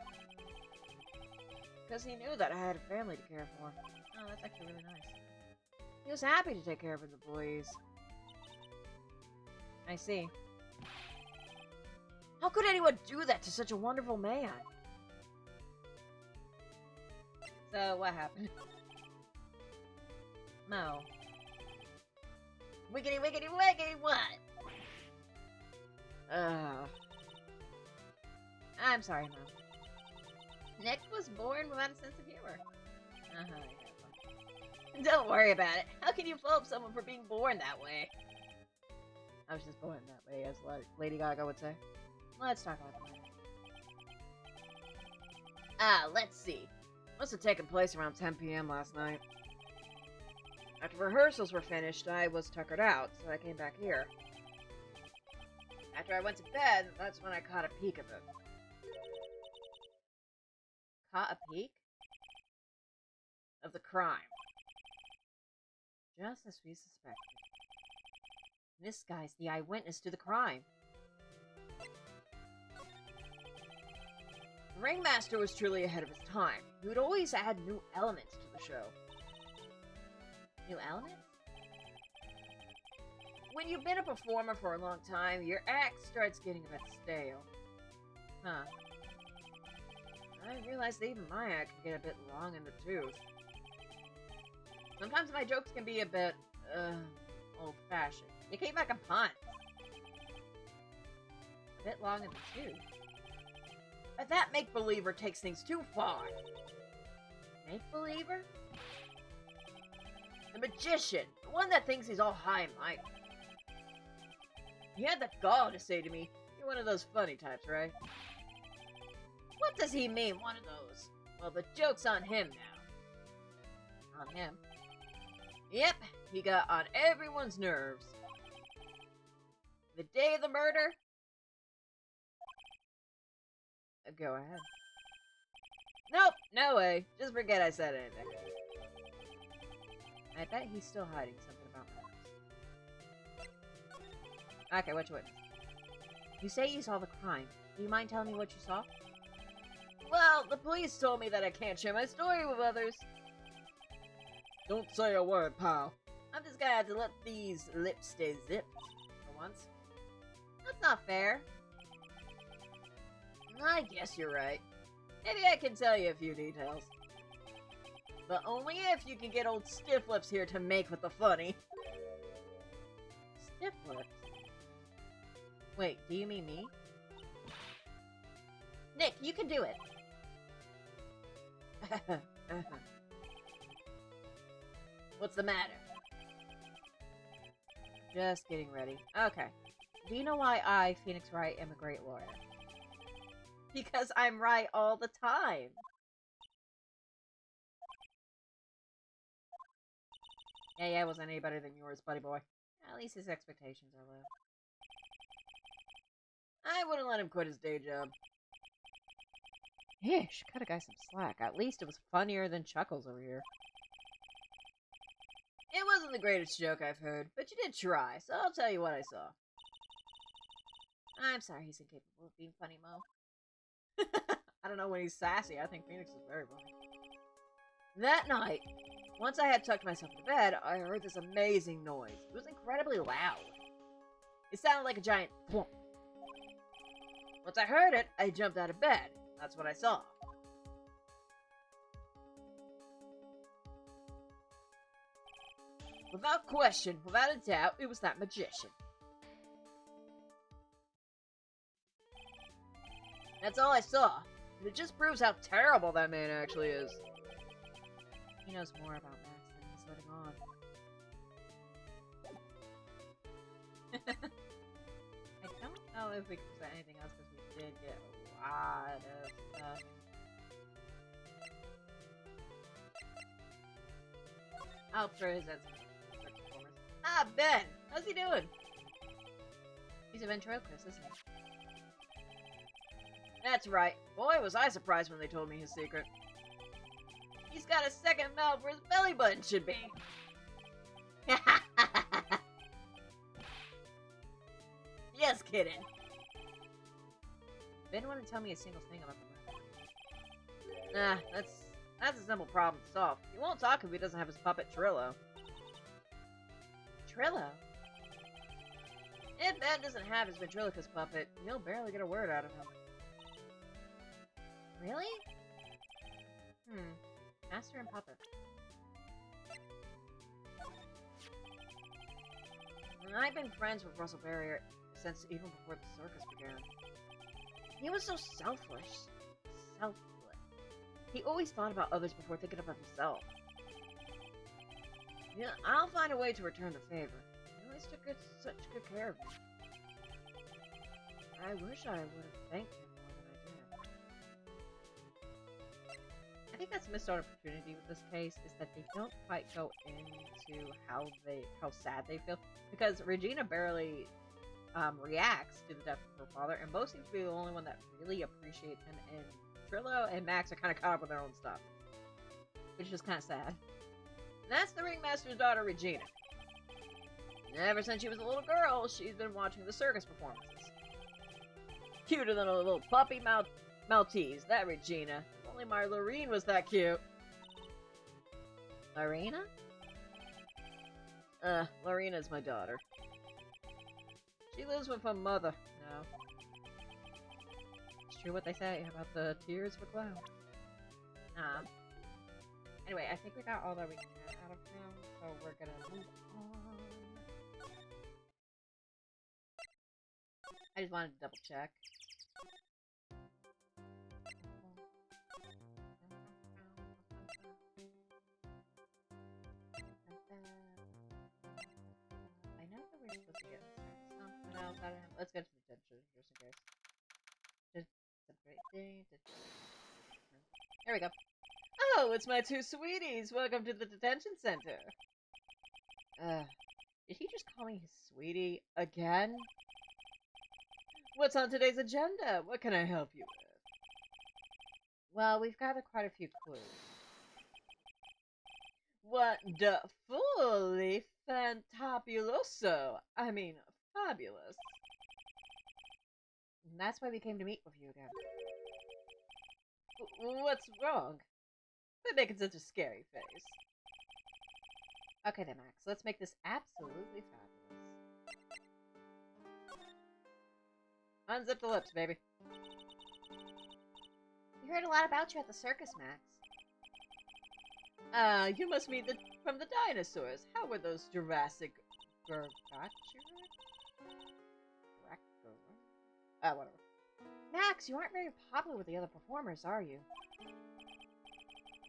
Because he knew that I had a family to care for. Oh, that's actually really nice. He was happy to take care of the employees. I see. How could anyone do that to such a wonderful man? So, what happened? No. Wiggity, wiggity, wiggity, what? I'm sorry, Mom. Nick was born without a sense of humor. Don't worry about it. How can you fault someone for being born that way? I was just born that way, as Lady Gaga would say. Let's talk about that. Let's see. Must have taken place around 10 p.m. last night. After rehearsals were finished, I was tuckered out, so I came back here. After I went to bed, that's when I caught a peek of it. Caught a peek? Of the crime. Just as we suspected. This guy's the eyewitness to the crime. The Ringmaster was truly ahead of his time. He would always add new elements to the show. New elements? When you've been a performer for a long time, your act starts getting a bit stale. Huh. I realized that even my act can get a bit long in the tooth. Sometimes my jokes can be a bit, old-fashioned. You keep making puns. A bit long in the tooth. But that make-believer takes things too far. Make-believer? The magician. The one that thinks he's all high and mighty. He had the gall to say to me, "You're one of those funny types, right?" What does he mean, one of those? Well, the joke's on him now. On him? Yep, he got on everyone's nerves. The day of the murder? Go ahead. Nope, no way. Just forget I said anything. I bet he's still hiding something about my house. Okay, what you witnessed? You say you saw the crime. Do you mind telling me what you saw? Well, the police told me that I can't share my story with others. Don't say a word, pal. I'm just gonna have to let these lips stay zipped for once. That's not fair. I guess you're right. Maybe I can tell you a few details. But only if you can get old Stiff Lips here to make with the funny. Stiff Lips? Wait, do you mean me? Nick, you can do it. What's the matter? Just getting ready. Okay. Do you know why I, Phoenix Wright, am a great lawyer? Because I'm right all the time. Yeah, wasn't any better than yours, buddy boy. At least his expectations are low. I wouldn't let him quit his day job. Ish, cut a guy some slack. At least it was funnier than Chuckles over here. It wasn't the greatest joke I've heard, but you did try, so I'll tell you what I saw. I'm sorry he's incapable of being funny, Mo. I don't know when he's sassy. I think Phoenix is very funny. That night, once I had tucked myself into bed, I heard this amazing noise. It was incredibly loud. It sounded like a giant thwomp. Once I heard it, I jumped out of bed. That's what I saw. Without question, without a doubt, it was that magician. That's all I saw. And it just proves how terrible that man actually is. He knows more about Max than he's letting on. I don't know if we can present anything else because we did get a lot of stuff. I'll throw his at some performers. Ah, Ben! How's he doing? He's a ventriloquist, isn't he? That's right. Boy, was I surprised when they told me his secret. He's got a second mouth where his belly button should be. Just kidding. Ben wouldn't tell me a single thing about the murder. Nah, that's a simple problem to solve. He won't talk if he doesn't have his puppet Trillo. Trillo? If Ben doesn't have his ventriloquist puppet, he'll barely get a word out of him. Really? Master and puppet. I've been friends with Russell Barrier since even before the circus began. He was so selfish. Selfless. He always thought about others before thinking about himself. Yeah, I'll find a way to return the favor. He always took such good care of me. I wish I would have thanked him more than I did. I think that's a missed opportunity with this case, is that they don't quite go into how sad they feel. Because Regina barely reacts to the death of her father, and Bo seems to be the only one that really appreciates him, and Trillo and Max are kind of caught up with their own stuff. Which is kind of sad. And that's the Ringmaster's daughter, Regina. Ever since she was a little girl, she's been watching the circus performances. Cuter than a little puppy Maltese, that Regina. If only my Lorene was that cute. Lorena? Lorena's my daughter. She lives with her mother now. It's true what they say about the tears of a clown. Anyway, I think we got all that we can get out of him, so we're gonna move on. I just wanted to double check. I know that we're supposed to get something else out of him. Let's get to the detention just in case. There we go. Oh, it's my two sweeties! Welcome to the detention center! Did he just call me his sweetie again? What's on today's agenda? What can I help you with? Well, we've gathered quite a few clues. Wonderfully fantabuloso! I mean, fabulous. And that's why we came to meet with you again. What's wrong? Quit making such a scary face. Okay then, Max. Let's make this absolutely fabulous. Unzip the lips, baby. We heard a lot about you at the circus, Max. You must mean from the dinosaurs. How were those Jurassic whatever. Max, you aren't very popular with the other performers, are you?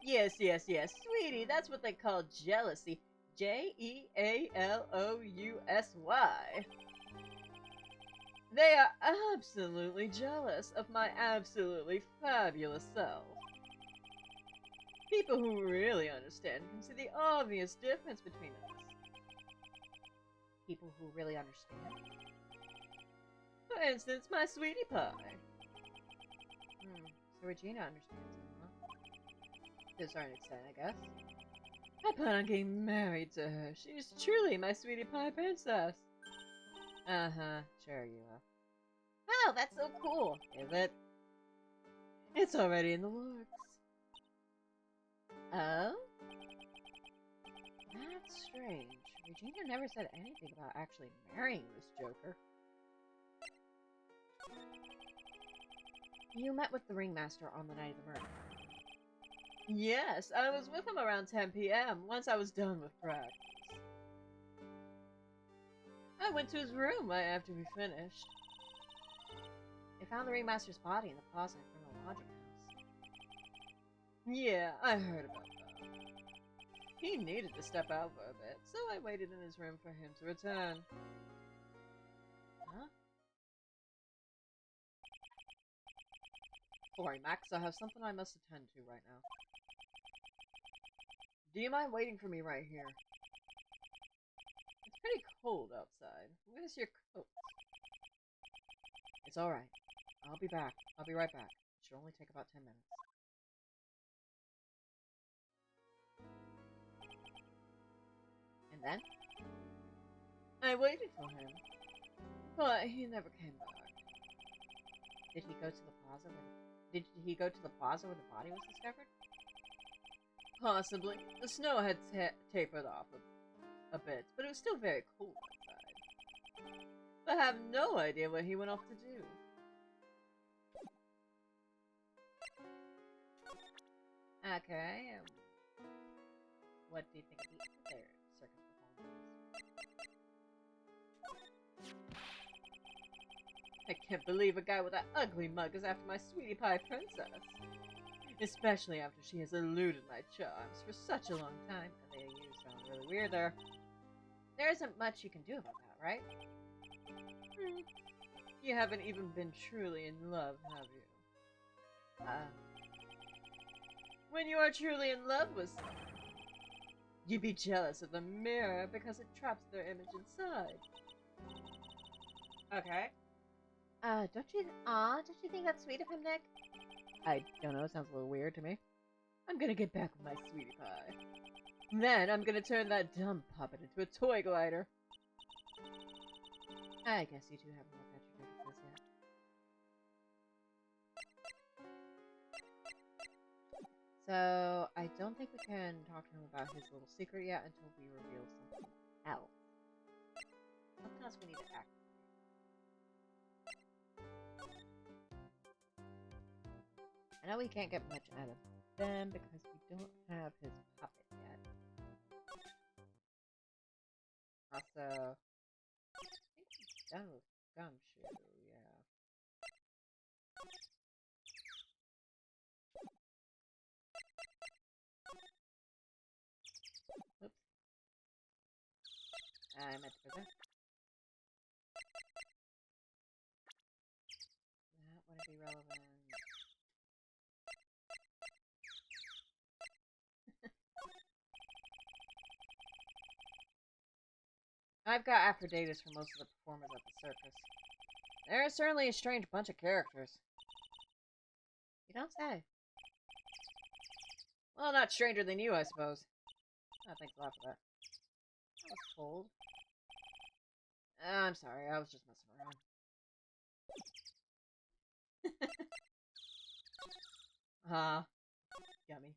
Yes. Sweetie, that's what they call jealousy. Jealousy. They are absolutely jealous of my absolutely fabulous self. People who really understand can see the obvious difference between us. People who really understand? For instance, my sweetie pie. So Regina understands him, huh? To a certain extent, I guess. I plan on getting married to her. She's truly my sweetie pie princess. Sure you are. Wow, that's so cool. Is it? It's already in the works. Oh? That's strange. Regina never said anything about actually marrying this Joker. You met with the Ringmaster on the night of the murder. Yes, I was with him around 10 p.m. once I was done with practice. I went to his room right after we finished. They found the Ringmaster's body in the closet from the lodging house. Yeah, I heard about that. He needed to step out for a bit, so I waited in his room for him to return. Huh? Sorry, Max, I have something I must attend to right now. Do you mind waiting for me right here? It's pretty cold outside. Where's your coat? It's alright. I'll be back. I'll be right back. It should only take about 10 minutes. And then? I waited for him. But he never came back. Did he go to the plaza where the body was discovered? Possibly. The snow had tapered off a bit, but it was still very cold outside. I have no idea what he went off to do. Okay, what do you think of the other circus performances? I can't believe a guy with that ugly mug is after my sweetie pie princess. Especially after she has eluded my charms for such a long time. And you sound really weird there. There isn't much you can do about that, right? You haven't even been truly in love, have you? When you are truly in love with someone, you'd be jealous of the mirror because it traps their image inside. Okay. Don't you think that's sweet of him, Nick? I don't know, it sounds a little weird to me. I'm gonna get back with my sweetie pie. Then I'm gonna turn that dumb puppet into a toy glider. I guess you two haven't looked at your differences yet. So, I don't think we can talk to him about his little secret yet until we reveal something else. Something else we need to act. I know we can't get much out of them because we don't have his puppet yet. Also, I think he's done with Gumshoe, yeah. Oops. I meant to present. That wouldn't be relevant. I've got Aphrodite for most of the performers at the circus. They're certainly a strange bunch of characters. You don't say. Well, not stranger than you, I suppose. Oh, thanks a lot for that. That was cold. I'm sorry, I was just messing around. Yummy.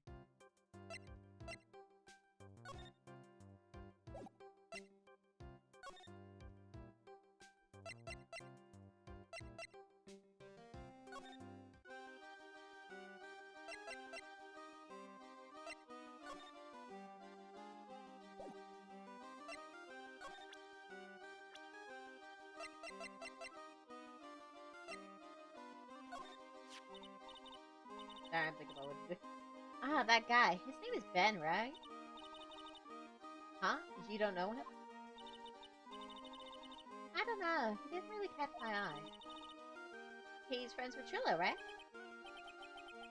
I'm thinking about what to do. Ah, that guy. His name is Ben, right? Huh? You don't know him? I don't know. He didn't really catch my eye. He's friends with Trillo, right?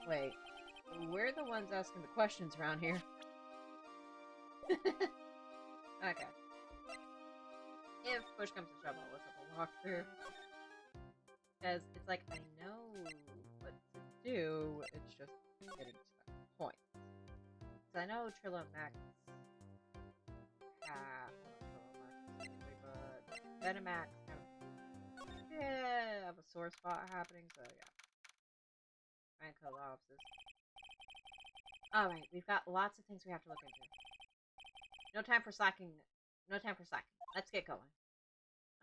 Wait. We're the ones asking the questions around here. Okay. If push comes to shove, I'll look up a walkthrough. Because it's like, I know what to do, it's just getting to that point. So I know Trillo and Max have... but Ben and Max kind of... have a sore spot happening, so yeah. Try and cut off this. Alright, we've got lots of things we have to look into. No time for slacking. No time for slacking. Let's get going.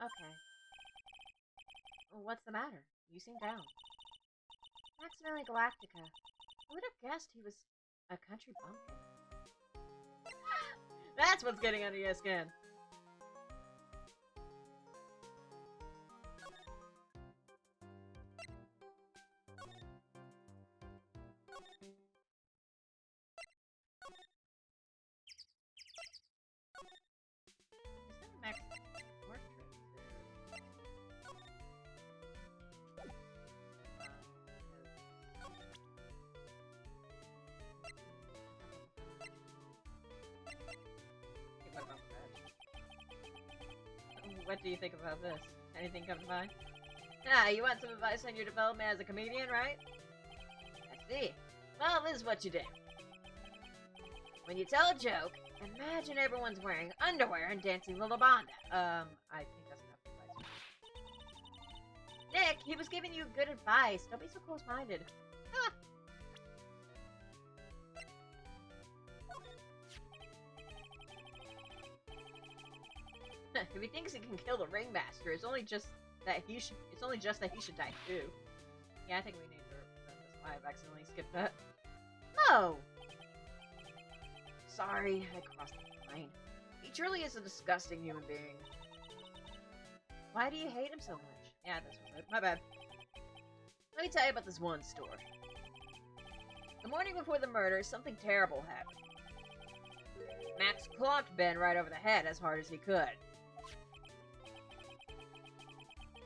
Okay. What's the matter? You seem down. Maximilian Galactica. Who would have guessed he was a country bumpkin? That's what's getting under your skin. Max portrait. What do you think about this? Anything come to mind? Ah, you want some advice on your development as a comedian, right? I see. Well, this is what you do. When you tell a joke, imagine everyone's wearing underwear and dancing La Banda. I think that's enough advice. Nick, he was giving you good advice. Don't be so close-minded. Ah. If he thinks he can kill the ringmaster, it's only just that he should die too. Yeah, I think we need to represent this. I've accidentally skipped that. No! Sorry, I crossed the line. He truly is a disgusting human being. Why do you hate him so much? Yeah, this was it. My bad. Let me tell you about this one story. The morning before the murder, something terrible happened. Max clonked Ben right over the head as hard as he could.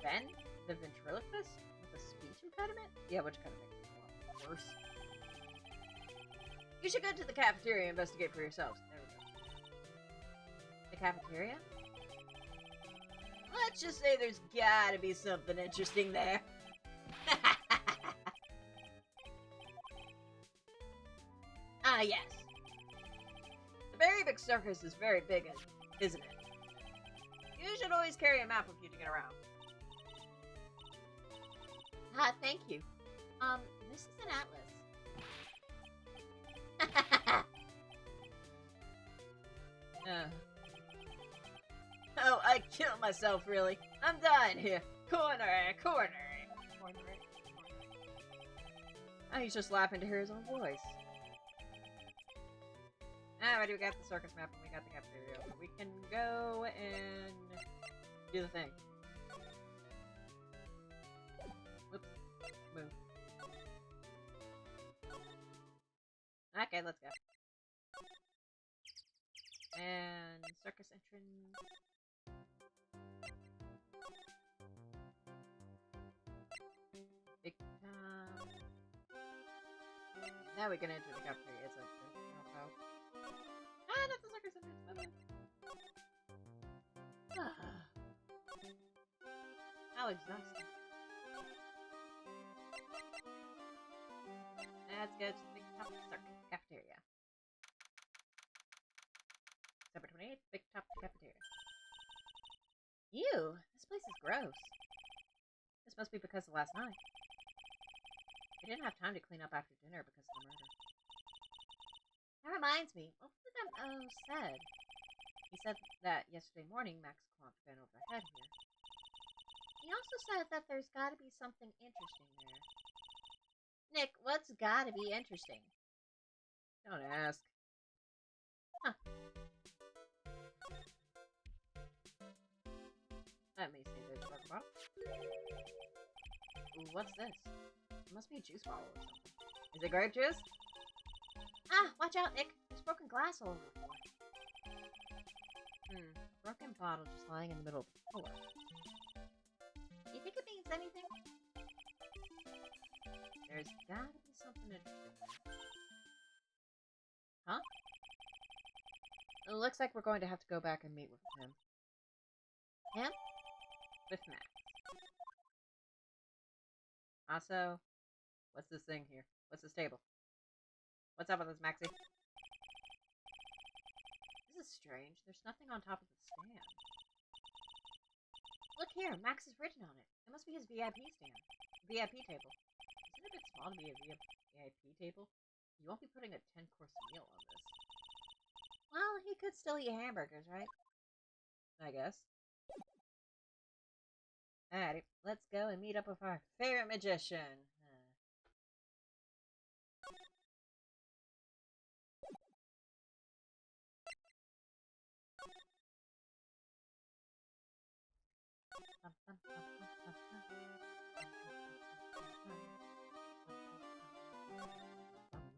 Ben? The ventriloquist? With a speech impediment? Yeah, which kind of makes it a lot worse. You should go to the cafeteria and investigate for yourselves. There we go. The cafeteria? Let's just say there's gotta be something interesting there. Ah, yes. The Very Big Circus is very big, isn't it? You should always carry a map with you to get around. Ah, thank you. This is an atlas. Oh, I killed myself, really. I'm dying here. Corner. Oh, he's just laughing to hear his own voice. Alrighty, we got the circus map and we got the cafeteria. We can go and do the thing. Whoops. Move. Okay, let's go. And circus entrance. Big time. Now we can enter the cafeteria. It's open. Ah, not the circus entrance. How exhausting. Let's go to the Big Top Circus Cafeteria. December 28th, Big Top Cafeteria. Ew, this place is gross. This must be because of last night. I didn't have time to clean up after dinner because of the murder. That reminds me, what was it that O said? He said that yesterday morning Max clonked Ben over the head here. He also said that there's gotta be something interesting there. Nick, what's gotta be interesting? Don't ask. Huh. Let me see this work about. Ooh, what's this? It must be a juice bottle or something. Is it grape juice? Ah, watch out, Nick. There's broken glass all over the floor. A broken bottle just lying in the middle of the floor. Do you think it means anything? There's gotta be something interesting there. Huh? It looks like we're going to have to go back and meet with him. Him? With Max. Also, what's this thing here? What's this table? What's up with this, Maxie? This is strange. There's nothing on top of the stand. Look here, Max is written on it. It must be his VIP stand. VIP table. Isn't it a bit small to be a VIP table? You won't be putting a 10-course meal on this. Well, he could still eat hamburgers, right? I guess. Alrighty, let's go and meet up with our favorite magician.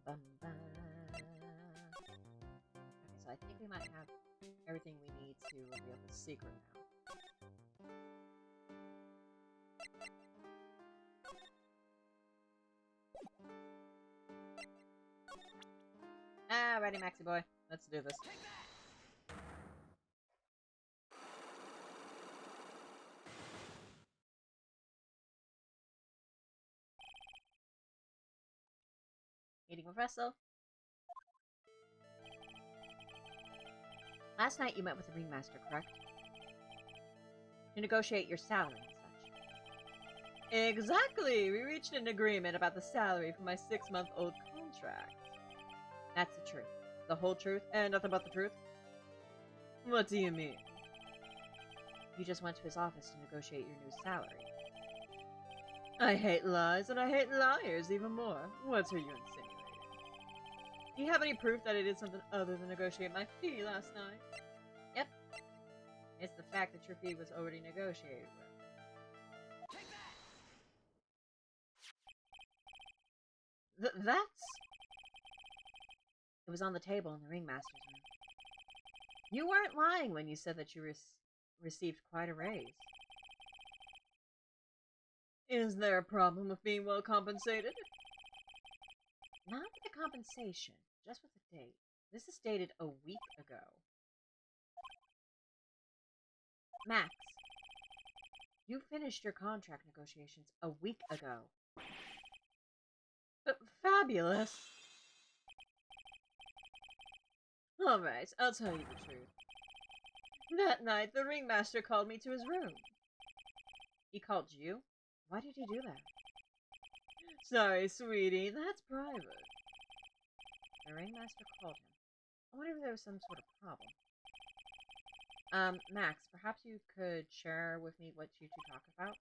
Okay, so I think we might have everything we need to reveal the secret now. Alrighty, Maxie boy. Let's do this. Meeting with Russell. Last night you met with the ringmaster, correct? To negotiate your salary and such. Exactly! We reached an agreement about the salary for my 6-month-old contract. That's the truth. The whole truth, and nothing but the truth? What do you mean? You just went to his office to negotiate your new salary. I hate lies, and I hate liars even more. What are you insinuating? Do you have any proof that I did something other than negotiate my fee last night? Yep. It's the fact that your fee was already negotiated with. That's... It was on the table in the ringmaster's room. You weren't lying when you said that you received quite a raise. Is there a problem with being well compensated? Not with the compensation, just with the date. This is dated a week ago. Max, you finished your contract negotiations a week ago. Fabulous! Alright, I'll tell you the truth. That night, the ringmaster called me to his room. He called you? Why did he do that? Sorry, sweetie, that's private. The ringmaster called him. I wonder if there was some sort of problem. Max, perhaps you could share with me what you two talk about?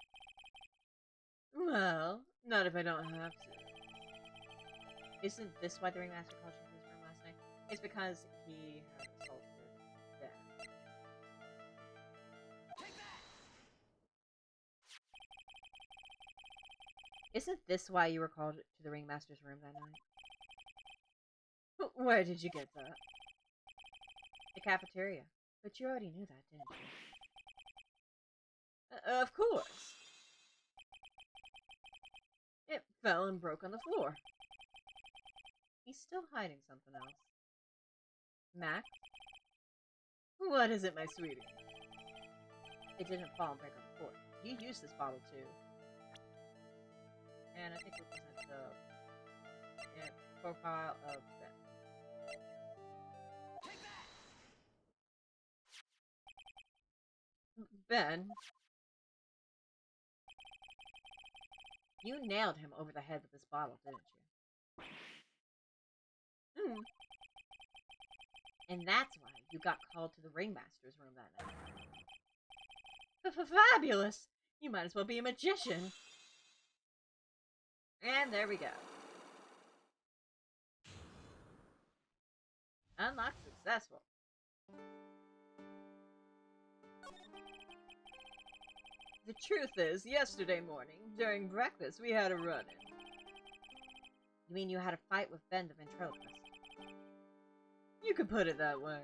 Well, not if I don't have to. Isn't this why the ringmaster called you to his room last night? It's because he had assaulted Ben. Isn't this why you were called to the ringmaster's room that night? Where did you get that? The cafeteria. But you already knew that, didn't you? Of course. It fell and broke on the floor. He's still hiding something else. Mac? What is it, my sweetie? It didn't fall and break on the floor. You used this bottle too. And I think it was the profile of Ben. Ben? You nailed him over the head with this bottle, didn't you? And that's why you got called to the ringmaster's room that night. Fabulous! You might as well be a magician. And there we go. Unlock successful. The truth is, yesterday morning, during breakfast, we had a run-in. You mean you had a fight with Ben the ventriloquist? You could put it that way.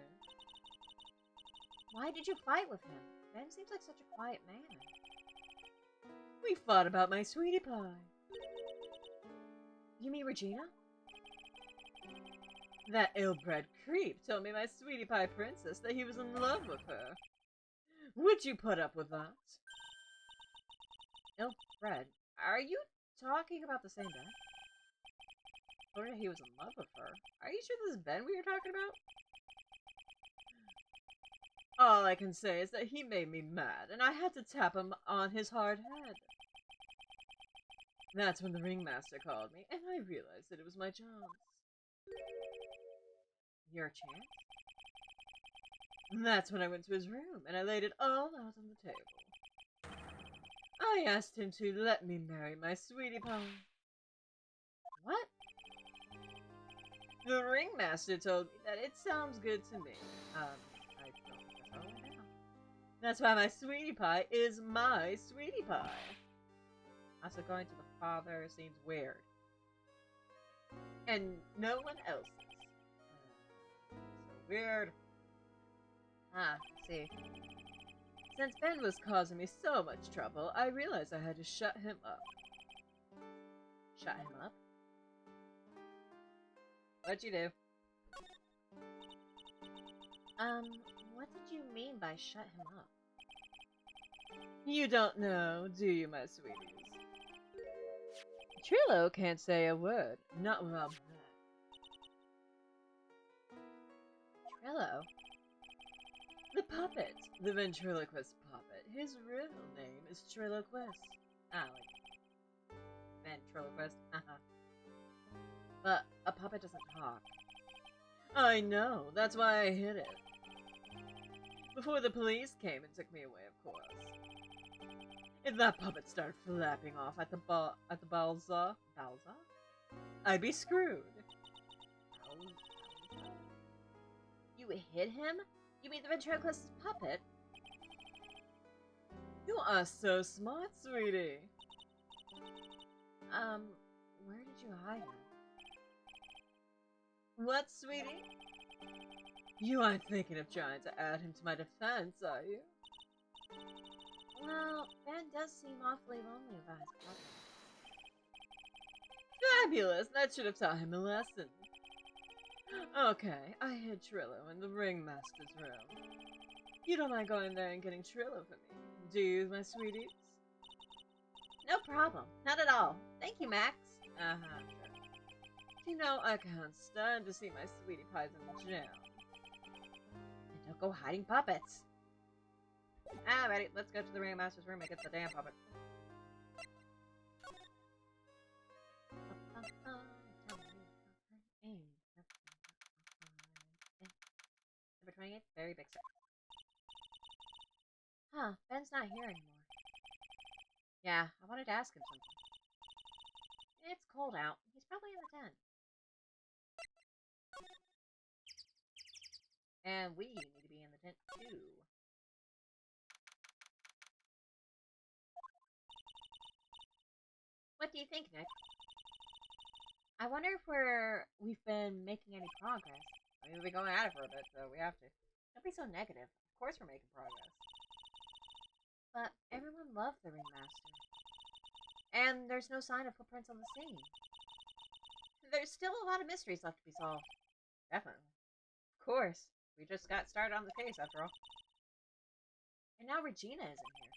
Why did you fight with him? Ben seems like such a quiet man. We fought about my sweetie pie. You mean Regina? That ill-bred creep told me my sweetie pie princess that he was in love with her. Would you put up with that? Ill-bred? Are you talking about the same Ben? Or he was in love with her? Are you sure this is Ben we were talking about? All I can say is that he made me mad, and I had to tap him on his hard head. That's when the ringmaster called me, and I realized that it was my chance. Your chance? That's when I went to his room, and I laid it all out on the table. I asked him to let me marry my sweetie pie. What? The ringmaster told me that it sounds good to me. I don't know now. That's why my sweetie pie is my sweetie pie. Also, going to the father seems weird. And no one else's. So weird. I see. Since Ben was causing me so much trouble, I realized I had to shut him up. Shut him up? What'd you do? What did you mean by shut him up? You don't know, do you, my sweeties? Trillo can't say a word, not without that. Trillo? The puppet, the ventriloquist puppet. His real name is Trilloquist. Like ventriloquist, But a puppet doesn't talk. I know, that's why I hid it. Before the police came and took me away, of course. If that puppet started flapping off at the Balza, I'd be screwed. Balza? You hit him? You mean the ventriloquist's puppet? You are so smart, sweetie. Where did you hide him? What, sweetie? You aren't thinking of trying to add him to my defense, are you? Well, Ben does seem awfully lonely without his puppet. Fabulous! That should have taught him a lesson. Okay, I hid Trillo in the ringmaster's room. You don't mind going there and getting Trillo for me, do you, my sweeties? No problem. Not at all. Thank you, Max. Sure. You know, I can't stand to see my sweetie pies in jail. And don't go hiding puppets. Alrighty, let's go to the ringmaster's room and get the damn puppet. Number 28, very big step. Huh, Ben's not here anymore. Yeah, I wanted to ask him something. It's cold out. He's probably in the tent. And we need to be in the tent too. What do you think, Nick? I wonder if we've been making any progress. I mean, we've been going at it for a bit, so we have to. Don't be so negative. Of course we're making progress. But everyone loved the ringmaster. And there's no sign of footprints on the scene. There's still a lot of mysteries left to be solved. Definitely. Of course. We just got started on the case, after all. And now Regina isn't here.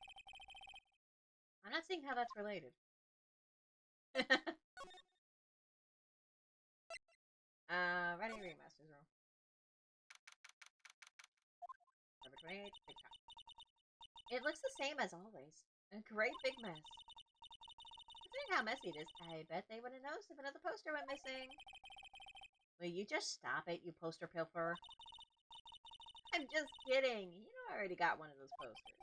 I'm not seeing how that's related. Ready ringmaster's room. Number 28, big top. It looks the same as always. A great big mess. Considering how messy it is, I bet they would have noticed if another poster went missing. Will you just stop it, you poster pilferer? I'm just kidding. You know I already got one of those posters.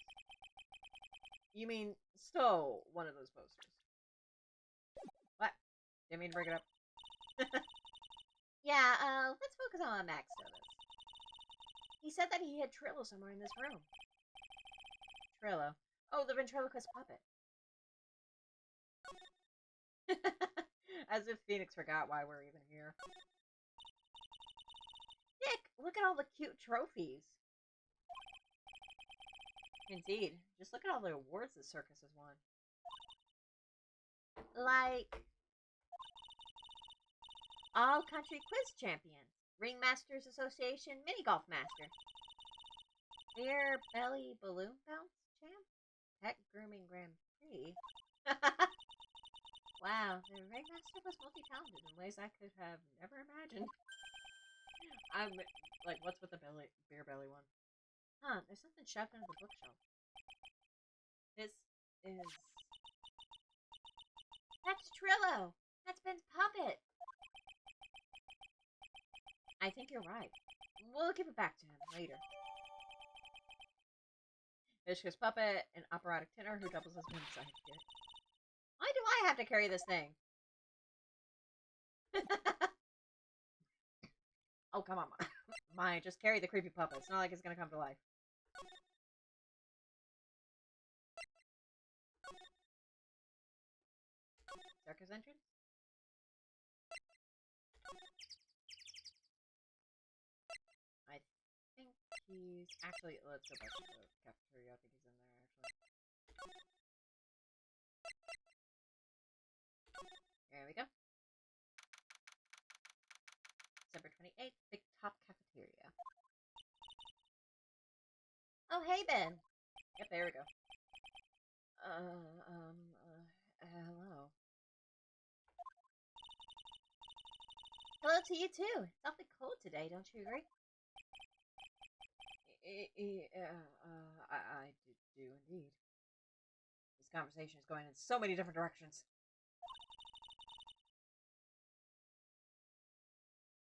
You mean, stole one of those posters. What? Didn't mean to bring it up. Yeah, let's focus on Max Donuts. He said that he hid Trillo somewhere in this room. Trillo? Oh, the ventriloquist puppet. As if Phoenix forgot why we're even here. Nick, look at all the cute trophies. Indeed. Just look at all the awards the circus has won. Like... All Country Quiz Champion, Ringmasters Association Mini Golf Master, Beer Belly Balloon Bounce Champ, Pet Grooming Grand Prix. Wow, the Ringmaster was multi-talented in ways I could have never imagined. I'm like, what's with the beer belly one? Huh, there's something shoved under the bookshelf. This is... That's Trillo! That's Ben's puppet! I think you're right. We'll give it back to him later. Mishka's puppet, an operatic tenor who doubles as wind sidekick. Why do I have to carry this thing? Oh, come on. Mine, just carry the creepy puppet. It's not like it's gonna come to life. Circus entrance? He's actually, let's go back to the cafeteria. I think he's in there, actually. There we go. December 28th, Big Top Cafeteria. Oh, hey, Ben. Yep, there we go. Hello. Hello to you, too. It's awfully cold today, don't you agree? I do indeed. This conversation is going in so many different directions.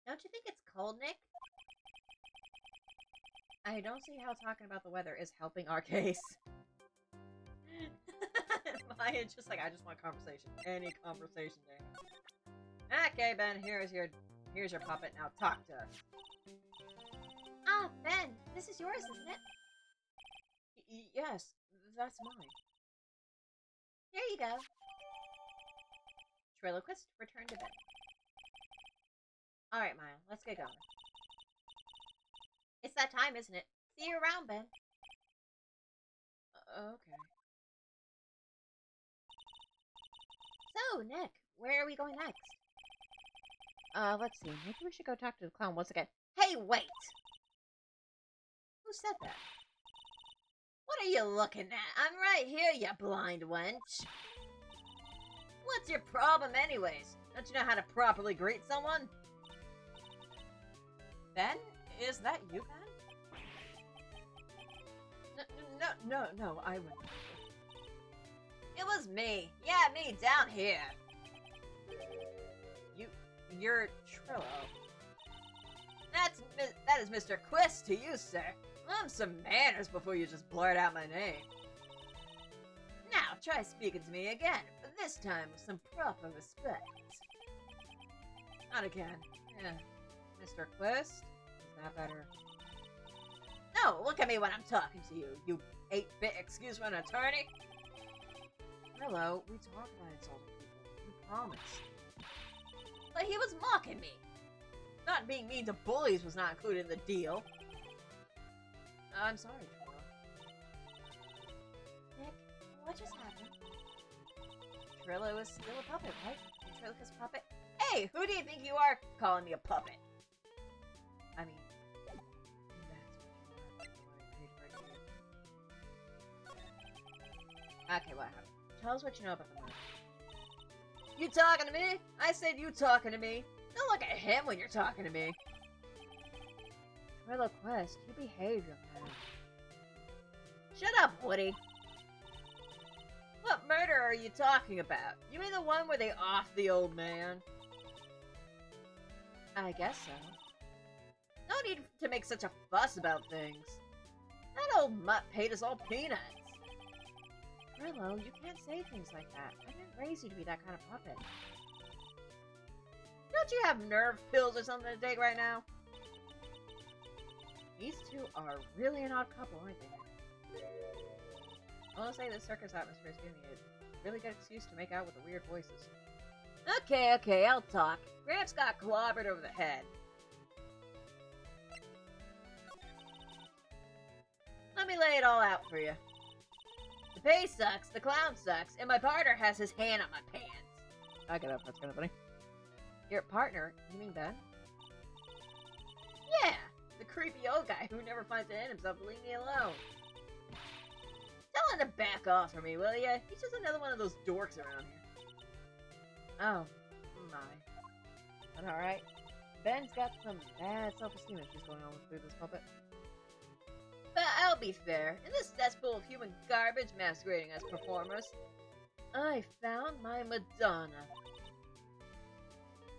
Don't you think it's cold, Nick? I don't see how talking about the weather is helping our case. I just like, I just want conversation. Any conversation, damn it. Okay, Ben, here's your puppet. Now talk to us. Ah, Ben, this is yours, isn't it? Yes, that's mine. Here you go. Triloquist, return to bed. Alright, Maya, let's get going. It's that time, isn't it? See you around, Ben. Okay. So, Nick, where are we going next? Let's see. Maybe we should go talk to the clown once again. Hey, wait! Who said that? What are you looking at? I'm right here, you blind wench. What's your problem anyways? Don't you know how to properly greet someone? Ben? Is that you, Ben? No, I wouldn't. It was me. Yeah, me, down here. You're Trillo. That is Mr. Quist to you, sir. Have some manners before you just blurt out my name. Now, try speaking to me again, but this time with some proper respect. Not again. Yeah. Mr. Quist? Is that better? No, look at me when I'm talking to you, you 8-bit excuse for an attorney? Hello, we talk about insulting people. We promise. But he was mocking me. Not being mean to bullies was not included in the deal. I'm sorry, Trillo. Nick, what just happened? Trillo is still a puppet, right? Ventriloquist puppet? Hey, who do you think you are calling me a puppet? I mean, that's what you are. Okay, what happened? Tell us what you know about the murder. You talking to me? I said you talking to me. Don't look at him when you're talking to me. Triloquist, you behave yourself. Shut up, Woody. What murder are you talking about? You mean the one where they offed the old man? I guess so. No need to make such a fuss about things. That old mutt paid us all peanuts. Trillo, you can't say things like that. I didn't raise you to be that kind of puppet. Don't you have nerve pills or something to take right now? These two are really an odd couple, aren't they? I want to say this circus atmosphere is giving you a really good excuse to make out with the weird voices. Okay, I'll talk. Gramps got clobbered over the head. Let me lay it all out for you. The pay sucks, the clown sucks, and my partner has his hand on my pants. I get up, that's kind of funny. Your partner? You mean Ben? Yeah, the creepy old guy who never finds it in himself to leave me alone. Tell him to back off from me, will ya? He's just another one of those dorks around here. Oh, my. But alright. Ben's got some bad self-esteem issues going on with this puppet. But I'll be fair. In this cesspool of human garbage masquerading as performers, I found my Madonna.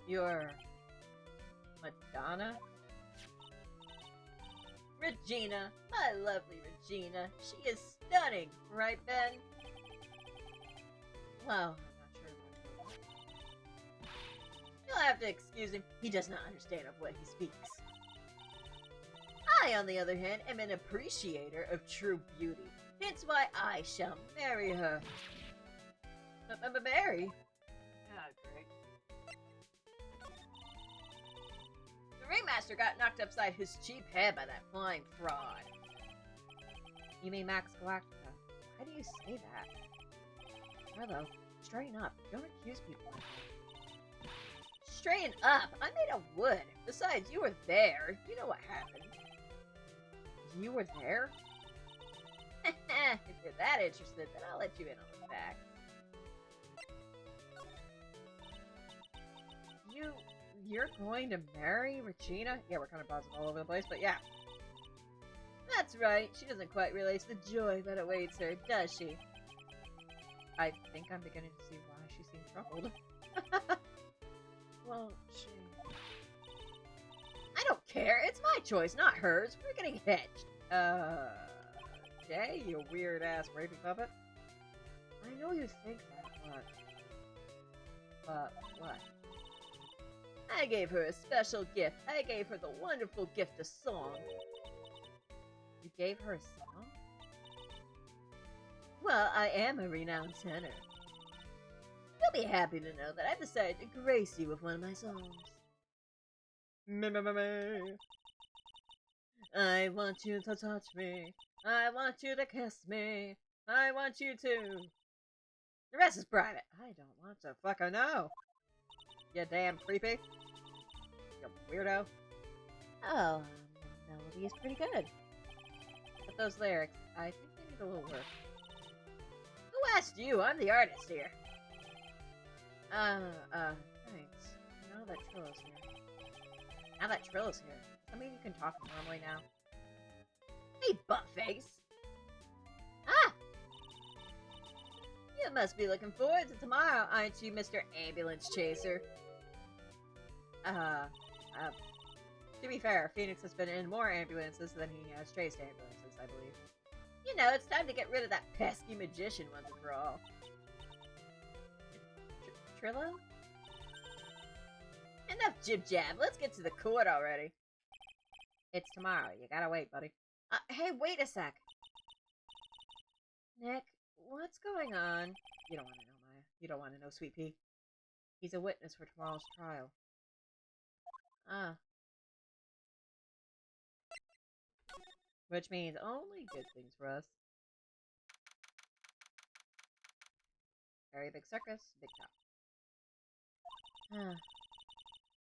Your Madonna? Regina, my lovely Regina. She is stunning, right, Ben? Well, I'm not sure about that. You'll have to excuse him. He does not understand of what he speaks. I, on the other hand, am an appreciator of true beauty. Hence why I shall marry her. Marry? Ah, great. The ringmaster got knocked upside his cheap head by that flying fraud. You mean Max Galactica? Why do you say that? Hello, straighten up. Don't accuse people like that. Straighten up? I'm made of wood. Besides, you were there. You know what happened. You were there? If you're that interested, then I'll let you in on the facts. You're going to marry Regina? Yeah, we're kind of buzzing all over the place, but yeah. That's right. She doesn't quite realize the joy that awaits her, does she? I think I'm beginning to see why she seemed troubled. Well, she... I don't care. It's my choice, not hers. We're getting hitched. Okay, you weird-ass rapey puppet. I know you think that, but what? I gave her a special gift. I gave her the wonderful gift of song. You gave her a song? Well, I am a renowned tenor. You'll be happy to know that I've decided to grace you with one of my songs. Me, me, me, me. I want you to touch me. I want you to kiss me. I want you to... The rest is private. I don't want to fucking know. You damn creepy. You weirdo. Oh, the melody is pretty good. But those lyrics, I think they need a little work. Who asked you? I'm the artist here. Thanks. Now that Trillo's here. Now that Trillo's here, I mean you can talk normally now. Hey, buttface! Ah! You must be looking forward to tomorrow, aren't you, Mr. Ambulance Chaser? To be fair, Phoenix has been in more ambulances than he has chased ambulances, I believe. You know, it's time to get rid of that pesky magician once and for all. Trillo? Enough jib-jab, let's get to the court already. It's tomorrow, you gotta wait, buddy. Hey, wait a sec. Nick, what's going on? You don't want to know, Maya. You don't want to know, Sweet Pea. He's a witness for tomorrow's trial. Which means only good things for us. Very big circus, big top.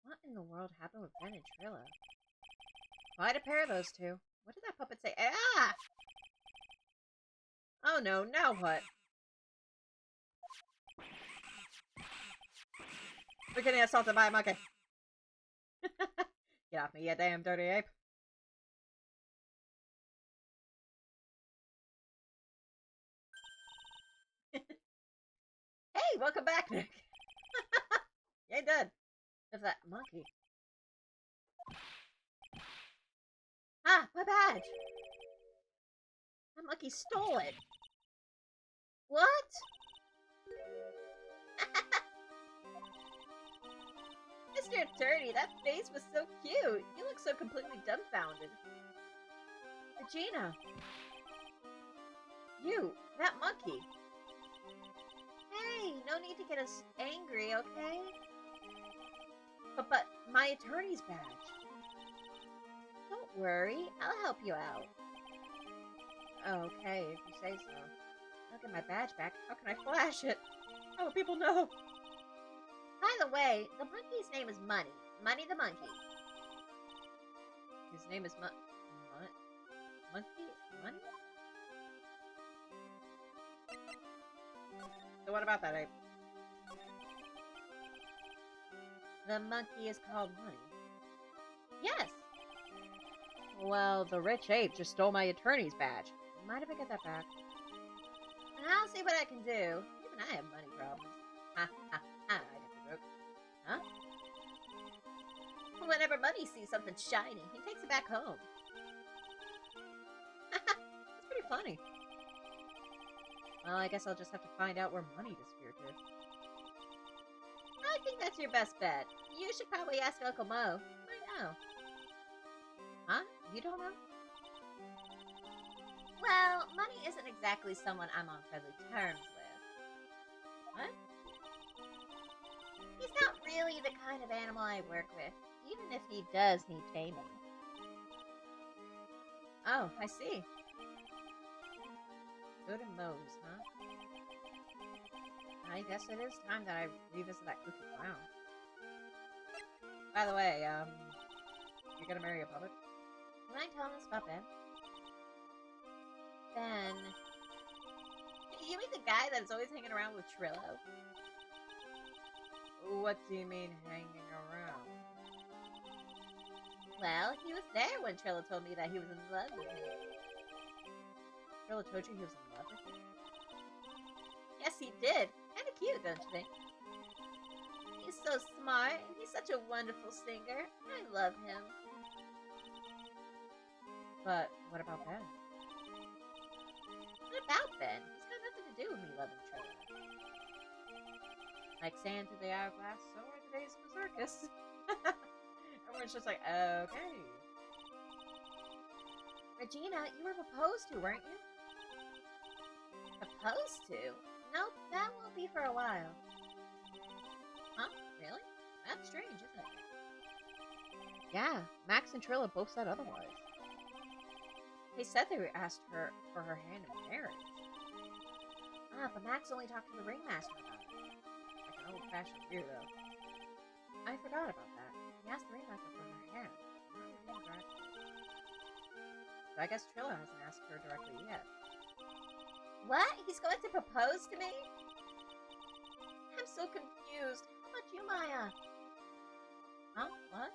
What in the world happened with Ben and Trillo? Quite a pair of those two. What did that puppet say? Ah! Oh no, now what? We're getting assaulted by a monkey. Get off me, you damn dirty ape. Hey, welcome back, Nick. You ain't dead. It's that monkey. Ah, my badge! That monkey stole it! What? Mr. Attorney, that face was so cute! You look so completely dumbfounded. Regina! You! That monkey! Hey, no need to get us angry, okay? But my attorney's badge. Don't worry, I'll help you out. Okay, if you say so. I'll get my badge back. How can I flash it? How will people know? By the way, the monkey's name is Money. Money the monkey. His name is Monkey? Money? So what about that ape? The monkey is called Money. Yes! Well, the rich ape just stole my attorney's badge. Mind if I get that back? I'll see what I can do. Even I have money problems. Ha ha ha, I get the joke. Huh? Whenever Money sees something shiny, he takes it back home. That's pretty funny. Well, I guess I'll just have to find out where Money disappeared to. I think that's your best bet. You should probably ask Uncle Mo. I know. Huh? You don't know? Well, Money isn't exactly someone I'm on friendly terms with. What? He's not really the kind of animal I work with, even if he does need taming. Oh, I see. Go to Moe's, huh? I guess it is time that I revisit that goofy clown. By the way, you're gonna marry a puppet? You mind telling us about Ben? Ben... You mean the guy that's always hanging around with Trillo? What do you mean, hanging around? Well, he was there when Trillo told me that he was in love with me. Trillo told you he was in love with you? Yes, he did. Kinda cute, don't you think? He's so smart, and he's such a wonderful singer. I love him. But what about Ben? What about Ben? He's got nothing to do with me loving Trillo. Like sand to the hourglass, so are the days of the circus. Everyone's just like, okay. Regina, you were proposed to, weren't you? Proposed to? Nope, that won't be for a while. Huh? Really? That's strange, isn't it? Yeah, Max and Trilla both said otherwise. They said they asked her for her hand in marriage. Ah, but Max only talked to the ringmaster about it. Like an old-fashioned weirdo. I forgot about that. He asked the ringmaster for her hand. So I guess Trilla hasn't asked her directly yet. What? He's going to propose to me? I'm so confused. How about you, Maya? Huh? What?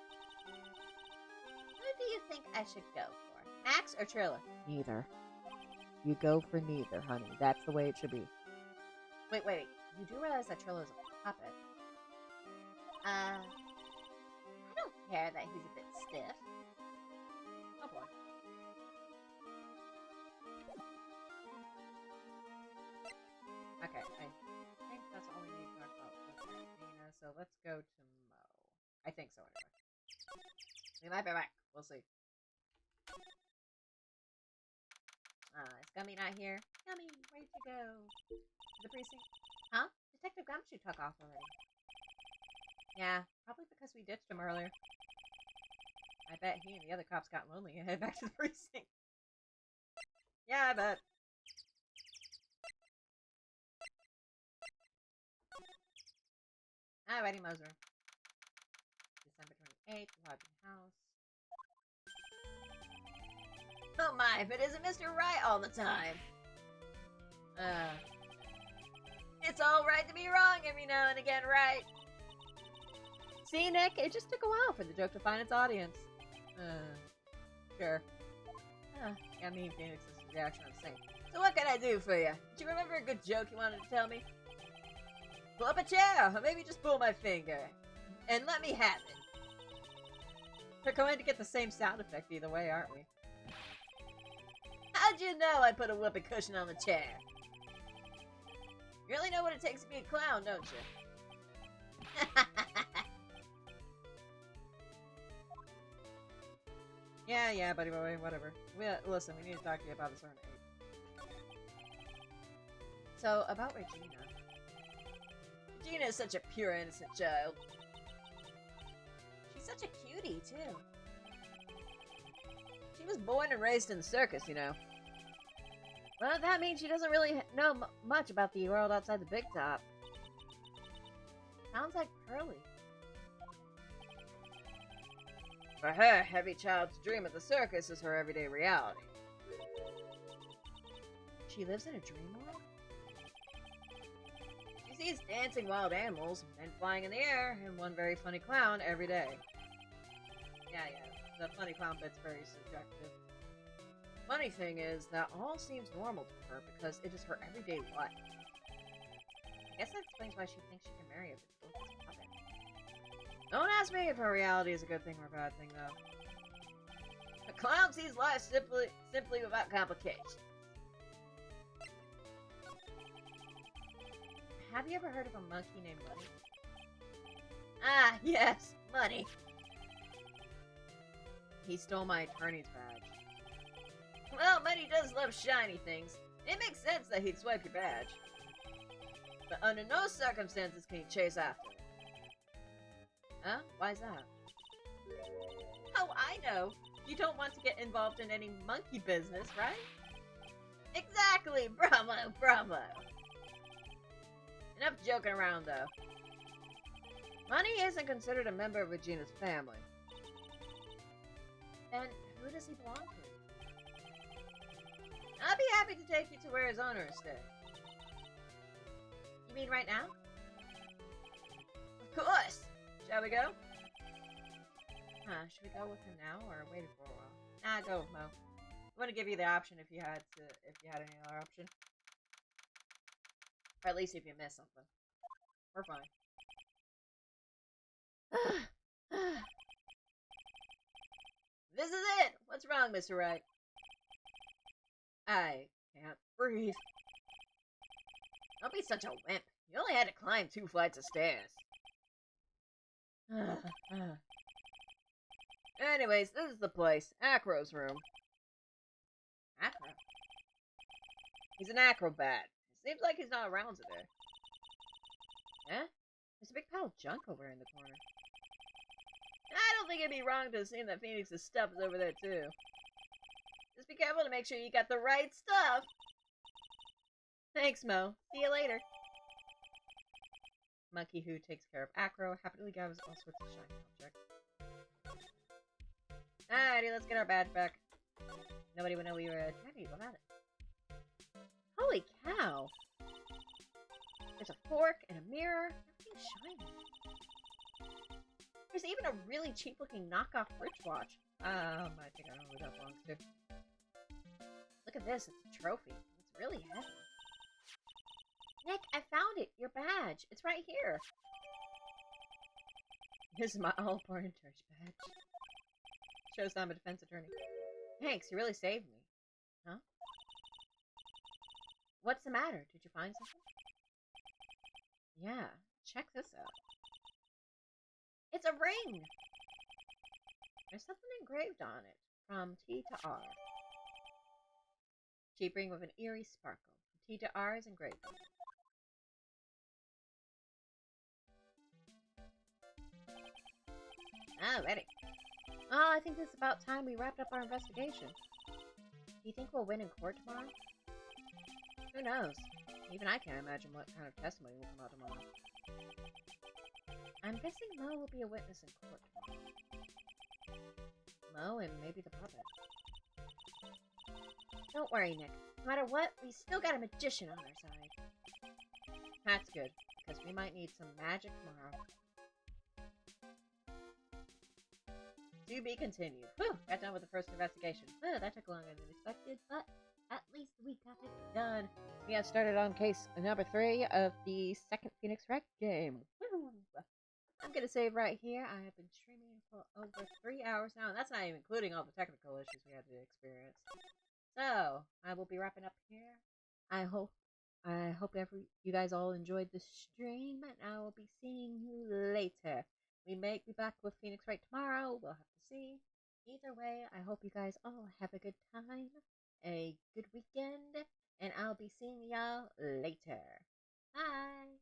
Who do you think I should go for? Max or Trilla? Neither. You go for neither, honey. That's the way it should be. Wait. You do realize that Trilla is a puppet. I don't care that he's a bit stiff. Oh boy. Okay, I think that's all we need to talk about with Regina, so let's go to Mo. I think so, anyway. We might be back. We'll see. Is Gummy not here? Gummy, where'd you go? The precinct? Huh? Detective Gumshoe took off already. Yeah, probably because we ditched him earlier. I bet he and the other cops got lonely and headed back to the precinct. Yeah, I bet. Alrighty, Moser. December 28th, lodging house. Oh my, if it isn't Mr. Right all the time. It's all right to be wrong every now and again, right? See, Nick, it just took a while for the joke to find its audience. Sure. Yeah, me and Phoenix's reaction are the same. So what can I do for you? Do you remember a good joke you wanted to tell me? Pull up a chair, or maybe just pull my finger. And let me have it. We're going to get the same sound effect either way, aren't we? How'd you know I put a whoopee cushion on the chair? You really know what it takes to be a clown, don't you? Yeah, buddy boy, whatever. Listen, we need to talk to you about this certain ape. So, about Regina. Regina is such a pure, innocent child. She's such a cutie, too. She was born and raised in the circus, you know. Well, that means she doesn't really know much about the world outside the Big Top. Sounds like Pearly. For her, every child's dream of the circus is her everyday reality. She lives in a dream world? She sees dancing wild animals, men flying in the air, and one very funny clown every day. Yeah, the funny clown bit's very subjective. Funny thing is that all seems normal to her because it is her everyday life. I guess that explains why she thinks she can marry a ventriloquist puppet. Don't ask me if her reality is a good thing or a bad thing, though. A clown sees life simply without complications. Have you ever heard of a monkey named Money? Ah, yes, Money. He stole my attorney's badge. Well, Money does love shiny things. It makes sense that he'd swipe your badge. But under no circumstances can he chase after it. Huh? Why's that? Oh, I know. You don't want to get involved in any monkey business, right? Exactly! Bravo! Enough joking around, though. Money isn't considered a member of Regina's family. Then, who does he belong to? I'll be happy to take you to where his owner is staying. You mean right now? Of course! Shall we go? Should we go with him now or wait for a while? Nah, go with Mo. I want to give you the option if you had any other option. Or at least if you miss something. We're fine. This is it! What's wrong, Mr. Wright? I can't breathe. Don't be such a wimp. You only had to climb 2 flights of stairs. Anyways, this is the place. Acro's room. Acro? He's an acrobat. Seems like he's not around today. Eh? There's a big pile of junk over in the corner. I don't think it'd be wrong to assume that Phoenix's stuff is over there too. Just be careful to make sure you got the right stuff. Thanks, Mo. See you later. Monkey who takes care of Acro happily gathers all sorts of shiny objects. Alrighty, let's get our badge back. Nobody would know we were attacking. What about it? Holy cow! There's a fork and a mirror. Everything's shiny. There's even a really cheap-looking knockoff wristwatch. I think I know who that belongs to. Look at this. It's a trophy. It's really heavy. Nick, I found it. Your badge. It's right here. This is my all-important church badge. Shows I'm a defense attorney. Thanks, you really saved me. Huh? What's the matter? Did you find something? Yeah, check this out. It's a ring! There's something engraved on it. From T to R. Cheap ring with an eerie sparkle. From T to R is engraved on it. Alrighty. Oh, I think it's about time we wrapped up our investigation. Do you think we'll win in court tomorrow? Who knows? Even I can't imagine what kind of testimony will come out tomorrow. I'm guessing Mo will be a witness in court tomorrow. Mo and maybe the puppet. Don't worry, Nick. No matter what, we still got a magician on our side. That's good, because we might need some magic tomorrow. To be continued. Whew, got done with the first investigation. That took longer than expected, but at least we got it done. We have started on case number 3 of the second Phoenix Wreck game. Woo. I'm gonna save right here. I have been streaming for over 3 hours now, and that's not even including all the technical issues we had to experience. So, I will be wrapping up here. I hope you guys all enjoyed the stream, and I will be seeing you later. We may be back with Phoenix Wright tomorrow. We'll have to see. Either way, I hope you guys all have a good time, a good weekend, and I'll be seeing y'all later. Bye!